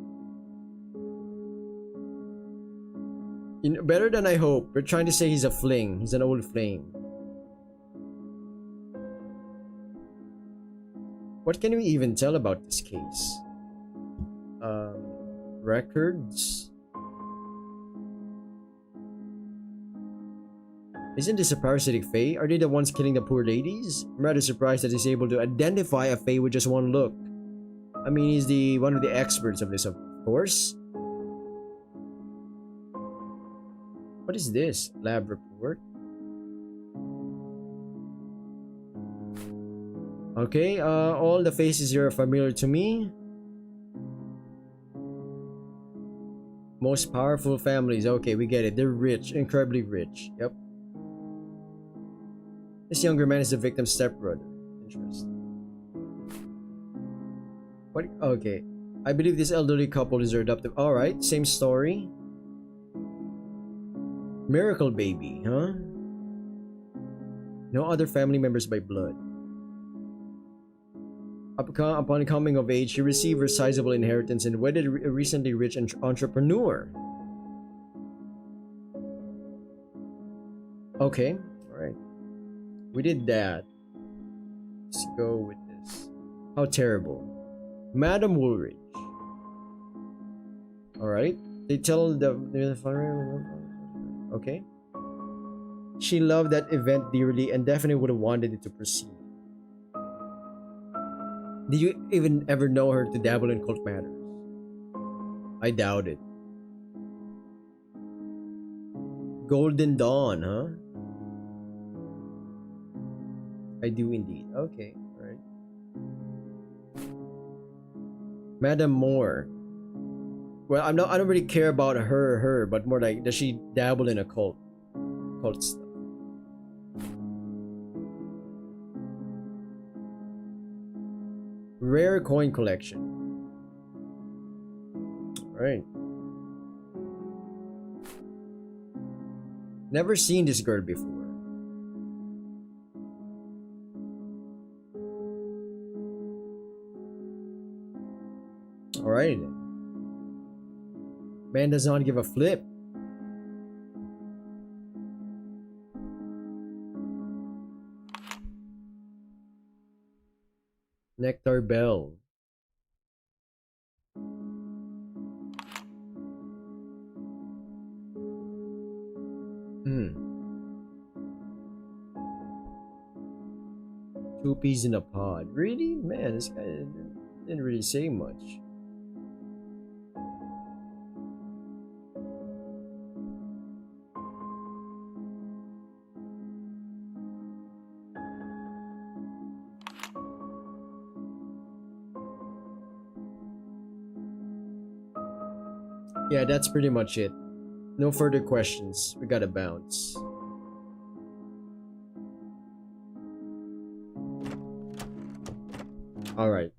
You know, better than I hope. We're trying to say he's a fling. He's an old flame. What can we even tell about this case? Records? Isn't this a parasitic fae? Are they the ones killing the poor ladies? I'm rather surprised that he's able to identify a fae with just one look. I mean, he's one of the experts of this, of course. What is this? Lab report? Okay, all the faces here are familiar to me. Most powerful families. Okay, we get it. They're rich, incredibly rich. Yep. This younger man is the victim's stepbrother. Interesting. What? Okay. I believe this elderly couple is their adoptive. Alright, same story. Miracle baby, huh? No other family members by blood. Upon coming of age, she received her sizable inheritance and wedded a recently rich entrepreneur. Okay, alright. We did that. Let's go with this. How terrible. Madam Woolridge. Alright. They tell the okay. She loved that event dearly and definitely would have wanted it to proceed. Did you even ever know her to dabble in cult matters? I doubt it. Golden Dawn, huh? I do indeed. Okay, alright. Madam Moore. Well, I don't really care about her, but more like, does she dabble in a cult stuff? Rare coin collection. Alright. Never seen this girl before. Alright then. Man does not give a flip. Nectar Bell. Two peas in a pod. Really? Man, this guy didn't really say much. Yeah, that's pretty much it. No further questions. We gotta bounce. Alright.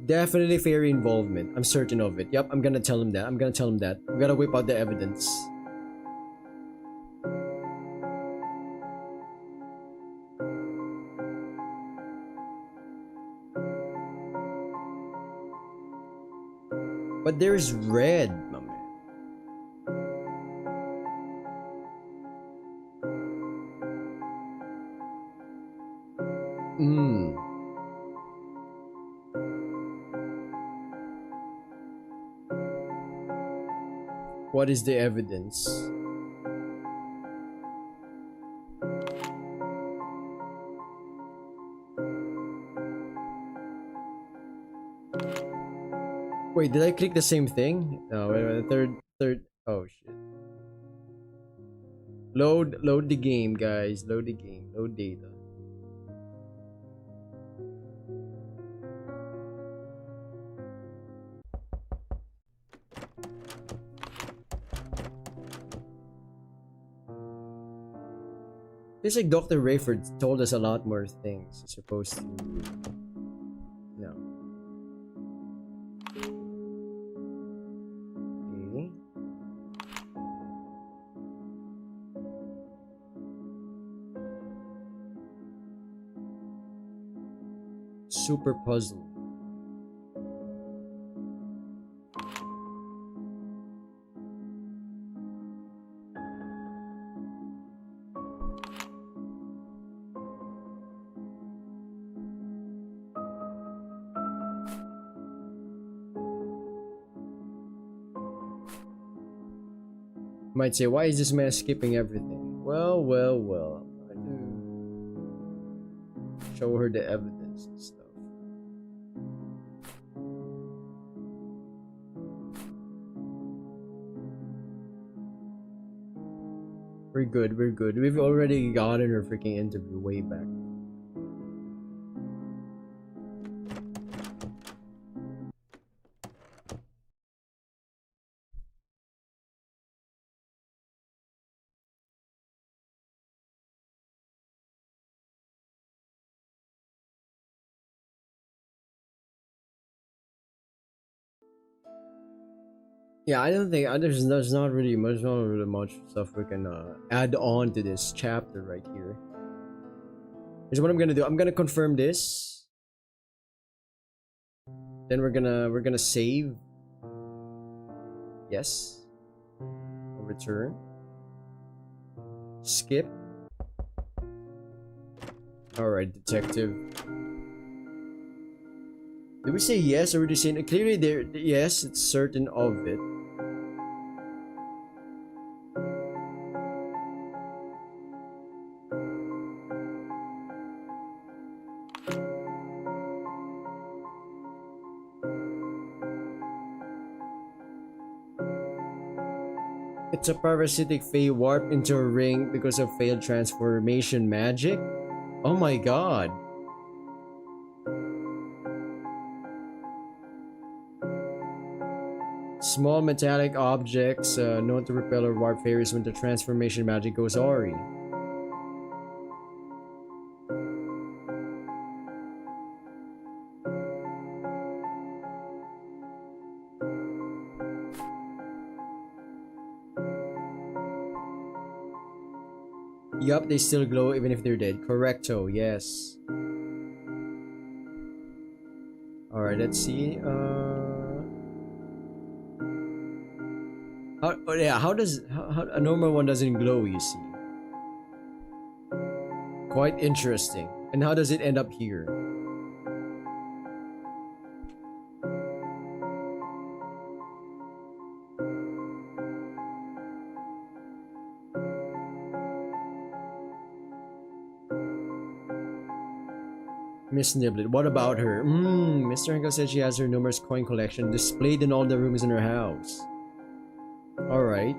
Definitely fairy involvement. I'm certain of it. Yep, I'm gonna tell him that. We gotta whip out the evidence. But there's red, my man. What is the evidence? Wait, did I click the same thing? No, wait, wait, third. Oh shit. Load the game, guys. Load the game. Load data. It's like Dr. Rayford told us a lot more things. He's supposed to. No. Okay. Super puzzle. You might say, why is this man skipping everything? Well. I'm going to show her the evidence and stuff. We're good. We've already gotten her freaking interview way back. Yeah, I don't think there's not really much stuff we can add on to this chapter right here. Here's what I'm gonna do. I'm gonna confirm this. Then we're gonna save. Yes. Return. Skip. Alright, detective. Did we say yes or did we say no? Clearly there yes, it's certain of it. It's a parasitic fae warped into a ring because of failed transformation magic? Oh my god. Small metallic objects known to repel or warp fairies when the transformation magic goes awry. Yup, they still glow even if they're dead. Correcto, yes. Alright, let's see. How does a normal one doesn't glow, you see? Quite interesting. And how does it end up here? Miss Niblet, what about her? Mr. Henkel said she has her numerous coin collection displayed in all the rooms in her house. Alright.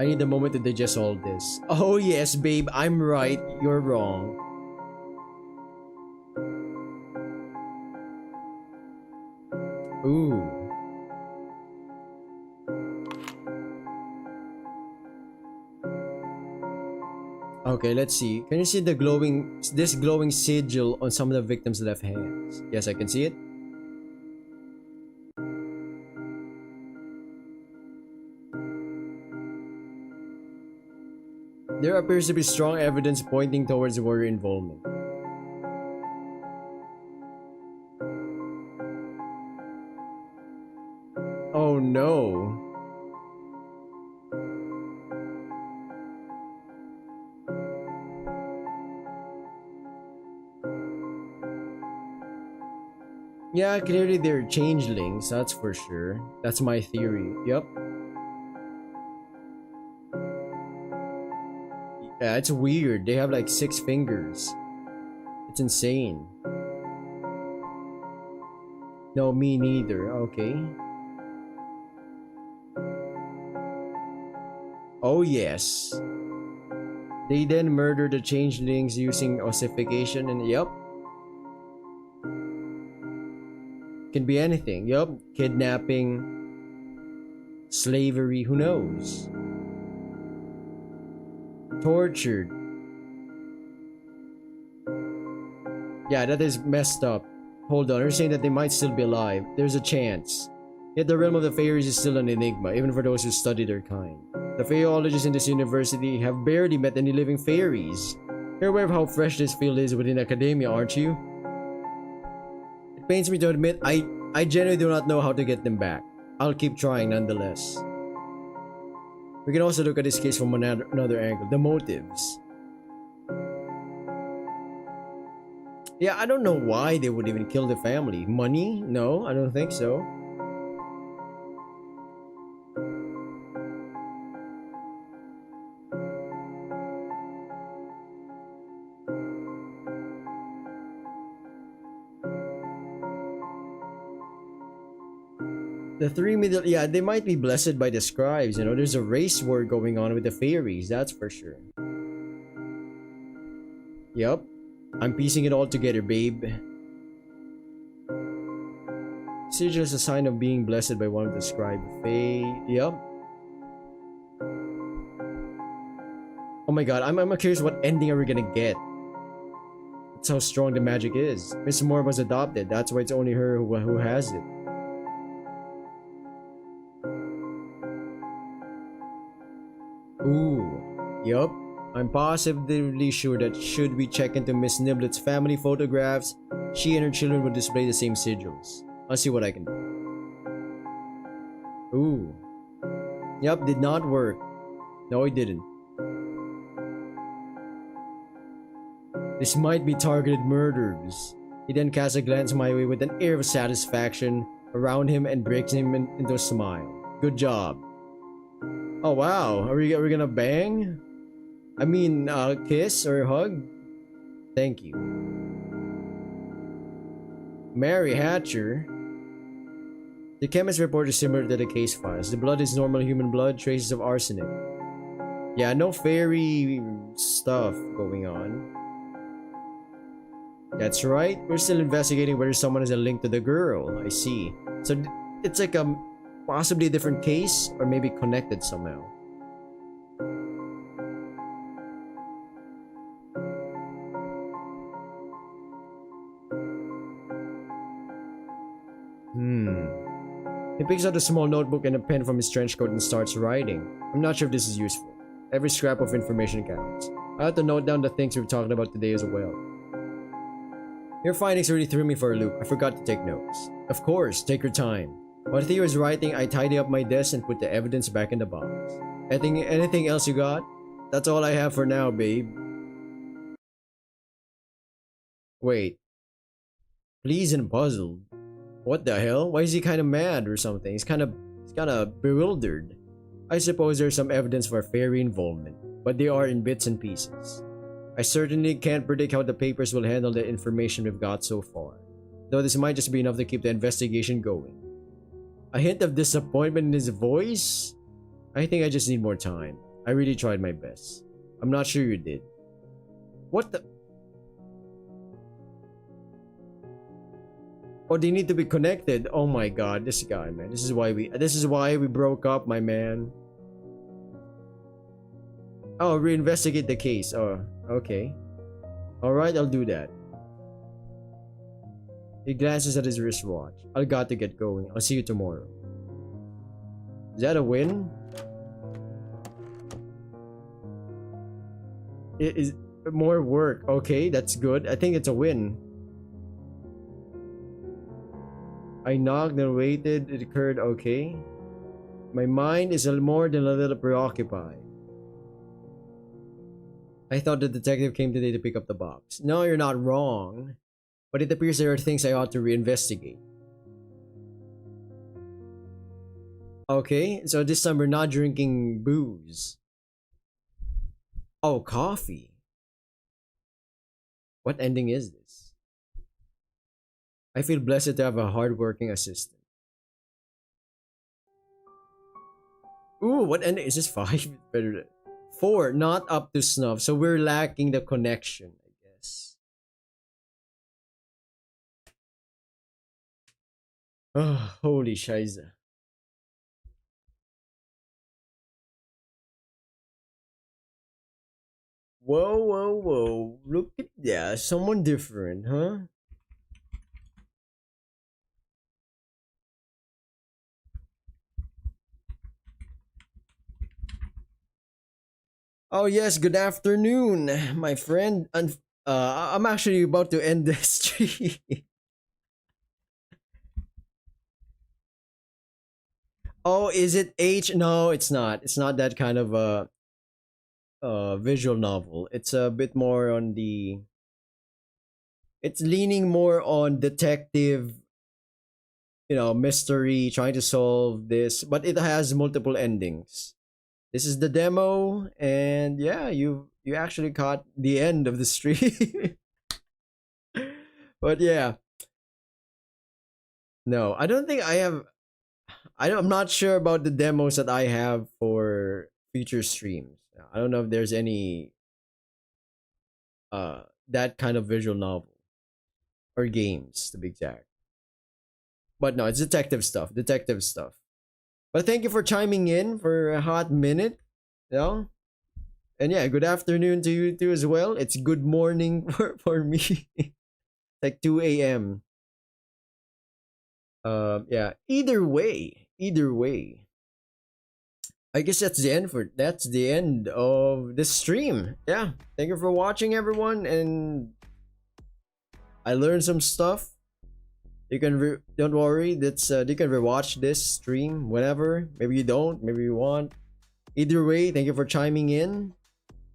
I need a moment to digest all this. Oh yes, babe, I'm right. You're wrong. Ooh. Okay, let's see. Can you see the this glowing sigil on some of the victims' left hands? Yes, I can see it. There appears to be strong evidence pointing towards warrior involvement. Oh no. Yeah, clearly they're changelings, that's for sure. That's my theory. Yep. Yeah, it's weird. They have like 6 fingers. It's insane. No, me neither. Okay. Oh yes. They then murdered the changelings using ossification and yep. Can be anything. Yup. Kidnapping. Slavery. Who knows? Tortured. Yeah, that is messed up. Hold on. They're saying that they might still be alive. There's a chance. Yet the realm of the fairies is still an enigma, even for those who study their kind. The Faeologists in this university have barely met any living fairies. You're aware of how fresh this field is within academia, aren't you? It pains me to admit, I genuinely do not know how to get them back. I'll keep trying nonetheless. We can also look at this case from another angle, the motives. Yeah, I don't know why they would even kill the family. Money? No, I don't think so. The 3 middle, yeah, they might be blessed by the scribes, you know, there's a race war going on with the fairies, that's for sure. Yup, I'm piecing it all together, babe. Sigil is a sign of being blessed by one of the scribe fae, yup. Oh my god, I'm curious what ending are we gonna get. That's how strong the magic is. Miss Moore was adopted, that's why it's only her who has it. Ooh, yup. I'm positively sure that should we check into Miss Niblet's family photographs, she and her children would display the same sigils. I'll see what I can do. Ooh. Yup, did not work. No, it didn't. This might be targeted murders. He then casts a glance my way with an air of satisfaction around him and breaks him into a smile. Good job. Oh wow, are we gonna bang? I mean, kiss or hug? Thank you. Mary Hatcher. The chemist report is similar to the case files. The blood is normal human blood, traces of arsenic. Yeah, no fairy stuff going on. That's right, we're still investigating whether someone has a link to the girl. I see. So it's like a possibly a different case, or maybe connected somehow. He picks out a small notebook and a pen from his trench coat and starts writing. I'm not sure if this is useful. Every scrap of information counts. I have to note down the things we've talked about today as well. Your findings really threw me for a loop. I forgot to take notes. Of course, take your time. While Theo was writing, I tidy up my desk and put the evidence back in the box. Anything else you got? That's all I have for now, babe. Wait. Pleased and puzzled. What the hell? Why is he kind of mad or something? He's kind of bewildered. I suppose there's some evidence for fairy involvement, but they are in bits and pieces. I certainly can't predict how the papers will handle the information we've got so far, though this might just be enough to keep the investigation going. A hint of disappointment in his voice? I think I just need more time. I really tried my best. I'm not sure you did. What the? Oh, they need to be connected. Oh my god, this guy, man. This is why we broke up, my man. Oh, reinvestigate the case. Oh, okay. Alright, I'll do that. He glances at his wristwatch. I got to get going. I'll see you tomorrow. Is that a win? It is more work. Okay, that's good. I think it's a win. I knocked and waited. It occurred. Okay. My mind is more than a little preoccupied. I thought the detective came today to pick up the box. No, you're not wrong. But it appears there are things I ought to reinvestigate. Okay, so this time we're not drinking booze. Oh, coffee. What ending is this? I feel blessed to have a hardworking assistant. Ooh, what ending is this? 5? Better 4, not up to snuff. So we're lacking the connection, I guess. Oh, holy shiza. Whoa, whoa, whoa. Look at that. Someone different, huh? Oh, yes. Good afternoon, my friend. I'm actually about to end the stream. Oh, is it H? No, it's not. It's not that kind of a visual novel. It's a bit more on the. It's leaning more on detective, mystery, trying to solve this, but it has multiple endings. This is the demo, and yeah, you actually caught the end of the stream. But yeah, no, I don't think I have. I'm not sure about the demos that I have for future streams. I don't know if there's any that kind of visual novel or games to be exact. But no, it's detective stuff. Detective stuff. But thank you for chiming in for a hot minute. You know? And yeah, good afternoon to you too as well. It's good morning for me. Like 2 a.m. Yeah. Either way. I guess that's the end of this stream. Yeah. Thank you for watching, everyone, and I learned some stuff. You can don't worry. That's you can rewatch this stream whenever. Maybe you don't. Maybe you want. Either way, thank you for chiming in.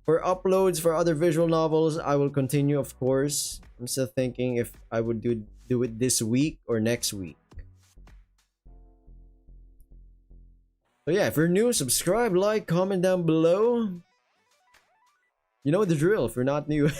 For uploads for other visual novels, I will continue, of course. I'm still thinking if I would do it this week or next week. So yeah, if you're new, subscribe, like, comment down below. You know the drill if you're not new.